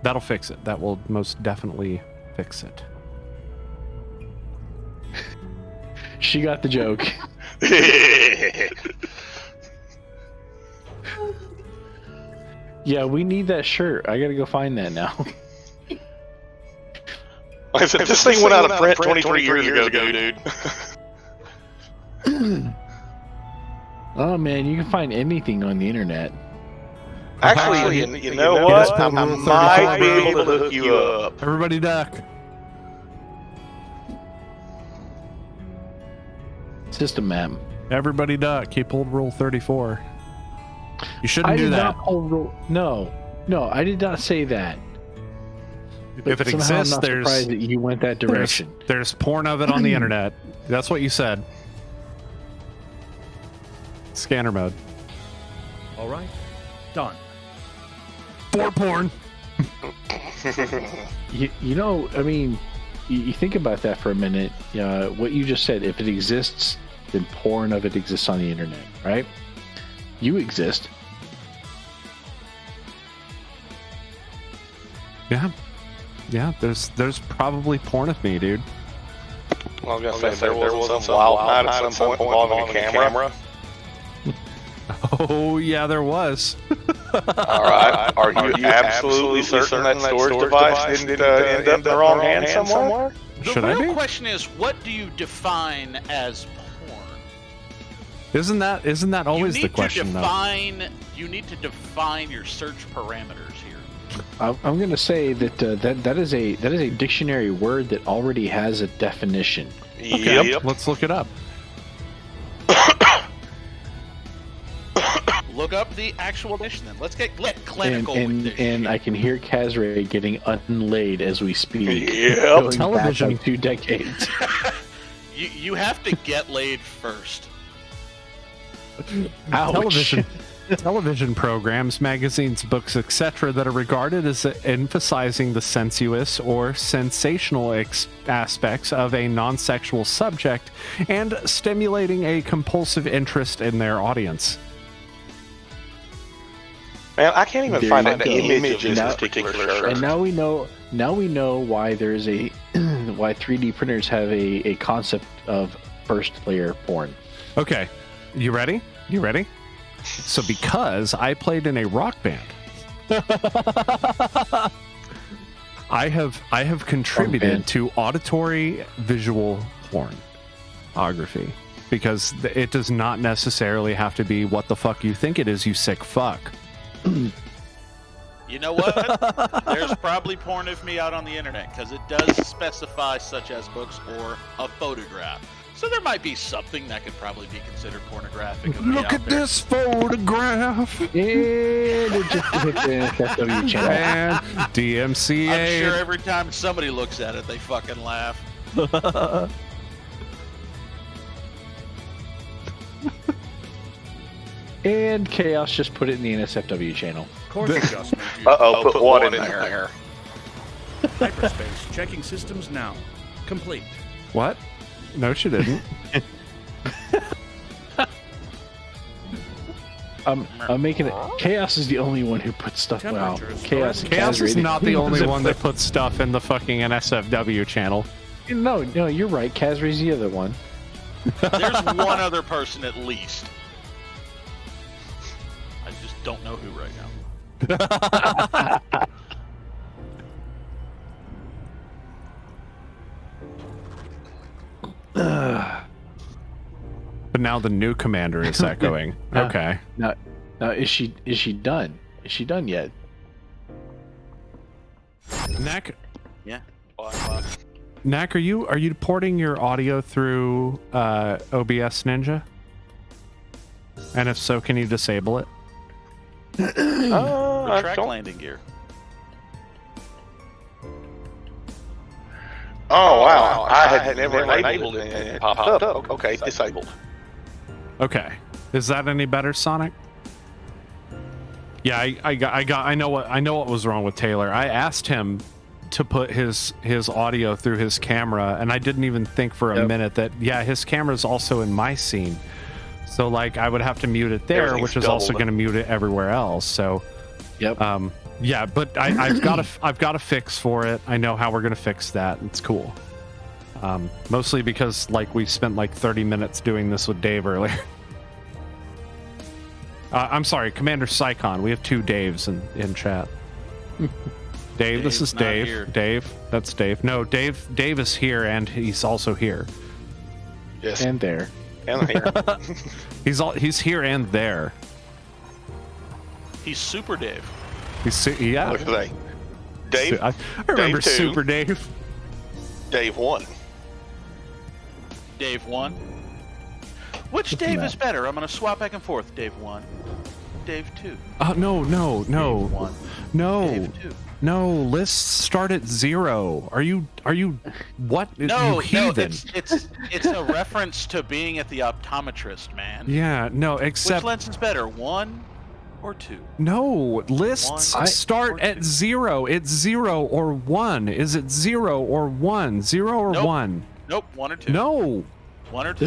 that'll fix it. That will most definitely fix it. She got the joke. Yeah, we need that shirt. I gotta go find that now. I said, this thing went out of print 23 years ago, dude. Oh man, you can find anything on the internet. Actually, you know what? I might be able to hook you up. Everybody duck. System map. Everybody duck. Keep old rule 34. You shouldn't do that. No, I did not say that. If it somehow exists, I'm not there's surprised that you went that direction. there's porn of it on the internet. That's what you said. Scanner mode. All right. Done. For porn. You know, I mean, you think about that for a minute. What you just said, if it exists, then porn of it exists on the internet, right? You exist. Yeah, there's probably porn of me, dude. Well, I was gonna say there was some wild night at some point involving a camera. Oh yeah, there was. All right. Are you absolutely certain that storage device didn't end up in the wrong hands somewhere? The Should I real be? question is, what do you define as porn? Isn't that always the question though? You need to define your search parameters here. I'm going to say that that is a dictionary word that already has a definition. Okay, Yep. let's look it up. Look up the actual definition then. Let's get clinical with this And shit. I can hear Kazray getting unlaid as we speak. Yep. Going back Television. like 2 decades. You have to get laid first. Ouch. Television programs, magazines, books, etc. that are regarded as emphasizing the sensuous or sensational aspects of a non-sexual subject and stimulating a compulsive interest in their audience. Man, I can't even There find you an go. image of Now- this particular shirt. And now we know why there's a why 3D printers have a concept of first layer porn. Okay, you ready? So because I played in a rock band, I have contributed to auditory visual pornography because it does not necessarily have to be what the fuck you think it is, you sick fuck. You know what? There's probably porn of me out on the internet because it does specify such as books or a photograph. So there might be something that could probably be considered pornographic. Of me Look out at there. this photograph. And it just hit the FW channel. And DMCA. I'm sure every time somebody looks at it, they fucking laugh. And Chaos just put it in the NSFW channel. Course adjustment. Uh-oh, put what in there? Hyperspace. Checking systems now. Complete. What? No, she didn't. I'm making it. Chaos is the only one who puts stuff out. Temperatures Chaos Chaos is not the only one that put. puts stuff in the fucking NSFW channel. No, you're right. Kazri's the other one. There's one other person at least. I just don't know who right now. But now the new commander is echoing. Okay. Now, is she done? Is she done yet? Knack, What? Knack, are you porting your audio through OBS Ninja? And if so, can you disable it? The I track don't- landing gear. Oh, wow. I had never enabled it and it popped up. Okay, disabled. Okay. Is that any better, Sonic? Yeah, I know what was wrong with Taylor. I asked him to put his audio through his camera, and I didn't even think for a minute that his camera's also in my scene. So like I would have to mute it there, Everything's which is also doubled. going to mute it everywhere else. So Yep. yeah, but I've got a fix for it. I know how we're going to fix that. It's cool. Mostly because like we spent like 30 minutes doing this with Dave earlier. I'm sorry, Commander Psychon. We have 2 Daves in chat. Dave, this Dave's is not Dave. here. Dave, that's Dave. No, Dave is here and he's also here. Yes. And there. And here. He's here and there. He's Super Dave. Yeah. Look at that. Dave. I remember Dave 2. Super Dave. Dave 1. Dave 1. Which Dave is better? I'm going to swap back and forth. Dave 1. Dave 2. No, Dave 1. no, Dave 2. no. Lists start at 0. Are you what? No, you heathen. it's a reference to being at the optometrist, man. Yeah, no, Which except lens is better, 1 or 2? no, lists One start or at two. 0. It's 0 or 1. Is it 0 or 1? 0 or Nope. 1? Nope, 1 or 2. No. 1 or 2.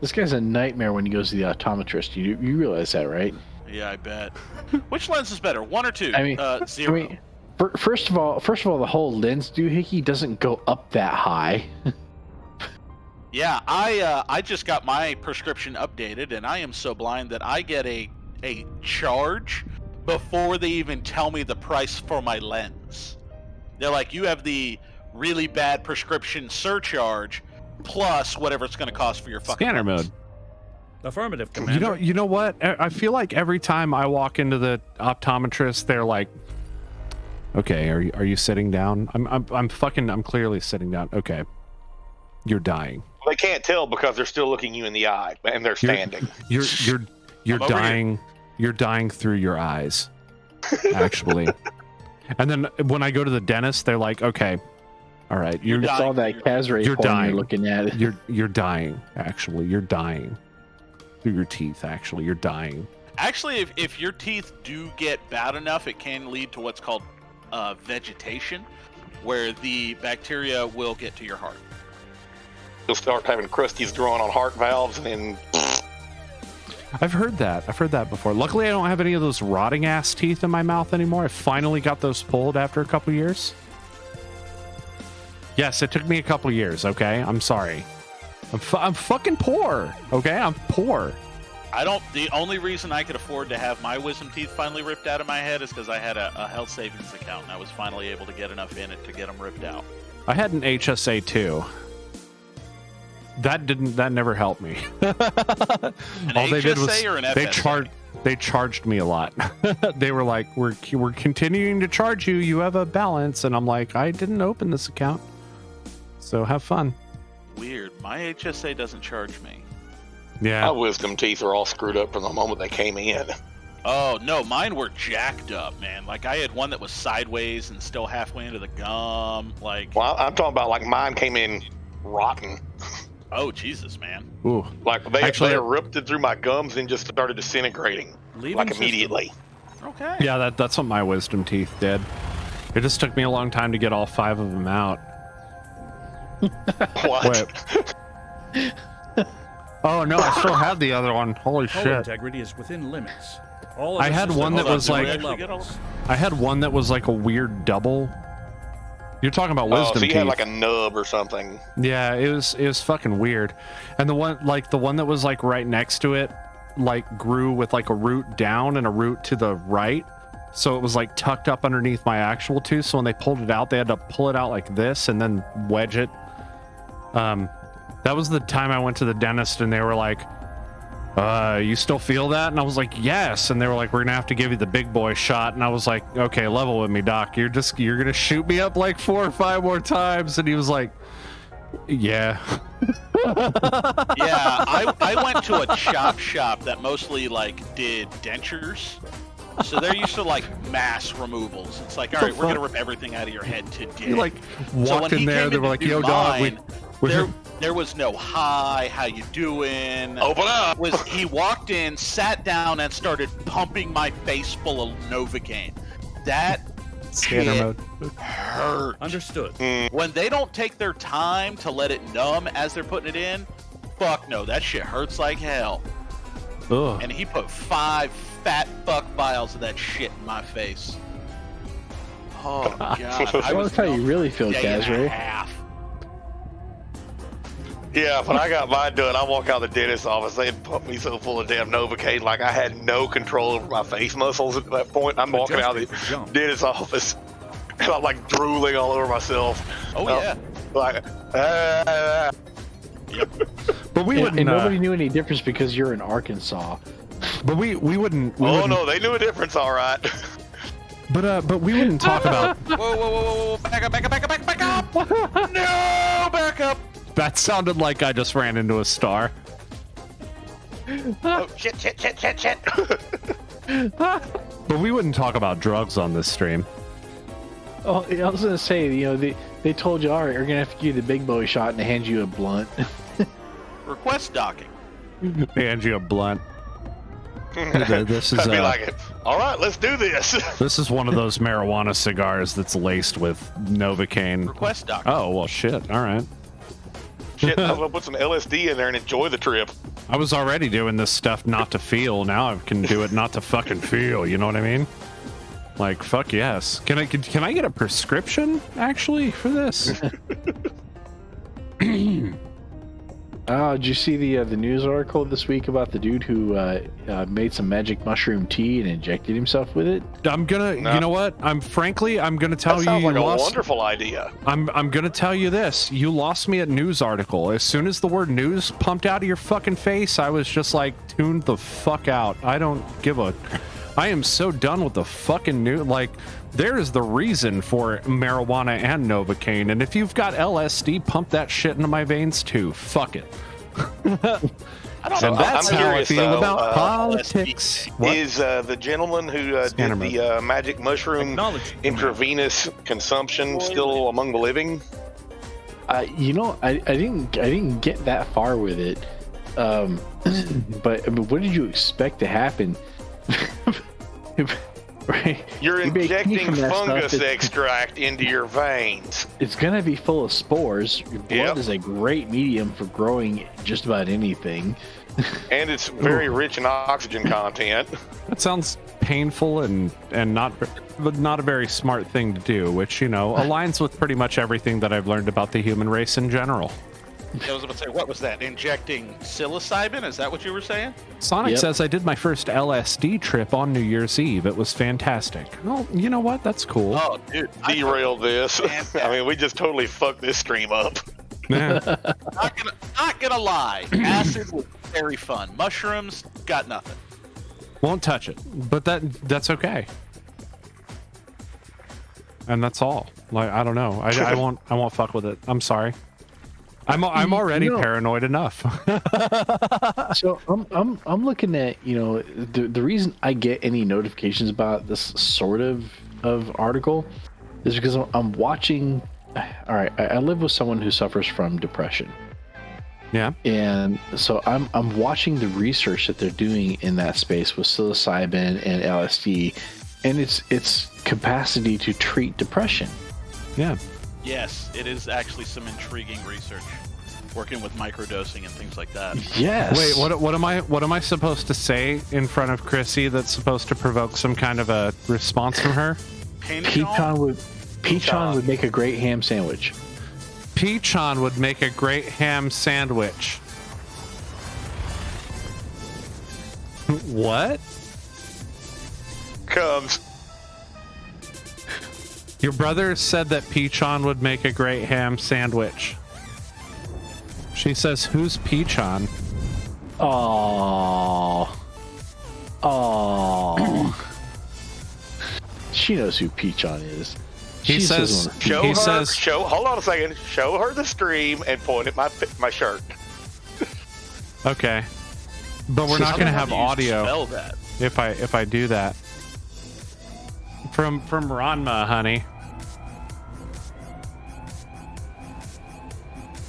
This guy's a nightmare when he goes to the optometrist. You realize that, right? Yeah, I bet. Which lens is better, 1 or 2? I mean, 0. I mean, first of all, the whole lens doohickey doesn't go up that high. Yeah, I just got my prescription updated, and I am so blind that I get a charge before they even tell me the price for my lens. They're like, you have the really bad prescription surcharge plus whatever it's going to cost for your fucking Scanner lens. mode. Affirmative, Commander. You know what? I feel like every time I walk into the optometrist, they're like, "Okay, are you sitting down?" I'm clearly sitting down. Okay, you're dying. They can't tell because they're still looking you in the eye and they're standing. You're I'm over dying. You're dying through your eyes, actually. And then when I go to the dentist, they're like, "Okay, all right, You're It's all that Casray You're porn dying. you're looking at. you're dying. Actually, you're dying through your teeth. Actually, you're dying." Actually, if your teeth do get bad enough, it can lead to what's called vegetation, where the bacteria will get to your heart. You'll start having crusties growing on heart valves, and then I've heard that before. Luckily, I don't have any of those rotting ass teeth in my mouth anymore. I finally got those pulled after a couple years. Yes, it took me a couple years. Okay, I'm sorry. I'm fucking poor. Okay, I'm poor. The only reason I could afford to have my wisdom teeth finally ripped out of my head is because I had a health savings account, and I was finally able to get enough in it to get them ripped out. I had an HSA too. That never helped me. An HSA or an FSA? They charged me a lot. They were like, we're continuing to charge you. You have a balance, and I'm like, I didn't open this account, so have fun. Weird. My HSA doesn't charge me. my Yeah, wisdom teeth are all screwed up from the moment they came in. Oh, no, mine were jacked up, man. Like, I had one that was sideways and still halfway into the gum. Like, Well, I'm talking about like mine came in rotten. oh, Jesus, man. ooh, Like Actually- they erupted through my gums and just started disintegrating Leaving like system. immediately. Okay. yeah. That's what my wisdom teeth did. It just took me a long time to get all 5 of them out. What? Wait. Oh no, I still have the other one. Holy Hull shit! integrity is within limits. All I other had one systems that are was at like- zero Actually get all- levels. I had one that was like a weird double. You're talking about Oh, wisdom so you teeth. had like a nub or something. Yeah, it was fucking weird. And the one that was like right next to it, like grew with like a root down and a root to the right. So it was like tucked up underneath my actual tooth. So when they pulled it out, they had to pull it out like this and then wedge it. That was the time I went to the dentist and they were like, you still feel that? And I was like, yes. And they were like, we're gonna have to give you the big boy shot. And I was like, okay, level with me, doc. You're gonna shoot me up like 4 or 5 more times. And he was like, yeah. Yeah, I went to a chop shop that mostly like did dentures. So they're used to like mass removals. It's like, all right, we're gonna rip everything out of your head today. You like So walked when in he there, came they in were to like, do yo, dog, mine, we're there was no hi, how you doing? Open up. He walked in, sat down, and started pumping my face full of Novocaine. That scanner shit mode. hurt. Understood. When they don't take their time to let it numb as they're putting it in, fuck no, that shit hurts like hell. Ugh. And he put 5 fat fuck vials of that shit in my face. Oh god, I was That's how you really feel, day and a Casray. half. Yeah, when I got mine done, I walk out of the dentist's office. They had pumped me so full of damn Novocaine, like I had no control over my face muscles at that point. I'm walking out of Adjusting for the jump. dentist's office, and I'm like drooling all over myself. Oh Oh. yeah. Like, But we And wouldn't. nobody knew any difference because you're in Arkansas. But we wouldn't. oh no, they knew a difference, all right. But we wouldn't talk about. Whoa, whoa, whoa, whoa, whoa, back up, back up, back up, back up, back up! No, back up! That sounded like I just ran into a star. Oh, shit. But we wouldn't talk about drugs on this stream. Oh, I was gonna say, they told you, all right, you're gonna have to give you the big boy shot and they hand you a blunt. Request docking. They hand you a blunt. This is I'd be like, all right, let's do this. This is one of those marijuana cigars that's laced with Novocaine. Request docking. Oh well, shit. All right. Shit, I'm gonna put some LSD in there and enjoy the trip. I was already doing this stuff not to feel. Now I can do it not to fucking feel. You know what I mean? Like, fuck yes. Can I get a prescription actually for this? Did you see the news article this week about the dude who made some magic mushroom tea and injected himself with it? You know what? I'm gonna tell That you. sounds like you a lost, wonderful idea. I'm gonna tell you this. You lost me at news article. As soon as the word news pumped out of your fucking face, I was just like, tuned the fuck out. I don't give a. I am so done with the fucking new. Like, there is the reason for marijuana and Novocaine, and if you've got LSD, pump that shit into my veins too. Fuck it. I don't know. And that's I'm how curious, I feel though, about politics. What? Is the gentleman who did Scanner mode. the magic mushroom Acknowledge. intravenous consumption still among the living? I didn't get that far with it. But I mean, what did you expect to happen? Right? You're You make tea injecting from that stuff, fungus it's- extract into your veins. It's gonna be full of spores. Your blood Yep. is a great medium for growing just about anything. And it's very rich in oxygen content. That sounds painful and not a very smart thing to do, which, you know, aligns with pretty much everything that I've learned about the human race in general. I was about to say, what was that? Injecting psilocybin? Is that what you were saying? Sonic Yep. says I did my first LSD trip on New Year's Eve. It was fantastic. Well, you know what? That's cool. Oh, dude. Derail this. Fantastic. I mean, we just totally fucked this stream up. Yeah. Not gonna lie. Acid was very fun. Mushrooms, got nothing. Won't touch it, but that's okay. And that's all. Like, I don't know. I won't fuck with it. I'm sorry. I'm already paranoid enough. So I'm looking at, the reason I get any notifications about this sort of article is because I'm watching. All right, I live with someone who suffers from depression. Yeah. And so I'm watching the research that they're doing in that space with psilocybin and LSD, and its capacity to treat depression. Yeah. Yes, it is actually some intriguing research. Working with microdosing and things like that. Yes. Wait, what am I supposed to say in front of Chrissy that's supposed to provoke some kind of a response from her? Pecan would make a great ham sandwich. Pecan would make a great ham sandwich. What? Comes. Your brother said that Pecan would make a great ham sandwich. She says, who's Pecan? Oh. She knows who Pecan is. He says, hold on a second. Show her the stream and point at my shirt. Okay. But we're not going to have audio Spell that. if I do that. From Ranma, honey.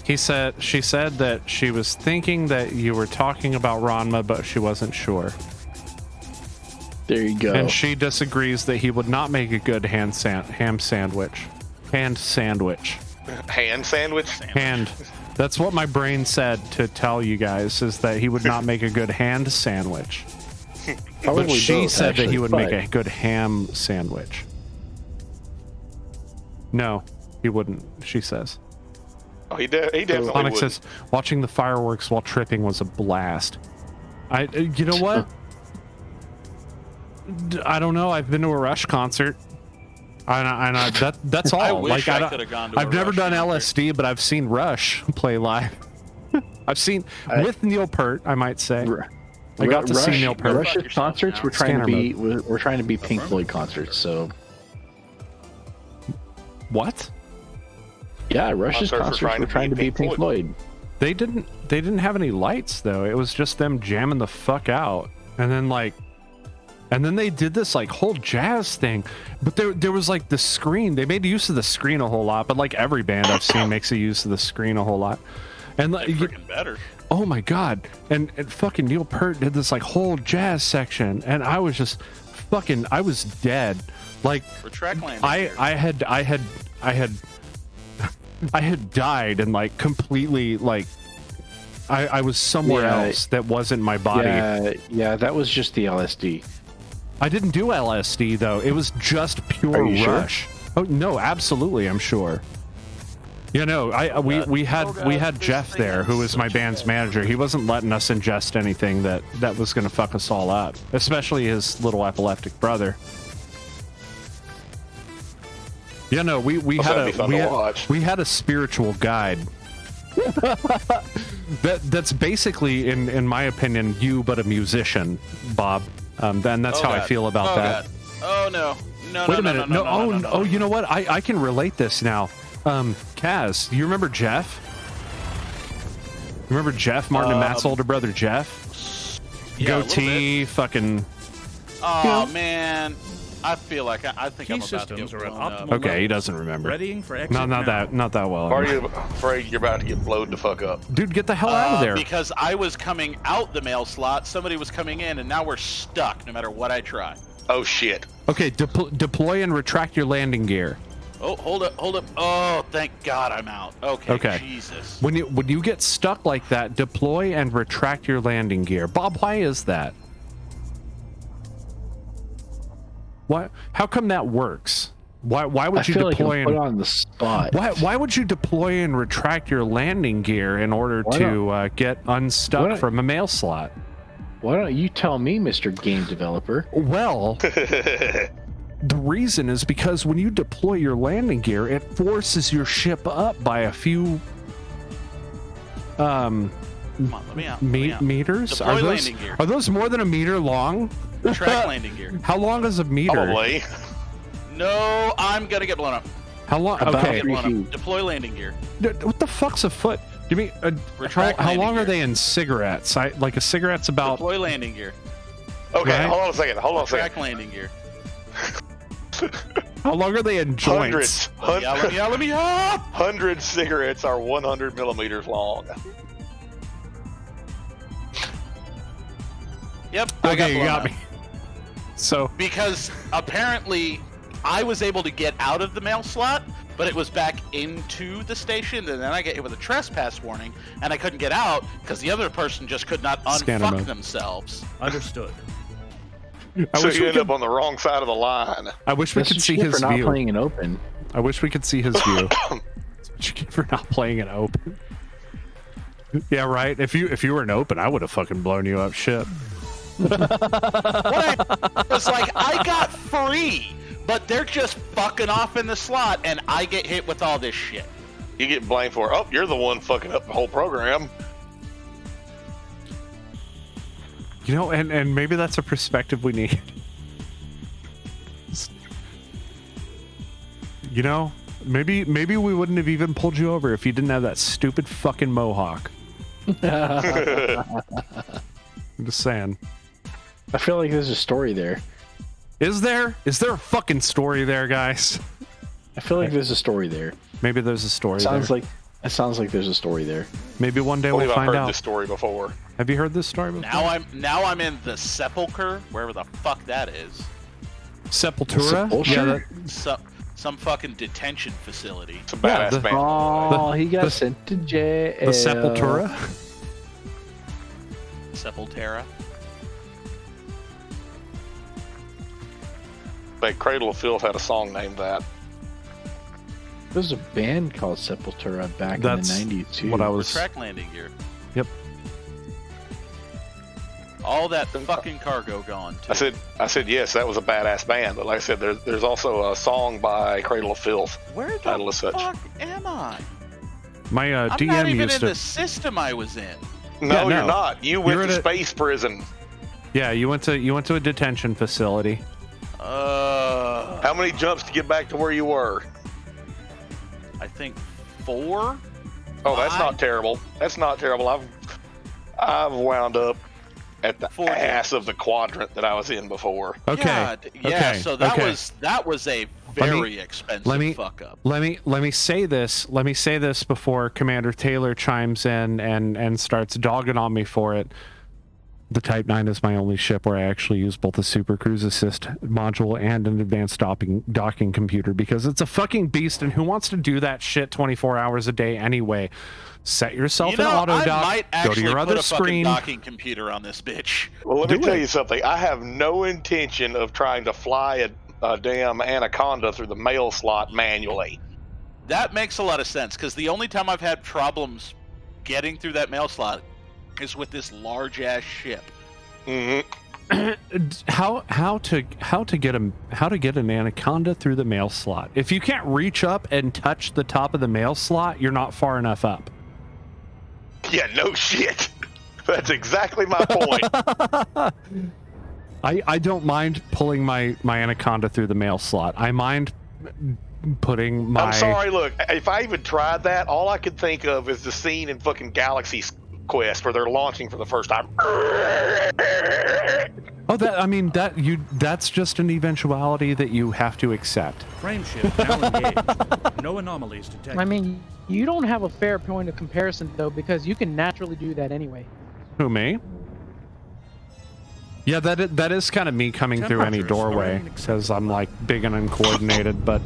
She said that she was thinking that you were talking about Ranma, but she wasn't sure. There you go. And she disagrees that he would not make a good ham sandwich. Hand sandwich. Hand sandwich? Hand. That's what my brain said to tell you guys, is that he would not make a good hand sandwich. But she said that he would make a good ham sandwich. No, he wouldn't, she says. Oh, he definitely Sonic would. says, watching the fireworks while tripping was a blast. You know what? I don't know. I've been to a Rush concert. That's all. I wish I could have gone to a I've never Rush done concert. LSD, but I've seen Rush play live. I've seen with Neil Peart, I might say. I got to see Neil Peart. Rush's concerts were trying to be Pink Floyd concerts. So what? Yeah, Rush's concerts were trying to be Pink Floyd. They didn't have any lights though. It was just them jamming the fuck out. And then they did this like whole jazz thing. But there was like the screen. They made use of the screen a whole lot, but like every band I've seen makes a use of the screen a whole lot. And like freaking better. Oh my god. And fucking Neil Peart did this like whole jazz section, and I was just I was dead. Like For track landing. I had died and like completely like I was somewhere else that wasn't my body. Yeah, that was just the LSD. I didn't do LSD though. It was just pure rush. Sure? Oh no, absolutely, I'm sure. You know, we had Jeff there, who was my band's manager. He wasn't letting us ingest anything that was going to fuck us all up, especially his little epileptic brother. Yeah, no, we had a spiritual guide. That's basically, in my opinion, you but a musician, Bob. Then that's how I feel about that. God. Oh no! Wait a minute! No! You know what? I can relate this now. Kaz, you remember Jeff? Remember Jeff, Martin and Matt's older brother, Jeff? Yeah, goatee, fucking. Oh man, I feel like I think Key I'm about to get systems are at blown up. optimal Okay, he doesn't remember. Readying for exit No, not now. that well. Are you afraid you're about to get blowed the fuck up? Dude, get the hell out of there! Because I was coming out the mail slot, somebody was coming in, and now we're stuck no matter what I try. Oh shit. Okay, deploy and retract your landing gear. Oh, hold up. Oh, thank God I'm out. Okay. Jesus. When you get stuck like that, deploy and retract your landing gear. Bob, why is that? Why? How come that works? Why would you deploy put on the spot? Why would you deploy and retract your landing gear in order to get unstuck from a mail slot? Why don't you tell me, Mr. Game Developer? Well, the reason is because when you deploy your landing gear, it forces your ship up by a few Come on, let me out. meters. Deploy landing gear. Are those more than a meter long? Track landing gear. How long is a meter? Probably. No, I'm gonna get blown up. How long? About Okay. 3 feet. Deploy landing gear. What the fuck's a foot? Give me how long are they in cigarettes? Like a cigarette's about. Deploy landing gear. Okay, Right? hold on a second. Track landing gear. How long are they in joints? Let me up. 100 cigarettes are 100 millimeters long. Yep. Okay, you got me. So because apparently I was able to get out of the mail slot, but it was back into the station, and then I get hit with a trespass warning, and I couldn't get out because the other person just could not unfuck themselves. Understood. So you end up on the wrong side of the line. I wish we could see his for not view. playing it open. I wish we could see his view. That's what you get for not playing it open. Yeah, right. If you were an open, I would have fucking blown you up. Shit. It's like I got free, but they're just fucking off in the slot, and I get hit with all this shit. You get blamed for, oh, you're the one fucking up the whole program. You know, and maybe that's a perspective we need. You know, maybe we wouldn't have even pulled you over if you didn't have that stupid fucking mohawk. I'm just saying. I feel like there's a story there. Is there a fucking story there, guys? I feel like there's a story there. Maybe there's a story there. It sounds like there's a story there. Maybe one day we'll I've find heard out. this story before. Have you heard this story before? Now I'm in the sepulcher, wherever the fuck that is. Sepultura? Sepulcher? Yeah, Some fucking detention facility. It's a badass band. Oh, he got sent to jail. the Sepultura? Sepultura. Like Cradle of Filth had a song named that. There was a band called Sepultura back That's in the 90s too. what I was. Track landing gear. Yep. All that fucking cargo gone too. I said yes, that was a badass band. But like I said, there's also a song by Cradle of Filth. Where the title as such. fuck am I? My I'm DM not even used in to. the system I was in. No, no. you're not. You went You're to at a- space prison. Yeah, you went to a detention facility. How many jumps to get back to where you were? I think 4. Oh, that's not terrible. That's not terrible. I've wound up at the ass of the quadrant that I was in before. Okay. Yeah. So that was a very expensive fuck up. Let me say this. Let me say this before Commander Taylor chimes in and starts dogging on me for it. The Type 9 is my only ship where I actually use both a Super Cruise Assist module and an advanced docking computer because it's a fucking beast, and who wants to do that shit 24 hours a day anyway? Set yourself in auto dock, go to your other screen. Docking computer on this bitch. Well, let me tell you something. I have no intention of trying to fly a damn Anaconda through the mail slot manually. That makes a lot of sense, because the only time I've had problems getting through that mail slot is with this large ass ship. How to get an Anaconda through the mail slot? If you can't reach up and touch the top of the mail slot, you're not far enough up. Yeah, no shit. That's exactly my point. I don't mind pulling my Anaconda through the mail slot. I mind putting my... I'm sorry, look, if I even tried that, all I could think of is the scene in fucking Galaxy Quest where they're launching for the first time. Oh, that's just an eventuality that you have to accept. Frameshift now engaged. No anomalies detected. I mean, you don't have a fair point of comparison though, because you can naturally do that anyway. Who, me? Yeah, that is kind of me coming through any doorway, because I'm like big and uncoordinated, but...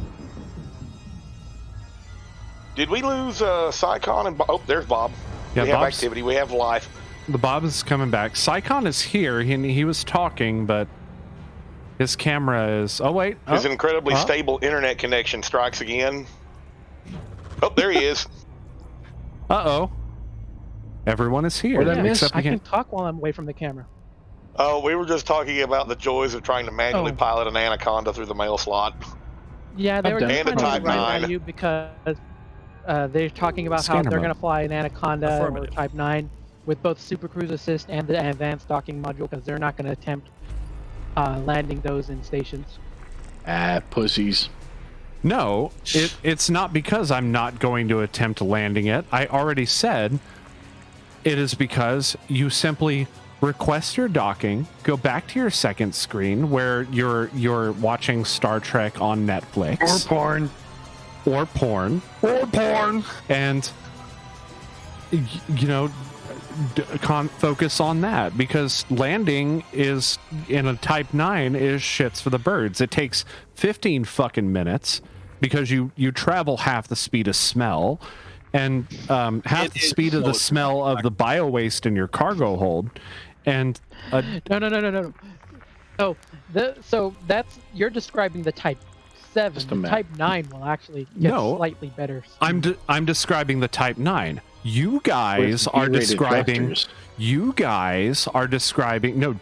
Did we lose Psycon and oh, there's Bob. Yeah, we have activity, we have life. The Bob is coming back. Psycon is here. He was talking, but his camera is... Oh, wait. His incredibly stable internet connection strikes again. Oh, there he is. Uh-oh. Everyone is here. I can talk while I'm away from the camera. Oh, we were just talking about the joys of trying to manually pilot an Anaconda through the mail slot. Yeah, they were just and a trying Type to rely 9. on you because they're talking about how they're going to fly an Anaconda or Type 9 with both Super Cruise Assist and the advanced docking module, because they're not going to attempt landing those in stations. Pussies. No, it's not because I'm not going to attempt landing it. I already said it is because you simply request your docking, go back to your second screen where you're watching Star Trek on Netflix. Or porn. And, you know, focus on that, because landing is in a Type 9 is shits for the birds. It takes 15 fucking minutes because you travel half the speed of smell and half the speed of the smell of the bio waste in your cargo hold. And no. So that's, you're describing the Type 7. The Type 9 will actually get slightly better. I'm describing the Type 9. You guys are describing thrusters.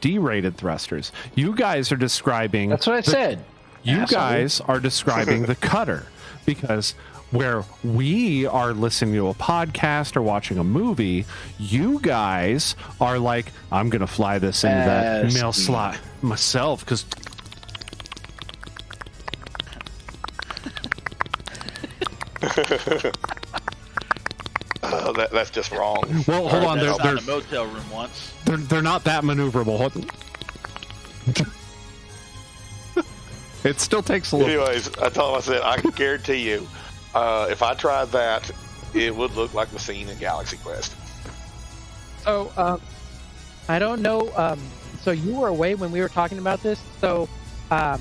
D-rated thrusters. You guys are describing... That's what I said. You guys are describing the cutter, because where we are listening to a podcast or watching a movie, you guys are like, I'm going to fly this into that mail slot myself, because... That's just wrong. Well, hold on. They're in a motel room once. They're not that maneuverable. It still takes a little... Anyways, I told him, I said, I can guarantee you, if I tried that, it would look like the scene in Galaxy Quest. So, I don't know. So you were away when we were talking about this. So, I'm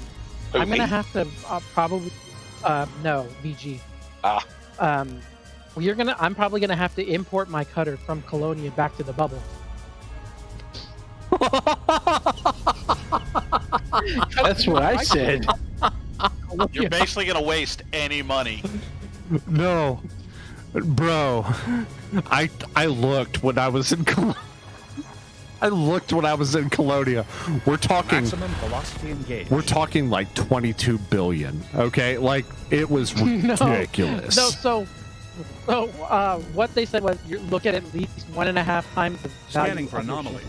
going to have to probably... no, VG. I'm probably gonna have to import my cutter from Colonia back to the bubble. That's what I said. You're basically gonna waste any money. No, bro. I looked when I was in Colonia. We're talking Maximum velocity engaged. We're talking like 22 billion. Okay, like it was ridiculous. So, what they said was you look at least 1.5 times the value. Scanning for anomalies.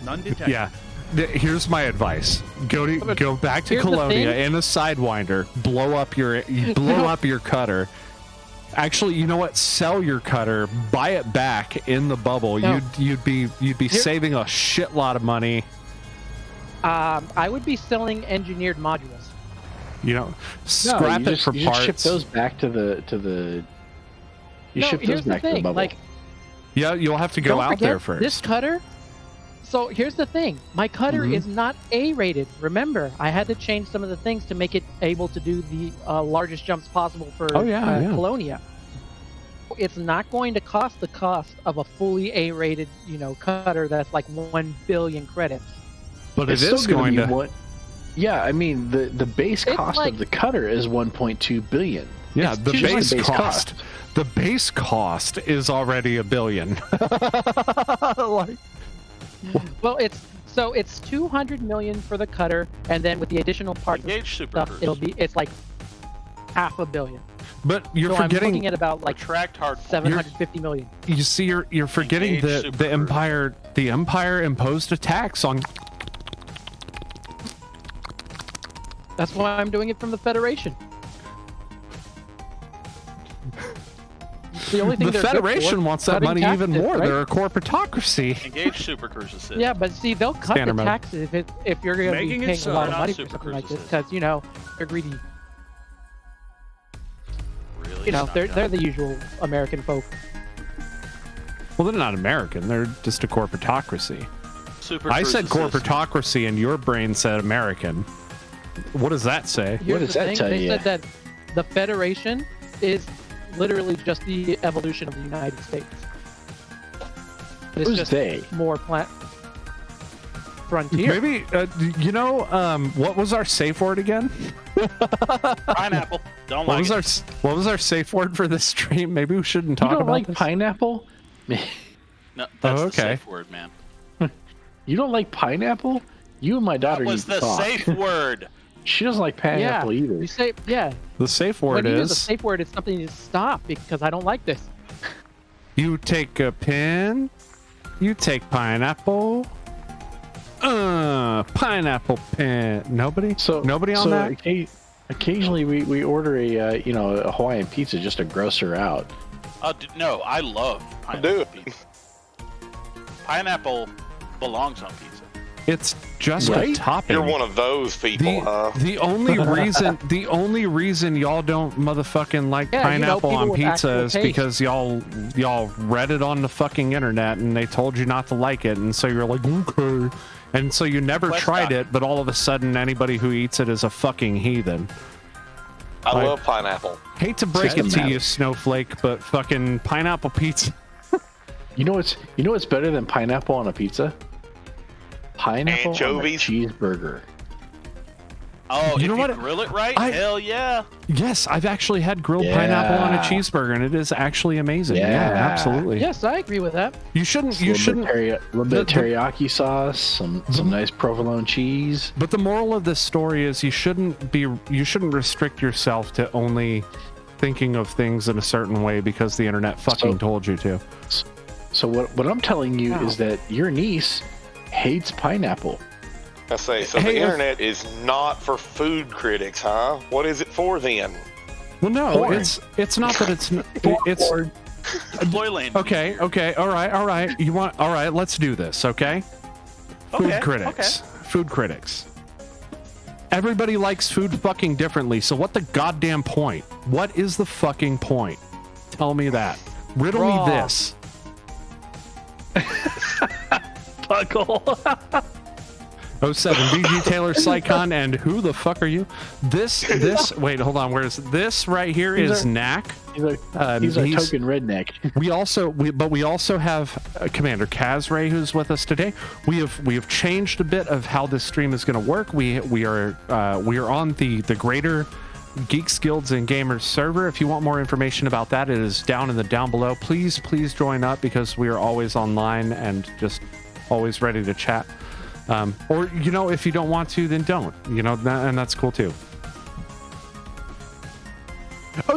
None detected. Yeah. Here's my advice. Go back to Colonia in a Sidewinder, blow up your cutter, Actually, you know what? Sell your cutter, buy it back in the bubble. No. You'd be saving a shit lot of money. I would be selling engineered modules. You know, scrap it for you parts. Just ship those back to the. You ship those back to the bubble. Like, yeah, you'll have to go don't out forget, there first. This cutter. So here's the thing. My cutter is not A-rated. Remember, I had to change some of the things to make it able to do the largest jumps possible for Colonia. It's not going to cost the cost of a fully A-rated, cutter that's like 1 billion credits. But it is going to. What? Yeah, I mean the base cost of the cutter is 1.2 billion. Yeah, it's the base cost. The base cost is already $1 billion. Well, it's 200 million for the cutter, and then with the additional parts and stuff, it's like $500 million. But you're so forgetting. I'm looking at about like Tracked hard 750 million. You see, you're forgetting the Empire. The Empire imposed a tax on. That's why I'm doing it from the Federation. The only thing the Federation wants that money even more. Right? They're a corporatocracy. Engage Super Cruises. Yeah, but see, they'll cut the taxes if you're going to be paying a lot of money for something like this, because they're greedy. Really? They're the usual American folk. Well, they're not American. They're just a corporatocracy. I said corporatocracy, and your brain said American. What does that say? What does that tell you? They said that the Federation is literally just the evolution of the United States. It's Who's just they? More frontier. Maybe what was our safe word again? Pineapple. Don't like it. What was our safe word for this stream? Maybe we shouldn't talk about like this. pineapple. No, that's the safe word, man. You don't like pineapple? You and my daughter That was the safe word. She doesn't like pineapple either. You say, The safe word when you is. use the safe word, it's something you stop because I don't like this. You take a pen. You take pineapple. Pineapple pen. Nobody on that. Occasionally we order a Hawaiian pizza just to gross her out. No, I love pineapple pizza. Pineapple belongs on pizza. It's just a topping. You're one of those people, huh? The only reason y'all don't motherfucking like pineapple on pizza is because y'all read it on the fucking internet and they told you not to like it, and so you're like, okay. And so you never tried it, but all of a sudden anybody who eats it is a fucking heathen. I love pineapple. Hate to break it to you, Snowflake, but fucking pineapple pizza. You know what's better than pineapple on a pizza? Pineapple Anchovies? on a cheeseburger. Oh, you know what? Grill it right? Hell yeah. Yes, I've actually had grilled pineapple on a cheeseburger, and it is actually amazing. Yeah, absolutely. Yes, I agree with that. You shouldn't. A little bit of teriyaki sauce, some nice provolone cheese. But the moral of this story is you shouldn't restrict yourself to only thinking of things in a certain way because the internet fucking told you to. So what I'm telling you is that your niece hates pineapple. I say, so the internet is not for food critics, huh? What is it for then? Well, no, it's not that it's Boyland. Okay, all right. Let's do this, okay? Food critics. Everybody likes food fucking differently. So what the goddamn point? What is the fucking point? Tell me that. Riddle me this. Buckle. 07 BG Taylor Psycon, and who the fuck are you? This wait, hold on, where's this right here is Knack. He's a token redneck. we also have Commander Kazray, who's with us today. We have changed a bit of how this stream is going to work. We are on the greater Geeks Guilds and Gamers server. If you want more information about that, it is down below. Please join up because we are always online and just always ready to chat. Or if you don't want to, then don't. And that's cool too.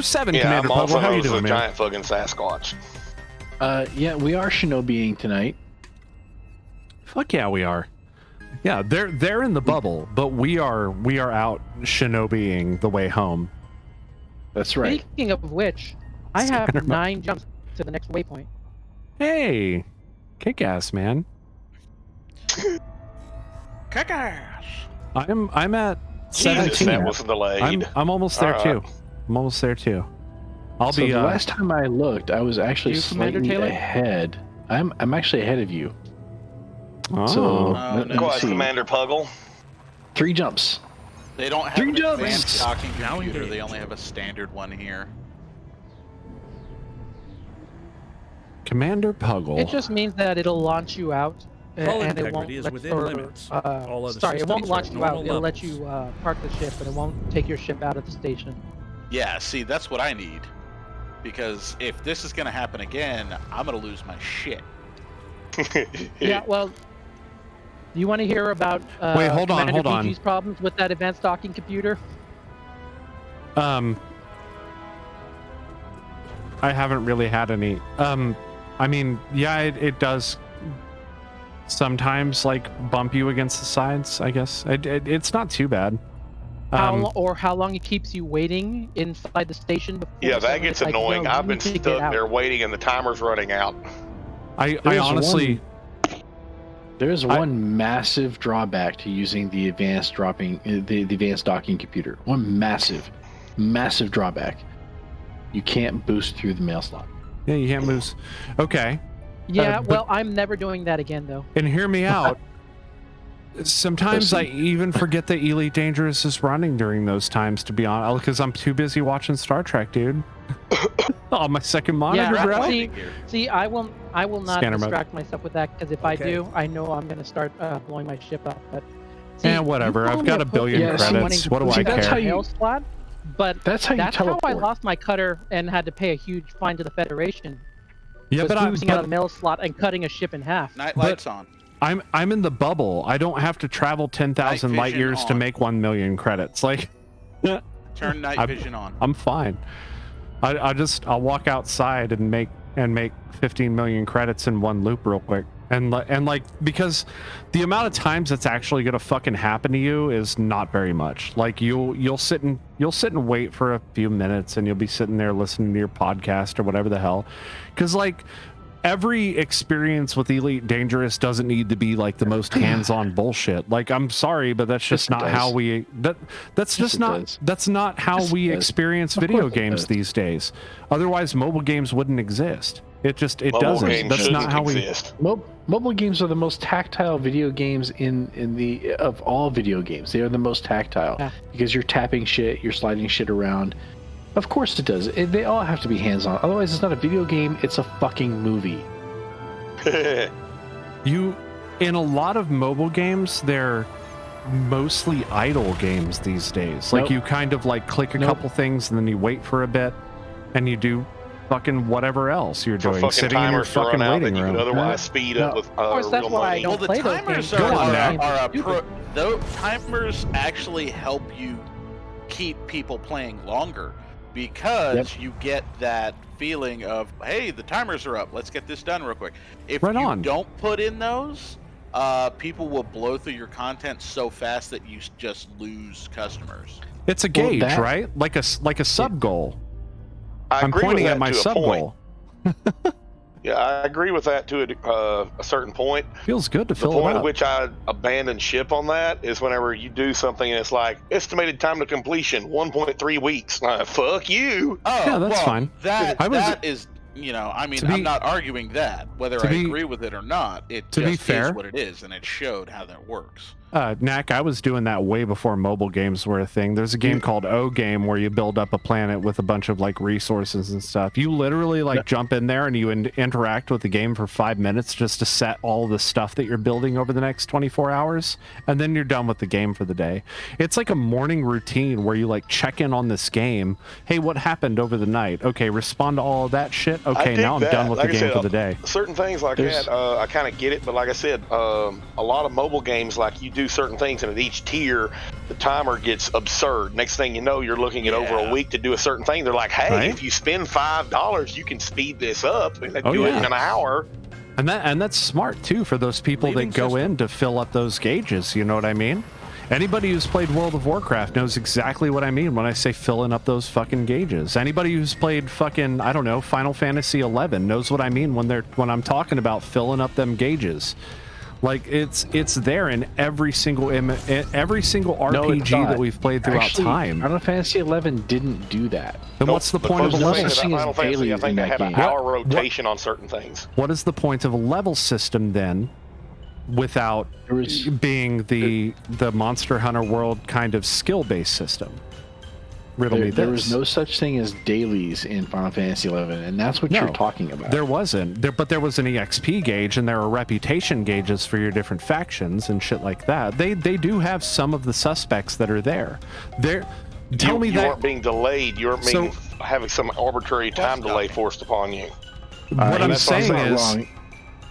07 Commander Pubble, how you doing, man? Giant fucking Sasquatch. Yeah, we are Shinobiing tonight. Fuck yeah, we are. Yeah, they're in the bubble, but we are out Shinobiing the way home. That's right. Speaking of which, I have Scanner mode. 9 jumps to the next waypoint. Hey, kick ass, man. Kick-ass. I'm at Jesus, 17. that was delayed. I'm almost there All too. right. I'm almost there too. I'll So be the last time I looked, I was actually You, Commander slightly Taylor? ahead. I'm actually ahead of you. oh. So Oh, let no. me Go ahead, see. Commander Puggle. 3 jumps. They don't have 3 an jumps. advanced docking Now computer. engaged. They only have a standard one here. Commander Puggle. It just means that it'll launch you out, Hull and it won't integrity is let within or, limits. uh, All other sorry, it won't systems are launch at you out. normal It'll let levels. you park the ship, but it won't take your ship out of the station. Yeah, see, that's what I need. Because if this is going to happen again, I'm going to lose my shit. Yeah, well, you want to hear about Wait, hold on, Commander hold on. PG's problems with that advanced docking computer? I haven't really had any. I mean, yeah, it does sometimes like bump you against the sides. I guess it's not too bad. How long it keeps you waiting inside the station before Yeah, that someone gets is like, annoying. "Yo, I've you been need to stuck get out." there waiting and the timer's running out. I There's honestly, There's one massive drawback to using the advanced the advanced docking computer. One massive drawback. You can't boost through the mail slot. yeah, you can't lose. Okay, Yeah, but- well, I'm never doing that again, though. and hear me out. Sometimes I Listen. even forget that Elite Dangerous is running during those times, to be honest, because I'm too busy watching Star Trek, dude. On my second monitor, Yeah, bro. see, I will not Scanner mode. distract myself with that, because if I Okay. do, I know I'm going to start blowing my ship up. But see, Eh, whatever. you I've told got me a to put billion the credits. wanting to What do put I that care? mail slot, but That's how you that's how I teleport. lost my cutter and had to pay a huge fine to the Federation. Yeah, was but losing out a mail slot and cutting a ship in half. Night But- lights on. I'm in the bubble. I don't have to travel 10,000 Night light vision years to on. make 1 million credits. Like, Turn night vision on. I'm fine. I'll walk outside and make 15 million credits in one loop real quick. And like, because the amount of times it's actually gonna fucking happen to you is not very much. Like you'll sit and wait for a few minutes, and you'll be sitting there listening to your podcast or whatever the hell. Because like every experience with Elite Dangerous doesn't need to be like the most hands-on bullshit. Like, I'm sorry, but that's just Yes, it not how does. we that's Yes, just it not does. that's not how Yes, we it does. experience Of video course it games does. these days. Otherwise, mobile games wouldn't exist. It Mobile doesn't. games That's not shouldn't how we. exist. Mobile games are the most tactile video games of all video games. They are the most tactile Yeah. because you're tapping shit, you're sliding shit around. Of course it does. They all have to be hands-on. Otherwise, it's not a video game. It's a fucking movie. You, in a lot of mobile games, they're mostly idle games these days. Like Nope. you kind of like click a Nope. couple things and then you wait for a bit, and you do fucking whatever else you're For doing, fucking sitting in your timers to run fucking out that waiting you could room. otherwise speed up No. with Of course, that's real why I money. don't Well, the play those timers games. Go on, are, Mac. are a Stupid. pro. Those timers actually help you keep people playing longer because you get that feeling of, hey, the timers are up. Let's get this done real quick. If Right you on. don't put in those, people will blow through your content so fast that you just lose customers. It's a Well, gauge, that- right? Like a sub goal. I I'm agree pointing with at that my to a sub point. goal. Yeah, I agree with that to a certain point. Feels good to The fill point it at up. which I abandon ship on that is whenever you do something and it's like estimated time to completion 1.3 weeks. Fuck you. Oh, Yeah, that's well, fine. That I was- that is, I mean, To be- I'm not arguing that whether to I be- agree with it or not. It to be just fair- is what it is, and it showed how that works. Knack, I was doing that way before mobile games were a thing. There's a game called O Game where you build up a planet with a bunch of like resources and stuff. You literally like jump in there and you interact with the game for 5 minutes just to set all the stuff that you're building over the next 24 hours, and then you're done with the game for the day. It's like a morning routine where you like check in on this game. Hey, what happened over the night? Okay, respond to all of that shit. I Okay, dig now I'm that. done with Like the I game said, for the day. Certain things like There's- that, I kind of get it. But like I said, a lot of mobile games, like you do certain things, and at each tier, the timer gets absurd. Next thing you know, you're looking at over a Yeah. week to do a certain thing. They're like, hey, Right? if you spend $5, you can speed this up and Oh, do it yeah. in an hour. And that's smart too for those people Leaving that go system. in to fill up those gauges. You know what I mean? Anybody who's played World of Warcraft knows exactly what I mean when I say filling up those fucking gauges. Anybody who's played fucking, I don't know, Final Fantasy 11 knows what I mean when I'm talking about filling up them gauges. Like it's there in every single RPG that we've played throughout time. Final Fantasy 11 didn't do that. Then what's the point of a level? Final Fantasy, I think they have an hour rotation on certain things. What is the point of a level system then, without being the Monster Hunter World kind of skill-based system? Riddle me this. There was no such thing as dailies in Final Fantasy 11, and that's what you're talking about. There wasn't. But there was an EXP gauge, and there are reputation gauges for your different factions and shit like that. They do have some of the suspects that are there. Tell me that you weren't being delayed. You weren't having some arbitrary time delay forced upon you. What I'm saying is, wrong.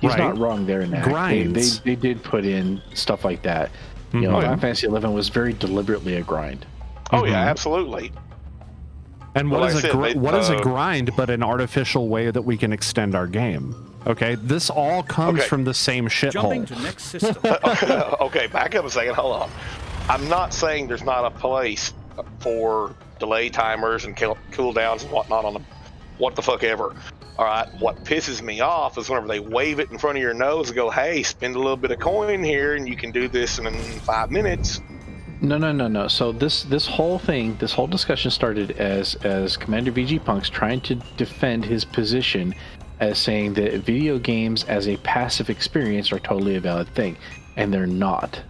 He's not wrong there in that. Grinds. They did put in stuff like that. You know, Final Fantasy 11 was very deliberately a grind. Oh yeah, absolutely. And what is a grind but an artificial way that we can extend our game? Okay, this all comes from the same shithole. Jumping to next system. Okay, back up a second. Hold on. I'm not saying there's not a place for delay timers and cooldowns and whatnot on the what the fuck ever. All right, what pisses me off is whenever they wave it in front of your nose and go, "Hey, spend a little bit of coin here, and you can do this in 5 minutes." No. So this whole discussion started as Commander VG Punk's trying to defend his position as saying that video games as a passive experience are totally a valid thing, and they're not.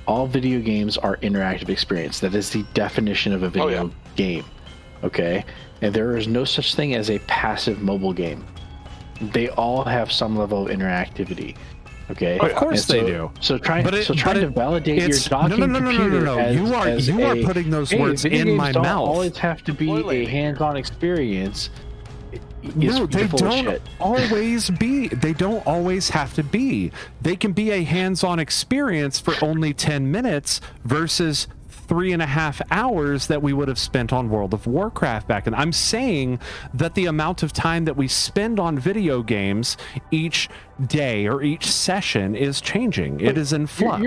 All video games are interactive experience. That is the definition of a video game. Okay? And there is no such thing as a passive mobile game. They all have some level of interactivity. Okay. Of course they do. So trying to validate your docking computer as you are putting those words in my mouth. Don't always have to be a hands-on experience. No, they don't always be. They don't always have to be. They can be a hands-on experience for only 10 minutes versus 3.5 hours that we would have spent on World of Warcraft back then. I'm saying that the amount of time that we spend on video games each day or each session is changing. It is in flux.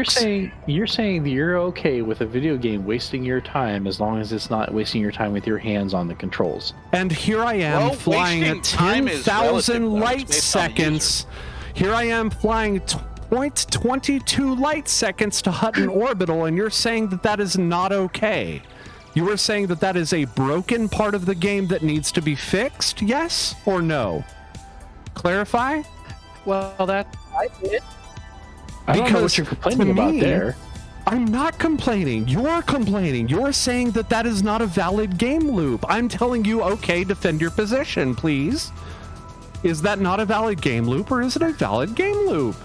You're saying that you're okay with a video game wasting your time as long as it's not wasting your time with your hands on the controls. And here I am flying at 10,000 light seconds. Here I am flying 0.22 light seconds to Hutton Orbital, and you're saying that that is not okay. You are saying that that is a broken part of the game that needs to be fixed? Yes or no? Clarify? Well, that I did. I don't know what you're complaining about there. I'm not complaining. You're complaining. You're saying that that is not a valid game loop. I'm telling you, okay, defend your position, please. Is that not a valid game loop, or is it a valid game loop?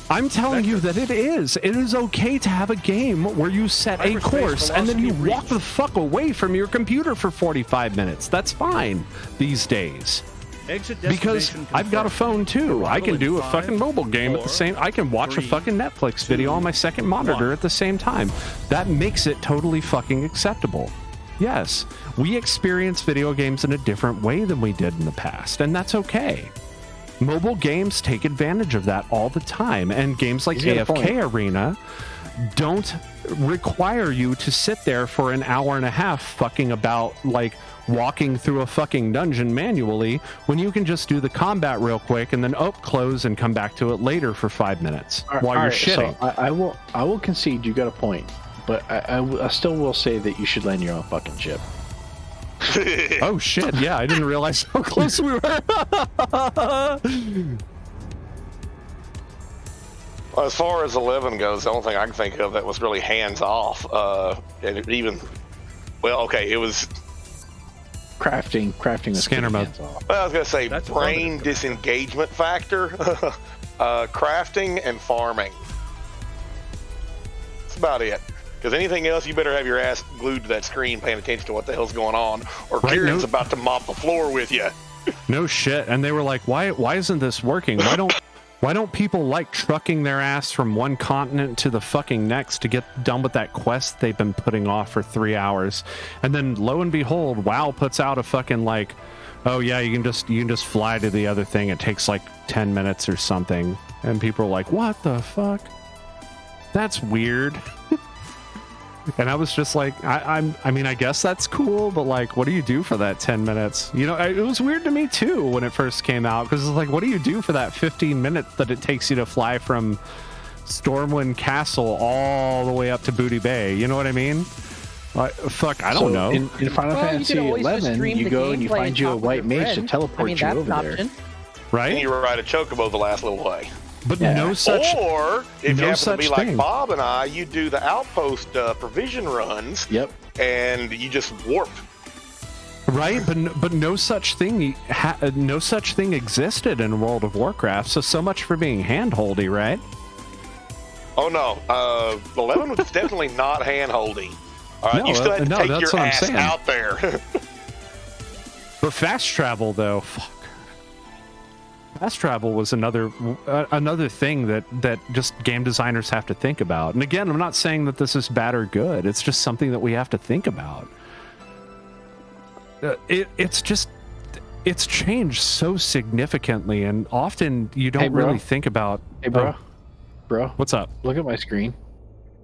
I'm telling you that it is. It is okay to have a game where you set a course and then you walk the fuck away from your computer for 45 minutes. That's fine these days. Because I've got a phone too. I can do a fucking mobile game at the same. I can watch a fucking Netflix video on my second monitor at the same time. That makes it totally fucking acceptable. Yes, we experience video games in a different way than we did in the past, and that's okay. Mobile games take advantage of that all the time, and games like AFK Arena don't require you to sit there for an hour and a half fucking about, like, walking through a fucking dungeon manually, when you can just do the combat real quick and then close and come back to it later for 5 minutes while you're shitting. So I will concede you got a point, but I still will say that you should land your own fucking ship. Oh shit, yeah, I didn't realize how close we were. Well, as far as 11 goes, the only thing I can think of that was really hands off, and it even, well, okay, it was crafting scanner mode. Well, I was gonna say brain disengagement factor, crafting and farming. That's about it. Because anything else, you better have your ass glued to that screen paying attention to what the hell's going on, or Kieran's about to mop the floor with you. No shit. And they were like, why isn't this working? Why don't people like trucking their ass from one continent to the fucking next to get done with that quest they've been putting off for 3 hours? And then lo and behold, WoW puts out a fucking like, oh yeah, you can just fly to the other thing. It takes like 10 minutes or something. And people are like, what the fuck? That's weird. And I was just like, I mean, I guess that's cool, but like, what do you do for that 10 minutes? You know, it was weird to me too when it first came out, because it's like, what do you do for that 15 minutes that it takes you to fly from Stormwind Castle all the way up to Booty Bay? You know what I mean? Fuck, I don't know. In Final Fantasy 11, you go and you find you a white mage to teleport you over there. Right? And you ride a chocobo the last little way. But no such. Or if no you happen to such be like thing. Bob and I, you do the outpost provision runs. Yep. And you just warp. Right, but no such thing no such thing existed in World of Warcraft. So much for being handholdy, right? Oh no, 11 was definitely not hand-holding. All right, No, you still had to no, take that's your what I'm ass saying. out there. But fast travel, though, fuck. Fast travel was another thing that just game designers have to think about. And again, I'm not saying that this is bad or good. It's just something that we have to think about. It's changed so significantly, and often you don't really think about. Hey, bro. Bro. What's up? Look at my screen.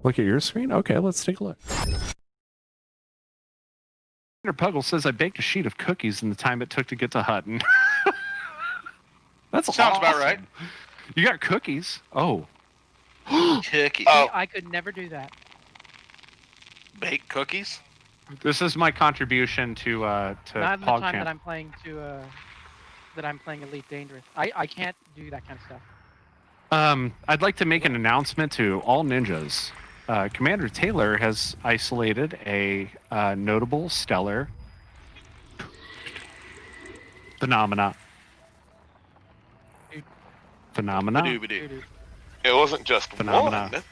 Look at your screen? Okay, let's take a look. Puggle says, I baked a sheet of cookies in the time it took to get to Hutton. That sounds about right. You got cookies? Oh. Cookies. I could never do that. Bake cookies? This is my contribution to Not in the time PogChamp. that I'm playing Elite Dangerous. I can't do that kind of stuff. I'd like to make an announcement to all ninjas. Commander Taylor has isolated a notable stellar phenomena. It wasn't just Phenomena.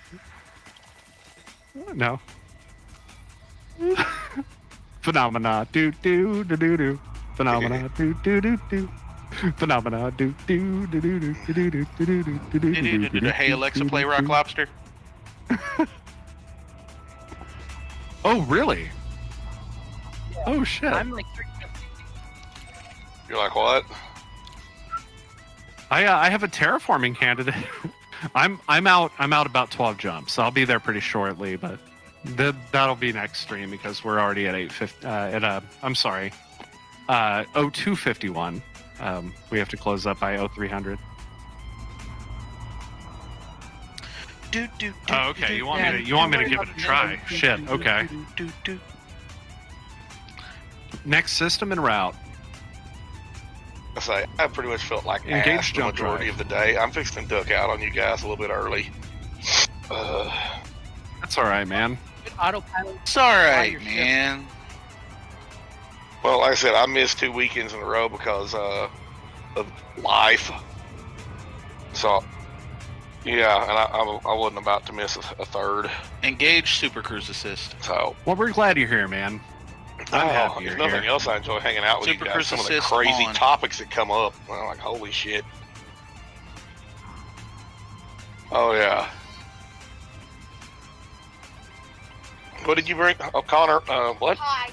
one. No. Phenomena. Do do do do do. Phenomena. Do do do do. Phenomena. Do do do do do do do do do do do. Hey Alexa, play Rock Lobster. Oh really? Oh shit. I'm like, You're like, what? I have a terraforming candidate. I'm out about 12 jumps. I'll be there pretty shortly, but that'll be next stream because we're already at 850 I'm sorry. 0251. We have to close up by 0300. Oh, okay. You want me to give it a try? Shit. Okay. Next system en route. I pretty much felt like Engage ass the jump majority drive. of the day. I'm fixing to duck out on you guys a little bit early. That's all right, man. autopilot. It's alright, man. Well, like I said, I missed 2 weekends in a row because of life. So, yeah, and I wasn't about to miss a third. Engage Super Cruise Assist. So, Well, we're glad you're here, man. I'm happy if you're nothing here. else, I enjoy hanging out with Super you guys. Cruise Some of the Assist crazy on. topics that come up. I'm like, holy shit. Oh, yeah. What did you bring? Oh, Connor, what? Hi.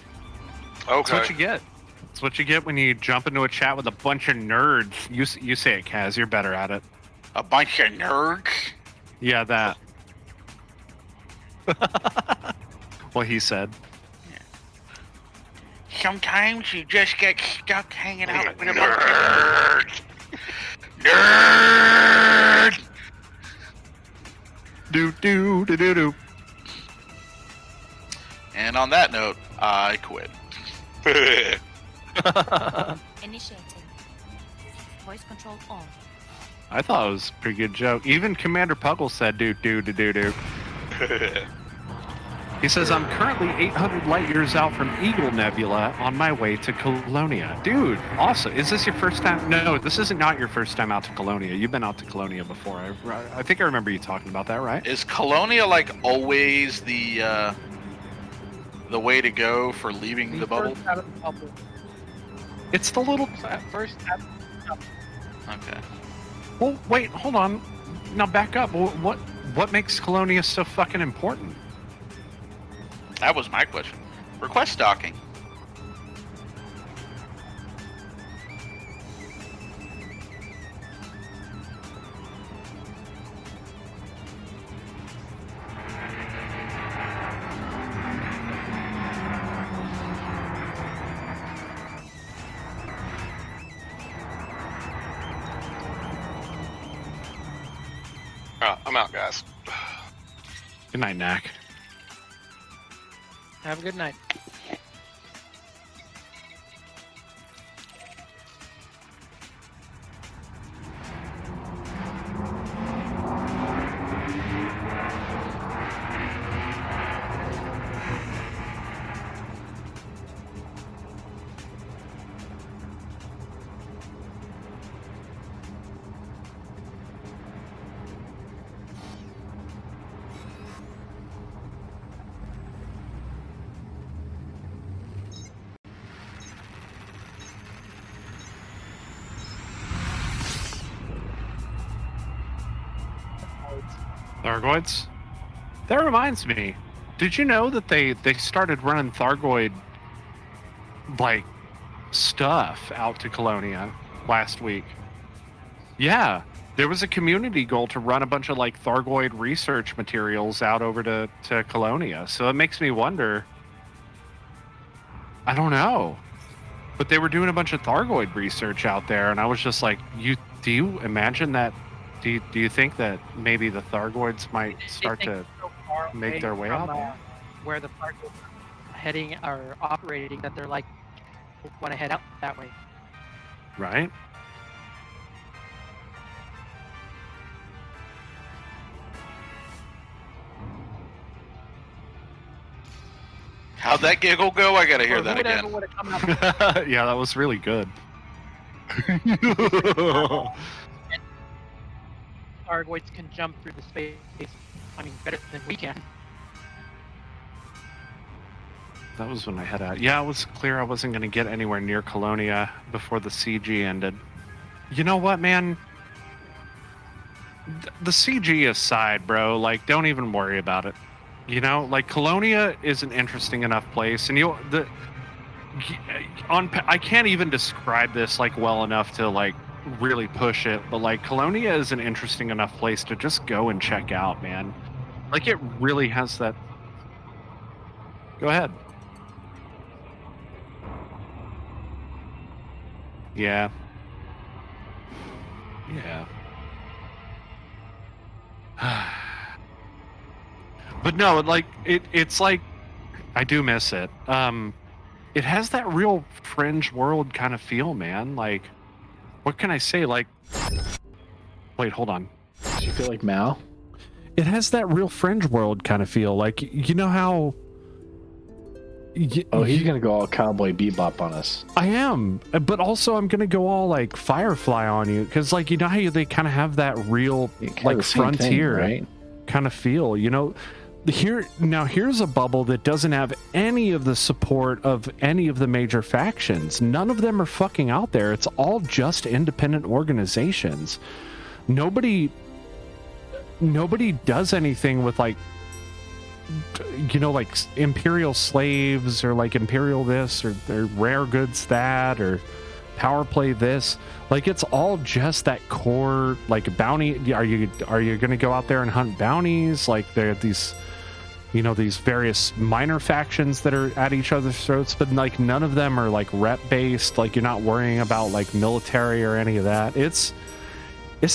Okay. That's what you get. That's what you get when you jump into a chat with a bunch of nerds. You say it, Kaz. You're better at it. A bunch of nerds. Yeah, that. What he said. Sometimes you just get stuck hanging out with a bunch of Nerd. nerds. Do do do do do. And on that note, I quit. Initiating. Voice control on. I thought it was a pretty good joke. Even Commander Puggle said do do do do do. He says, I'm currently 800 light years out from Eagle Nebula on my way to Colonia. Dude, awesome. Is this your first time? No, this isn't not your first time out to Colonia. You've been out to Colonia before. I think I remember you talking about that, right? Is Colonia like always the way to go for leaving the bubble? First out of the bubble. It's the little... First out of the bubble. Okay. Well, wait, hold on. Now back up. What makes Colonia so fucking important? That was my question. Request stocking. I'm out, guys. Good night, Knack. Have a good night. Thargoids? That reminds me. Did you know that they started running Thargoid like stuff out to Colonia last week? Yeah. There was a community goal to run a bunch of like Thargoid research materials out over to Colonia. So it makes me wonder. I don't know. But they were doing a bunch of Thargoid research out there, and I was just like, do you imagine that? Do you think that maybe the Thargoids might start to make their way out there? Where the Thargoids are heading or operating, that they're like, want to head out that way. Right? How'd that giggle go? I gotta hear that again. Yeah, that was really good. Thargoids can jump through the space. I mean, better than we can. That was when I had out. Yeah, it was clear I wasn't going to get anywhere near Colonia before the CG ended. You know what, man? The CG aside, bro, like, don't even worry about it. You know, like, Colonia is an interesting enough place, and I can't even describe this, like, well enough to, like, really push it, but like Colonia is an interesting enough place to just go and check out, man. Like it really has that. Go ahead. Yeah. Yeah. But no, like it's like I do miss it. It has that real fringe world kind of feel, man. Like what can I say? Like, wait, hold on. Do you feel like Mal? It has that real fringe world kind of feel. Like, you know how... he's going to go all Cowboy Bebop on us. I am. But also I'm going to go all, like, Firefly on you. Because, like, you know how they kind of have that real, like, frontier right? kind of feel, you know? Here's a bubble that doesn't have any of the support of any of the major factions. None of them are fucking out there. It's all just independent organizations. Nobody does anything with like, you know, like imperial slaves or like imperial this or rare goods that or power play this. Like it's all just that core like bounty. Are you going to go out there and hunt bounties? Like there are these, you know, these various minor factions that are at each other's throats, but like none of them are like rep based. Like you're not worrying about like military or any of that. It's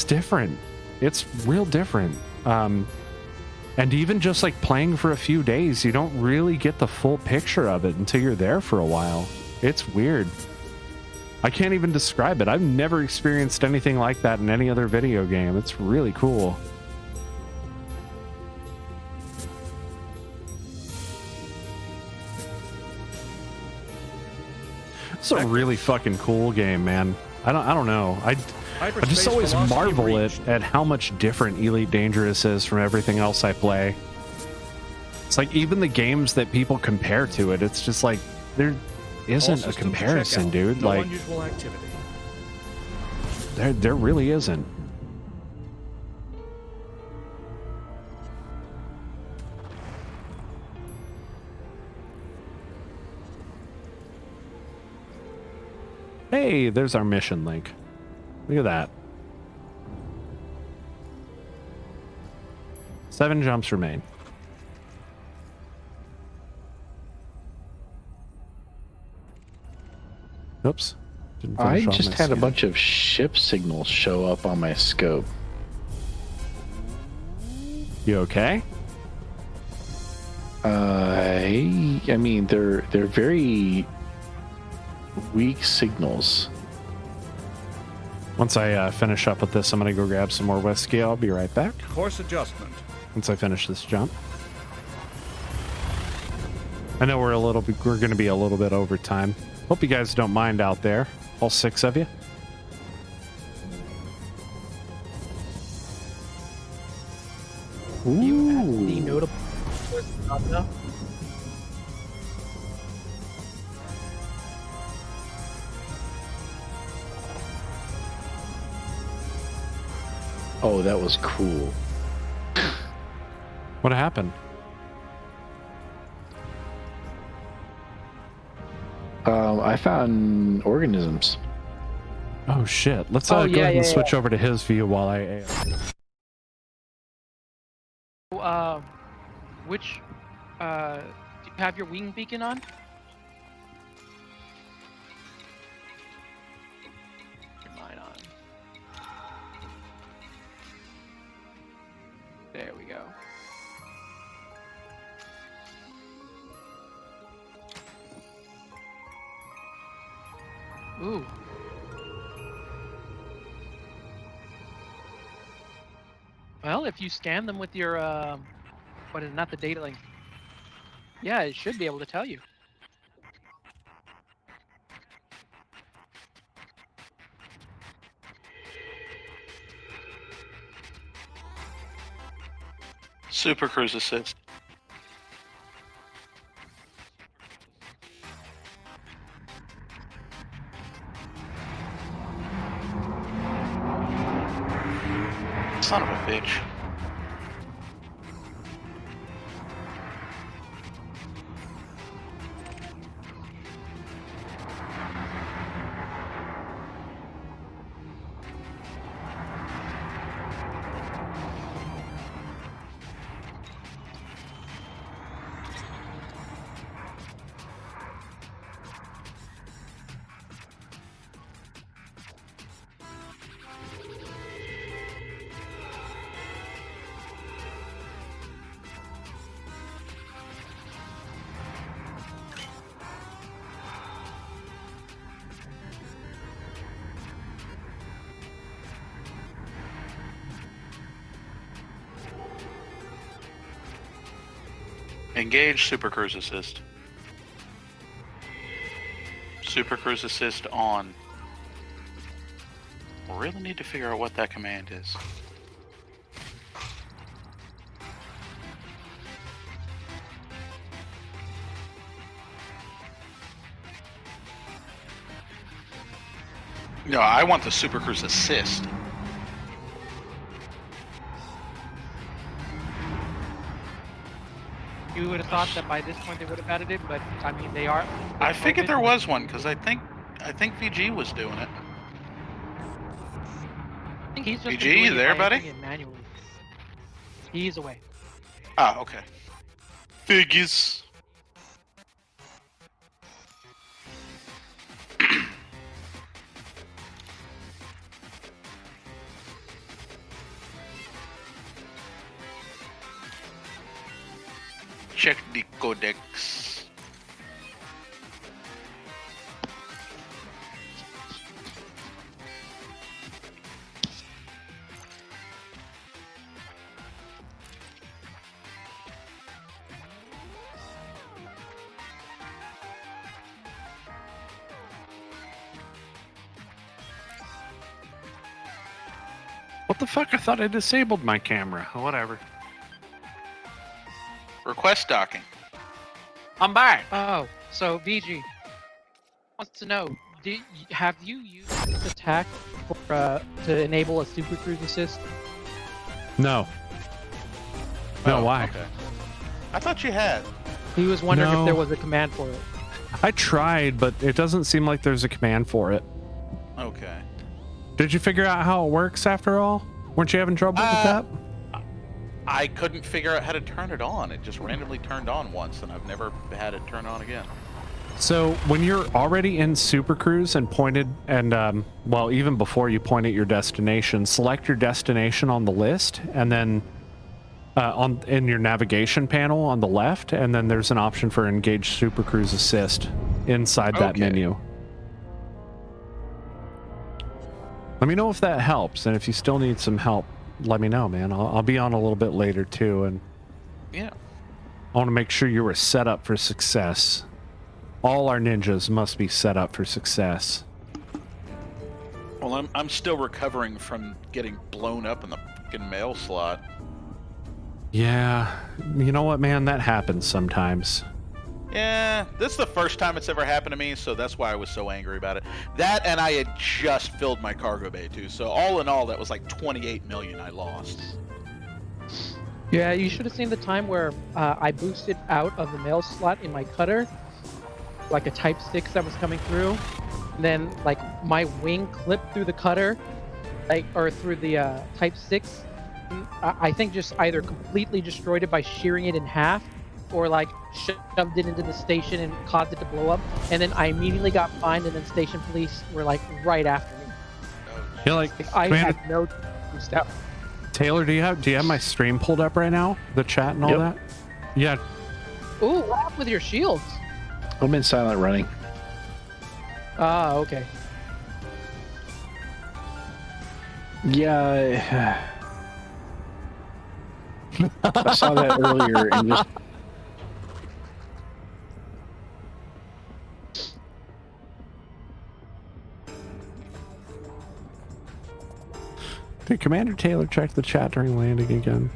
different. It's real different. And even just like playing for a few days, you don't really get the full picture of it until you're there for a while. It's weird. I can't even describe it. I've never experienced anything like that in any other video game. It's really cool. It's a really fucking cool game, man. I don't know. I just always marvel at how much different Elite Dangerous is from everything else I play. It's like even the games that people compare to it, it's just like there isn't a comparison, dude. Like there really isn't. Hey, there's our mission link. Look at that. 7 jumps remain. Oops. I just had a bunch of ship signals show up on my scope. You okay? I mean, they're very weak signals. Once I finish up with this, I'm gonna go grab some more whiskey. I'll be right back. Course adjustment. Once I finish this jump. I know we're gonna be a little bit over time. Hope you guys don't mind out there, all 6 of you. Do you have any notable Lambda? Oh, that was cool. What happened? I found organisms. Oh shit! Let's Oh, go yeah, ahead and yeah, switch over to his view while I. Which do you have your wing beacon on? Your mine on. There we go. Ooh. Well, if you scan them with your what is not the data link? Yeah, it should be able to tell you. Super Cruise Assist. Son of a bitch. Engage Super Cruise Assist. Super Cruise Assist on. We really need to figure out what that command is. No, I want the Super Cruise Assist. You would have thought that by this point they would have added it, but I mean they are. I figured there was one because I think VG was doing it. I think he's just VG, been doing you it there, by buddy? entering it manually. He's away. Ah, okay. Figures. Check the codex. What the fuck? I thought I disabled my camera. Whatever. Request docking. I'm back. Oh, so VG wants to know: have you used this attack for, to enable a Super Cruise Assist? No. No, Oh, why? Okay. I thought you had. He was wondering No. if there was a command for it. I tried, but it doesn't seem like there's a command for it. Okay. Did you figure out how it works after all? Weren't you having trouble with that? I couldn't figure out how to turn it on. It just randomly turned on once, and I've never had it turn on again. So when you're already in Super Cruise and pointed, and well, even before you point at your destination, select your destination on the list, and then in your navigation panel on the left, and then there's an option for Engage Super Cruise Assist inside that menu. Let me know if that helps, and if you still need some help, let me know, man. I'll be on a little bit later too, and Yeah. I want to make sure you were set up for success. All our ninjas must be set up for success. Well, I'm still recovering from getting blown up in the fucking mail slot. Yeah, you know what, man? That happens sometimes. Yeah, this is the first time it's ever happened to me, so that's why I was so angry about it. That, and I had just filled my cargo bay too, so all in all, that was like 28 million I lost. Yeah, you should have seen the time where I boosted out of the mail slot in my cutter, like a Type 6 that was coming through. And then, like, my wing clipped through the cutter, like, or through the Type 6. I think just either completely destroyed it by shearing it in half, or like shoved it into the station and caused it to blow up. And then I immediately got fined, and then station police were like right after me. You're like, I Commander had no boost out. Taylor, do you have my stream pulled up right now? The chat and all that? Yeah. Ooh, what happened with your shields? I'm in silent running. Ah, okay. Yeah. I saw that earlier and just. Did Commander Taylor check the chat during landing again?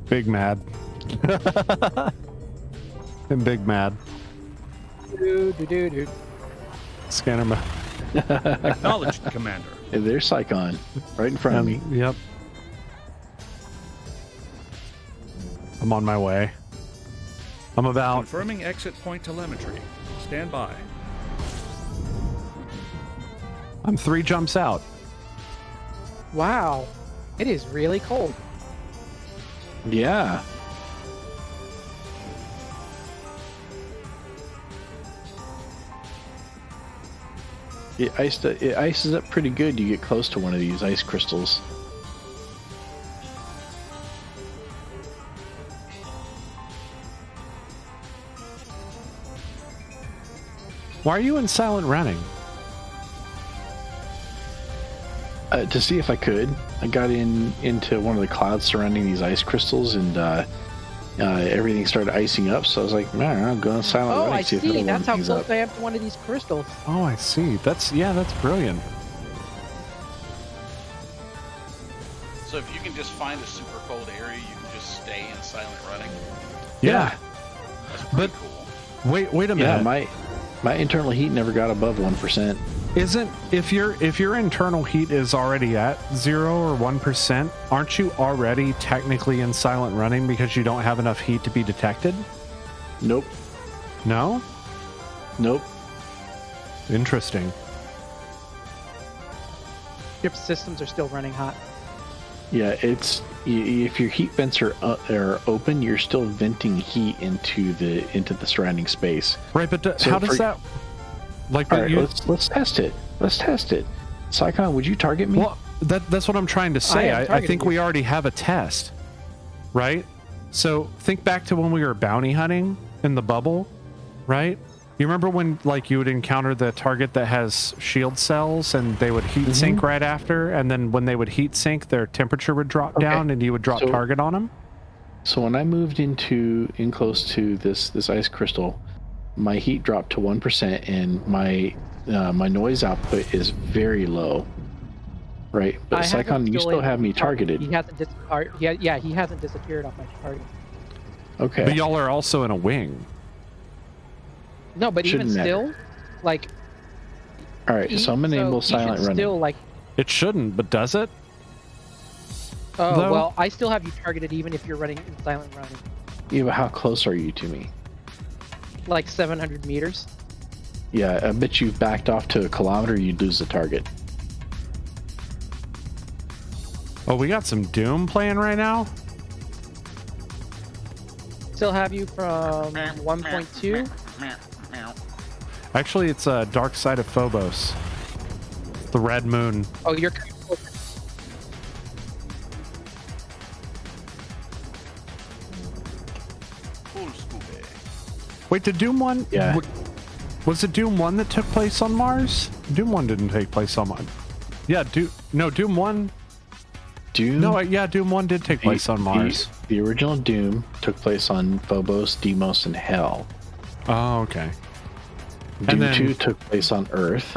Big mad. And big mad. Scanner mode. Acknowledged, Commander. Hey, there's Psychon right in front of me. Yep. I'm on my way. I'm about... Confirming exit point telemetry. Stand by. I'm 3 jumps out. Wow, it is really cold. Yeah. It ices up pretty good. You get close to one of these ice crystals. Why are you in silent running? To see if I could. I got into one of the clouds surrounding these ice crystals, and everything started icing up. So I was like, man, I'm going silent running. I See see. if That's how things close up. I am to one of these crystals. Oh, I see. That's brilliant. So if you can just find a super cold area, you can just stay in silent running. Yeah. That's pretty cool. Wait a minute. Yeah, my internal heat never got above 1%. Isn't if your internal heat is already at 0 or 1%, aren't you already technically in silent running because you don't have enough heat to be detected? Nope. No? Nope. Interesting. Ship systems are still running hot. Yeah, it's if your heat vents are open, you're still venting heat into the surrounding space. Right, but So how does for- that? Like, All but right, you, let's test it. Let's test it. Psychon, would you target me? well, that's what I'm trying to say. am I targeting think you. we already have a test, right? So think back to when we were bounty hunting in the bubble, right? You remember when like you would encounter the target that has shield cells and they would heat sink right after, and then when they would heat sink, their temperature would drop down and you would drop So- target on them? So when I moved in close to this ice crystal, my heat dropped to 1%, and my noise output is very low. Right, but I haven't Psychon, you still have me targeted. He hasn't he hasn't disappeared off my target. Okay. But y'all are also in a wing. No, but Shouldn't even matter. still, like. All right, so I'm gonna enable he should silent running. Still, like, It shouldn't, but does it? oh Though- well, I still have you targeted even if you're running in silent running, Yeah, but how close are you to me? like 700 meters. Yeah, I bet you backed off to a kilometer, you'd lose the target. Oh, we got some Doom playing right now? Still have you from 1.2. Actually, it's Dark Side of Phobos. The red moon. Oh, you're. Full Scooby. Wait, did Doom 1? Yeah. Was it Doom 1 that took place on Mars? Doom 1 didn't take place on Mars. Yeah, Doom 1. Doom? No, yeah, Doom 1 did take place on Mars. The original Doom took place on Phobos, Deimos, and Hell. Oh, okay. Doom then 2 took place on Earth.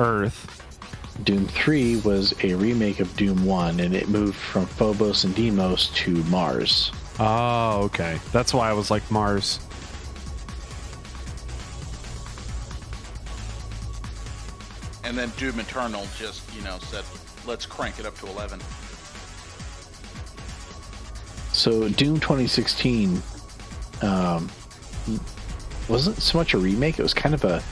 Doom 3 was a remake of Doom 1, and it moved from Phobos and Deimos to Mars. Oh, okay. That's why I was like Mars. And then Doom Eternal just, said, let's crank it up to 11. So Doom 2016 wasn't so much a remake; it was kind of a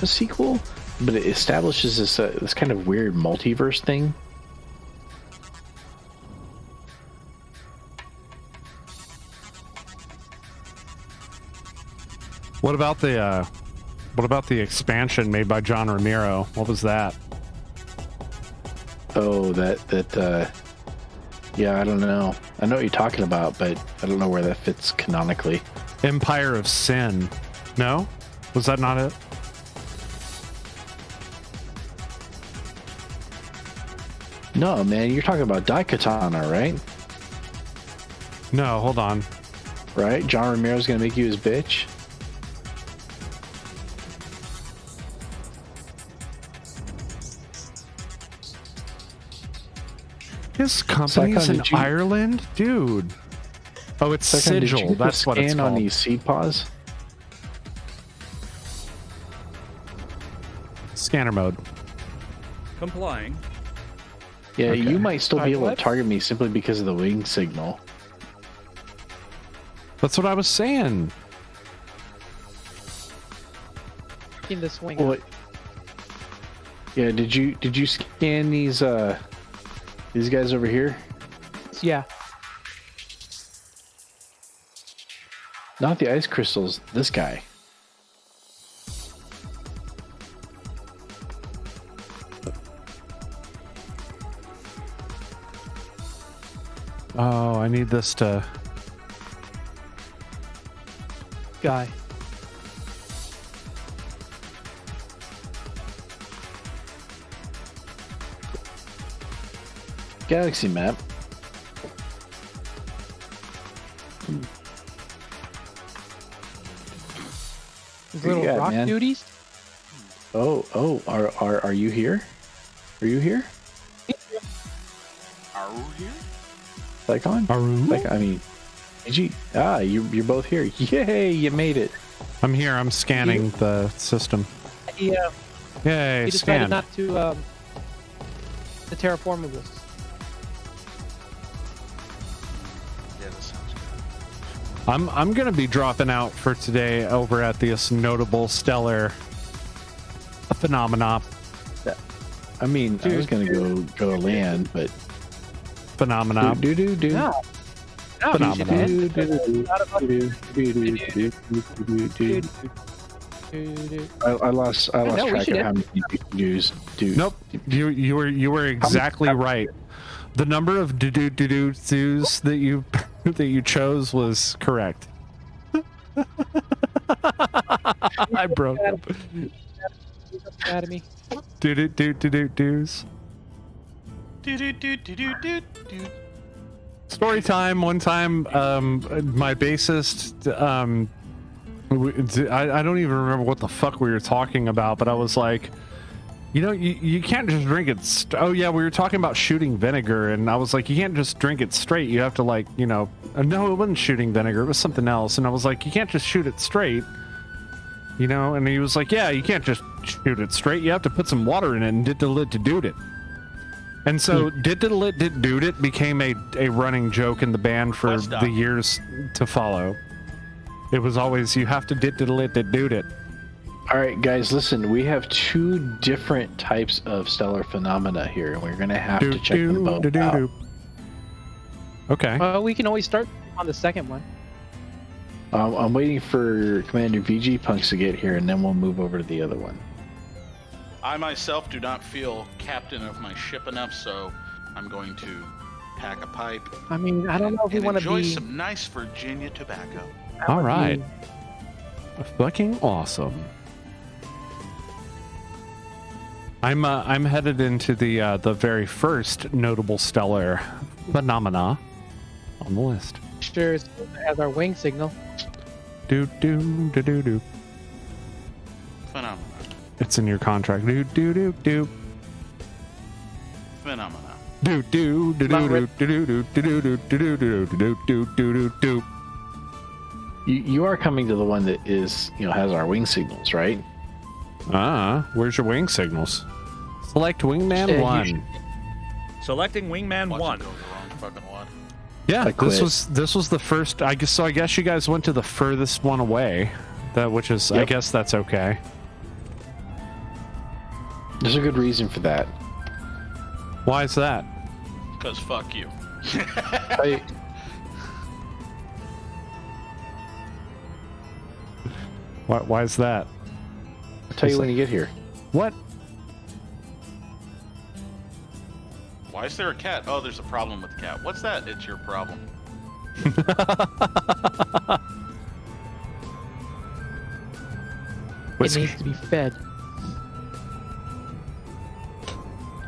sequel, but it establishes this kind of weird multiverse thing. What about the expansion made by John Romero? What was that? Oh, yeah, I don't know. I know what you're talking about, but I don't know where that fits canonically. Empire of Sin. No? Was that not it? No, man, you're talking about Daikatana, right? No, hold on. Right? John Romero's gonna make you his bitch? His company's in Ireland? Dude. Oh, it's Sigil. That's what it's called. On these seed paws? Scanner mode. Complying. Yeah, okay. You might still be able to target me simply because of the wing signal. That's what I was saying. In the swing. What? Yeah, did you scan these guys over here? Yeah. Not the ice crystals, this guy. Oh, I need this to... Guy. Galaxy map. Little rock duties. Oh, are you here? Are you here? Are you here? Psychon? I mean, you're both here. Yay, you made it. I'm here. I'm scanning the system. Yeah. Yay, he decided not to terraform with us. Yeah, that sounds good. I'm gonna be dropping out for today over at this notable stellar phenomena. I mean, I was gonna go land, but phenomena. No. I lost track of how many do's. Nope, you were exactly right. The number of do's that you chose was correct. I broke up. Academy. Do's. Story time. One time, my bassist, I don't even remember what the fuck we were talking about, but I was like, you can't just drink it. Oh yeah, we were talking about shooting vinegar, and I was like, you can't just drink it straight. You have to no, it wasn't shooting vinegar. It was something else. And I was like, you can't just shoot it straight. And he was like, yeah, you can't just shoot it straight. You have to put some water in it and did it. And so did it became a running joke in the band for the years to follow. It was always, you have to it. All right, guys, listen, we have two different types of stellar phenomena here, and we're going to have to check them both out. Okay. Well, we can always start on the second one. I'm waiting for Commander VG Punks to get here, and then we'll move over to the other one. I myself do not feel captain of my ship enough, so I'm going to pack a pipe. I mean, I don't know if we and want to enjoy be. some nice Virginia tobacco. All right. Fucking awesome. I'm headed into the very first notable stellar phenomena on the list. Sure, as our wing signal. Do do do do do. Phenomena. It's in your contract. Do do do do. Phenomena. Do do do do do do do do do do do do do do do. You are coming to the one that is, has our wing signals, right? Where's your wing signals? Select wingman 1. Selecting wingman Watch 1. it go the wrong fucking one. Yeah, I quit. this was the first. I guess you guys went to the furthest one away. Which is I Yep. guess that's okay. There's a good reason for that. Why is that? Because fuck you. Why is that? I'll tell you when you get here. What? Why is there a cat? Oh, there's a problem with the cat. What's that? It's your problem. It needs to be fed.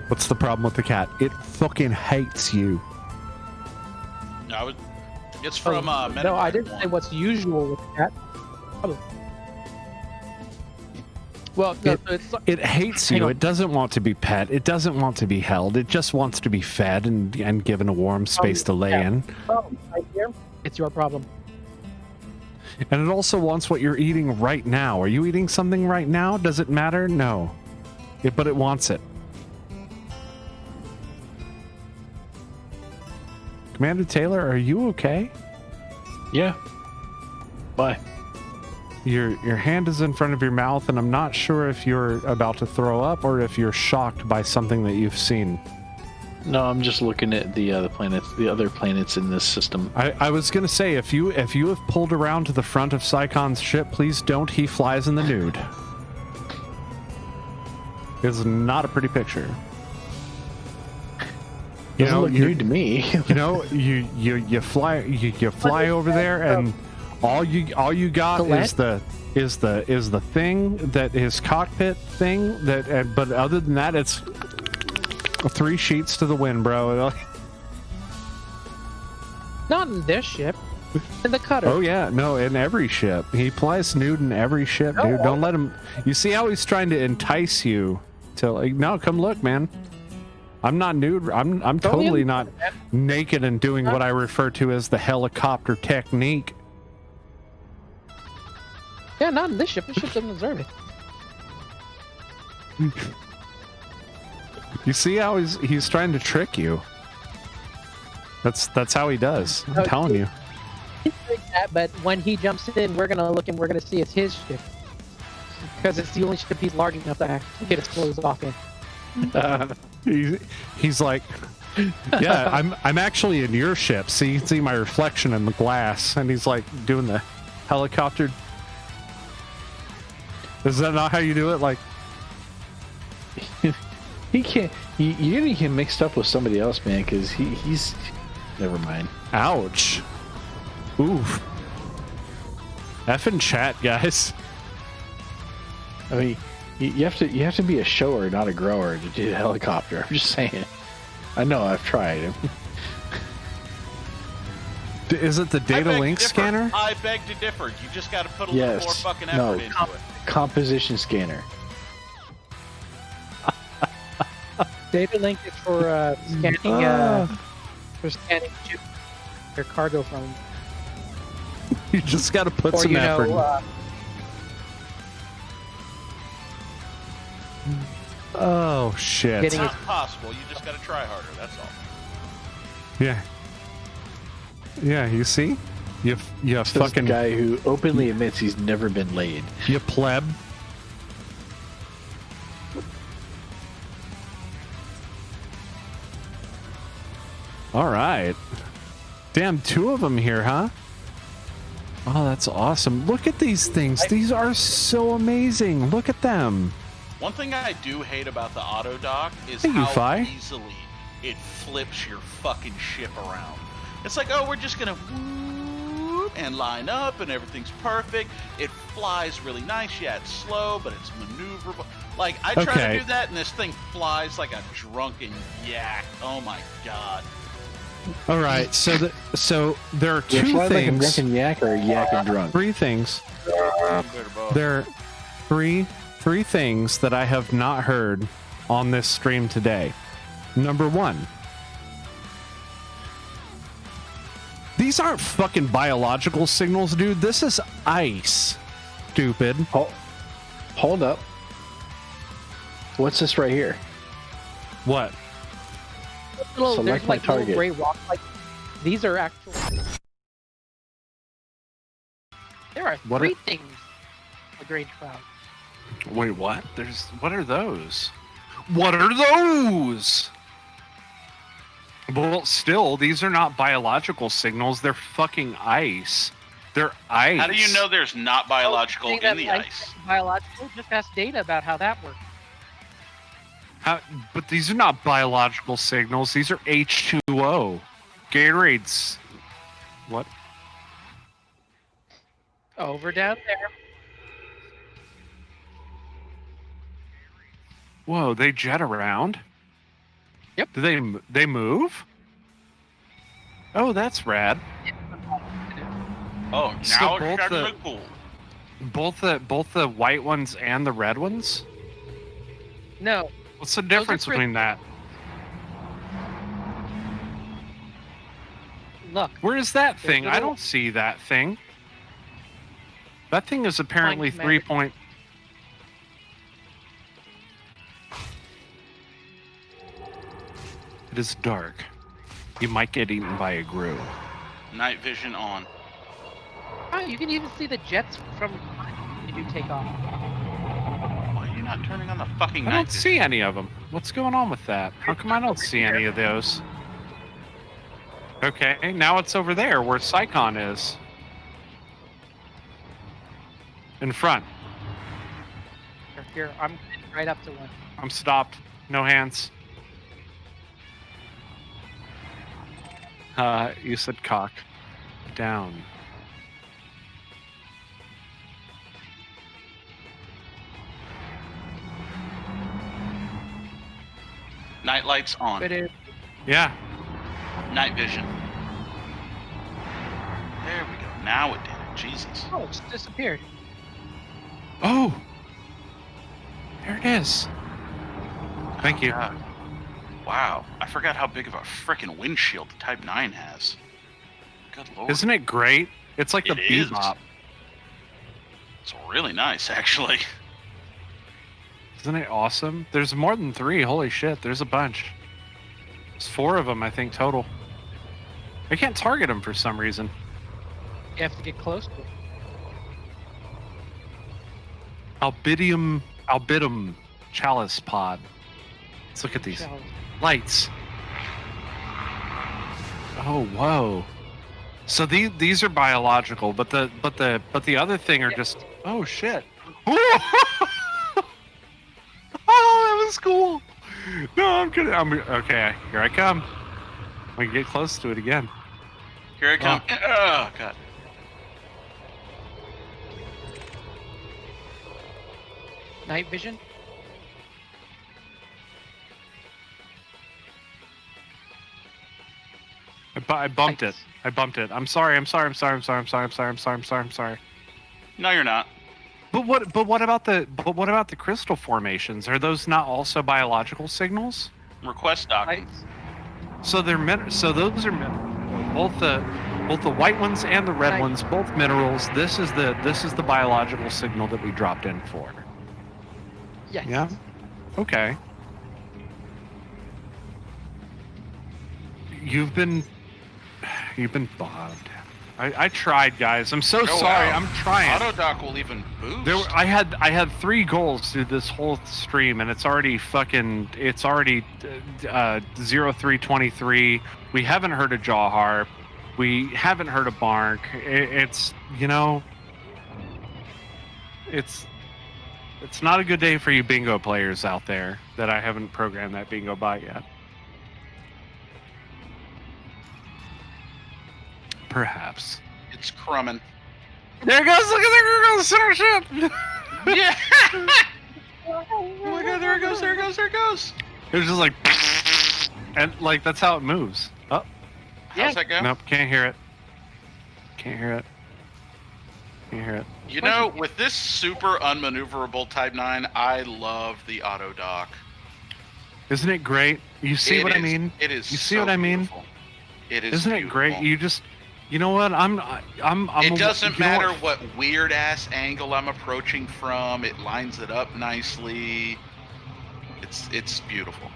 What's the problem with the cat? It fucking hates you. No, it's from No, I Metacritic didn't say 1. what's usual with the cat. Oh. Well, no, so it's It hates Hang you. on. It doesn't want to be pet. It doesn't want to be held. It just wants to be fed and given a warm space to lay yeah. in. problem right here. It's your problem. And it also wants what you're eating right now. Are you eating something right now? Does it matter? No. But it wants it. Commander Taylor, are you okay? Yeah. Bye. Your hand is in front of your mouth, and I'm not sure if you're about to throw up or if you're shocked by something that you've seen. No, I'm just looking at the other planets in this system. I was gonna say, if you have pulled around to the front of Sycon's ship, please don't. He flies in the nude. It's not a pretty picture. Doesn't look nude to me. You fly over there, and all you got is the thing that is cockpit thing that. But other than that, it's 3 sheets to the wind, bro. Not in this ship. In the cutter. Oh yeah, no, in every ship. He flies nude in every ship, No, dude. Don't let him. You see how he's trying to entice you to like, no, come look, man. I'm not nude. I'm totally not naked and doing what I refer to as the helicopter technique. Yeah, not in this ship. This ship doesn't deserve it. You see how he's trying to trick you. That's how he does. I'm telling you. He's like that, but when he jumps in, we're gonna look and we're gonna see it's his ship because it's the only ship he's large enough to actually get his clothes off in. He's like, yeah, I'm actually in your ship. See, you can see my reflection in the glass, and he's like doing the helicopter. Is that not how you do it? Like, He can't. You're getting him mixed up with somebody else, man. Because he's. Never mind. ouch. Oof. Effing chat, guys. I mean, you have to be a shower, not a grower, to do the helicopter. I'm just saying. I know. I've tried. Is it the I data beg to link differ. scanner? I beg to differ. You just got to put a little more Yes. fucking No. effort into it. Composition scanner. Data link is for scanning ship or cargo from. You just got to put Or some effort. Oh shit. It's Getting not possible. You just got to try harder. That's all. Yeah. Yeah, you see? You Says fucking the guy who openly admits he's never been laid. you pleb. All right. Damn, 2 of them here, huh? Oh, that's awesome. Look at these things. These are so amazing. Look at them. One thing I do hate about the auto dock is Hey, you how Fi. easily it flips your fucking ship around. It's like, oh, we're just gonna whoop and line up and everything's perfect. It flies really nice. Yeah, it's slow, but it's maneuverable. Like, I try Okay. to do that and this thing flies like a drunken yak. Oh my god. All right, so there are You two fly like a things, drunken yak or a yak and drunk? three things. Both. There are three things that I have not heard on this stream today. Number one, these aren't fucking biological signals, dude. This is ice. Stupid. Hold up. What's this right here? What? There's Select like my little target. gray rocks. Like these are actual. There are What three things. A great cloud. Wait, what? What are those? What are those? Well, still, these are not biological signals. They're fucking ice. They're ice. How do you know there's not biological Think in that the like ice? Biological. Just ask Data about how that works. But these are not biological signals. These are H2O. Gatorade's. What? Over down there. Whoa, they jet around? Yep. Do they move? Oh, that's rad. Oh, So now both it's starting the- to look cool. Both the white ones and the red ones? No. What's the Those are difference for- between that? Look. Where is that thing? I little- don't see that thing. That thing is apparently Commander. 3 point. It is dark. You might get eaten by a grue. Night vision on. Oh, you can even see the jets from when you do take off. Why are you not turning on the fucking I night don't vision? see any of them. What's going on with that? How come I don't see any of those? Okay, now it's over there where Psychon is. In front. Here, I'm right up to one. I'm stopped. No hands. You said cock. Down. Night lights on. But it, Yeah. Night vision. There we go. Now it did it. Jesus. oh, it's disappeared. Oh! There it is. Thank you. God. Wow. I forgot how big of a frickin' windshield the Type 9 has. Good lord. Isn't it great? It's like the It is. Bebop. It's really nice, actually. Isn't it awesome? There's more than 3. Holy shit, there's a bunch. There's 4 of them, I think, total. I can't target them for some reason. You have to get close to it. Albidum chalice pod. Let's look at these Shells. lights. Oh, whoa. So these are biological, but the other thing are just oh shit. Oh, that was cool. No, I'm kidding. Okay. Here I come. We can get close to it again. Here I come. Oh, God. Night vision. I bumped it. Lights. I bumped it. I'm sorry. I'm sorry. No, you're not. But what about the crystal formations? Are those not also biological signals? Request dock. Lights. So those are both the white ones and the red Right. ones, both minerals. This is the biological signal that we dropped in for. Yes. Yeah. Okay. You've been bombed. I tried, guys. I'm so sorry. wow. I'm trying. Auto dock will even boost. I had 3 goals through this whole stream, and it's already 0323. We haven't heard a jaw harp. We haven't heard a bark. It's It's not a good day for you bingo players out there that I haven't programmed that bingo bot yet. Perhaps. It's crumbing. There it goes! Look at there it goes! Center ship! Yeah! Oh my god, there it goes, there it goes, there it goes! It was just like... And, like, that's how it moves. Oh. How's that go? Nope, can't hear it. Can't hear it. Can't hear it. You know, with this super unmaneuverable Type 9, I love the auto dock. Isn't it great? You see what I mean? It is. You see so what I mean? beautiful. It is. Isn't it great? You just... You know what? It doesn't matter what weird ass angle I'm approaching from. It lines it up nicely. It's beautiful.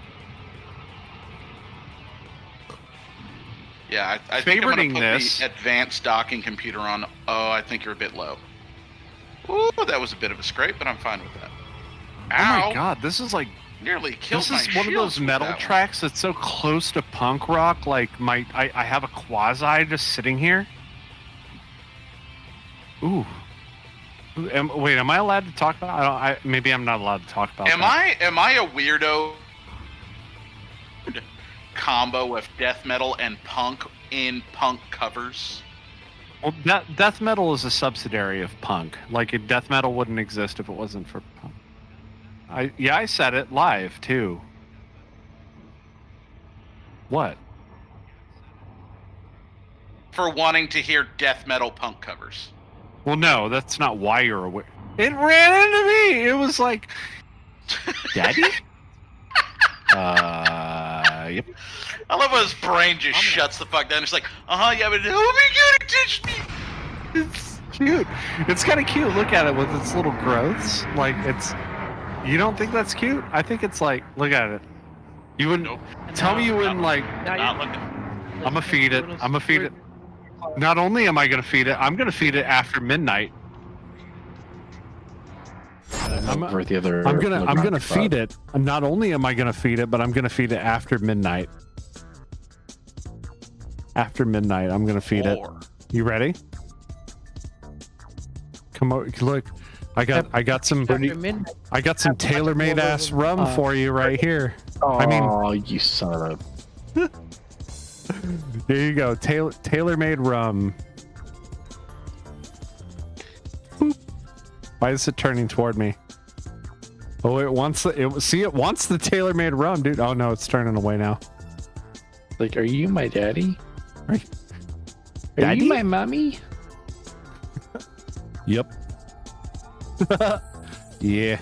Yeah, I think I'm gonna put the advanced docking computer on. Oh, I think you're a bit low. Ooh, that was a bit of a scrape, but I'm fine with that. Ow! Oh my god, this is like nearly killed my This is one of those metal tracks that's so close to punk rock. Like I have a quasi just sitting here. Ooh. Wait, am I allowed to talk about? Maybe I'm not allowed to talk about. Am I a weirdo? Combo of death metal and punk in punk covers. Well, death metal is a subsidiary of punk. Like death metal wouldn't exist if it wasn't for punk. I said it live too. What? For wanting to hear death metal punk covers. Well, no, that's not why you're aware. It ran into me. It was like, Daddy? Yep. I love how his brain just shuts the fuck down. It's like, yeah, but oh my god, it touched me. It's cute. It's kind of cute. Look at it with its little growths. Like it's. You don't think that's cute? I think it's like, look at it. You wouldn't tell me you wouldn't like. Not looking. I'm gonna feed it. I'm gonna feed it. Not only am I gonna feed it, I'm gonna feed it after midnight. I'm gonna feed it. Not only am I gonna feed it, but I'm gonna feed it after midnight. After midnight, I'm gonna feed it. You ready? Come on, look. I got some Taylor-made ass rum for you right here. Oh, you son of a... Here you go, Taylor-made rum. Boop. Why is it turning toward me? Oh, it wants the Taylor-made rum, dude. Oh no, it's turning away now. Like, are you my daddy? Are Daddy? You my mommy? Yep. Yeah.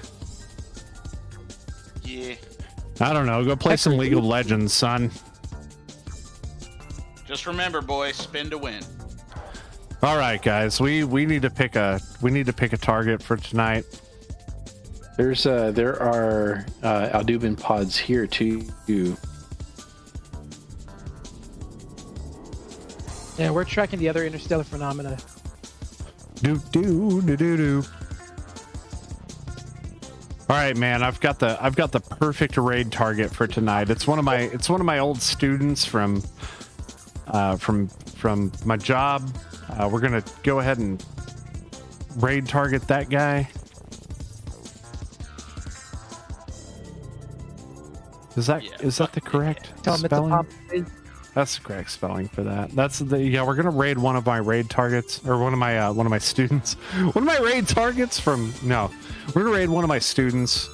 Yeah. I don't know. Go play some League of Legends, son. Just remember, boys, spin to win. All right, guys. We need to pick a target for tonight. There are Aldubin pods here too. Yeah, we're tracking the other interstellar phenomena. Do. All right, man. I've got the perfect raid target for tonight. It's one of my old students from my job. We're gonna go ahead and raid target that guy. Is that the correct spelling? That's the correct spelling for that. We're gonna raid one of my raid targets, or one of my students. One of my raid targets we're gonna raid one of my students,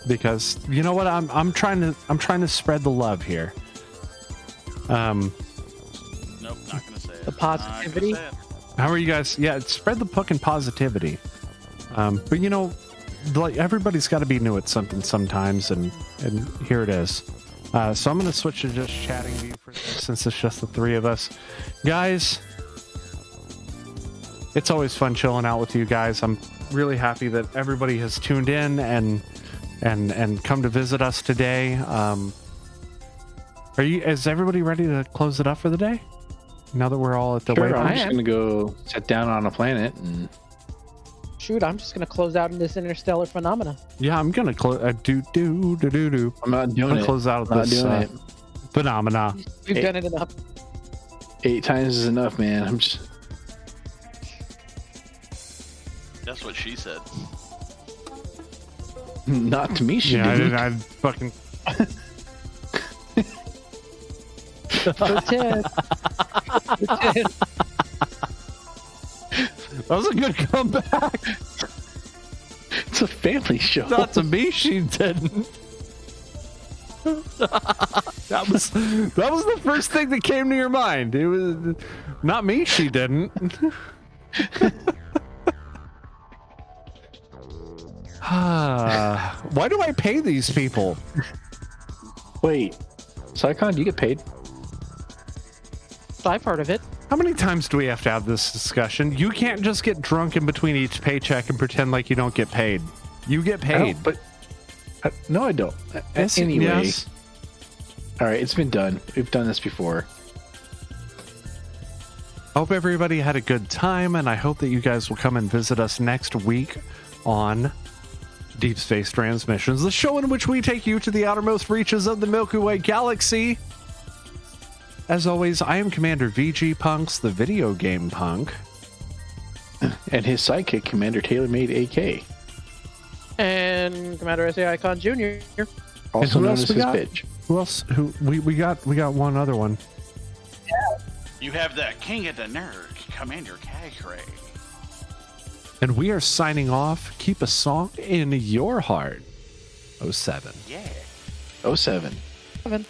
because you know what, I'm trying to spread the love here. Nope, not gonna say it. The positivity. How are you guys? Yeah, spread the fucking positivity. But you know, like everybody's got to be new at something sometimes, and here it is. So I'm going to switch to just chatting to you for this, since it's just the three of us. Guys, it's always fun chilling out with you guys. I'm really happy that everybody has tuned in and come to visit us today. Is everybody ready to close it up for the day? Now that we're all at the waypoint? I'm just going to go sit down on a planet and... Shoot, I'm just gonna close out in this interstellar phenomena. Yeah, I'm gonna close. Do. I'm not doing it. Close out of this phenomena. We've done it enough. 8 times is enough, man. I'm just. That's what she said. Not to me, she Yeah, didn't. I fucking. Lieutenant. Lieutenant. That was a good comeback. It's a family show. Not to me, she didn't. that was the first thing that came to your mind. It was not me, she didn't. Why do I pay these people? Wait, Psychon, do you get paid? I've heard of it. How many times do we have to have this discussion? You can't just get drunk in between each paycheck and pretend like you don't get paid. You get paid. But no, I don't. Yes, Anyway, yes. all right, it's been done. We've done this before. Hope everybody had a good time, and I hope that you guys will come and visit us next week on Deep Space Transmissions, the show in which we take you to the outermost reaches of the Milky Way galaxy. As always, I am Commander VG Punks, the video game punk. And his sidekick, Commander Taylor-MadeAK. And Commander SA Icon Jr. Also who known else as we his got? bitch. Who else? We got one other one. You have the king of the nerds, Commander Kagray. And we are signing off. Keep a song in your heart. 07. Yeah. 07. 7.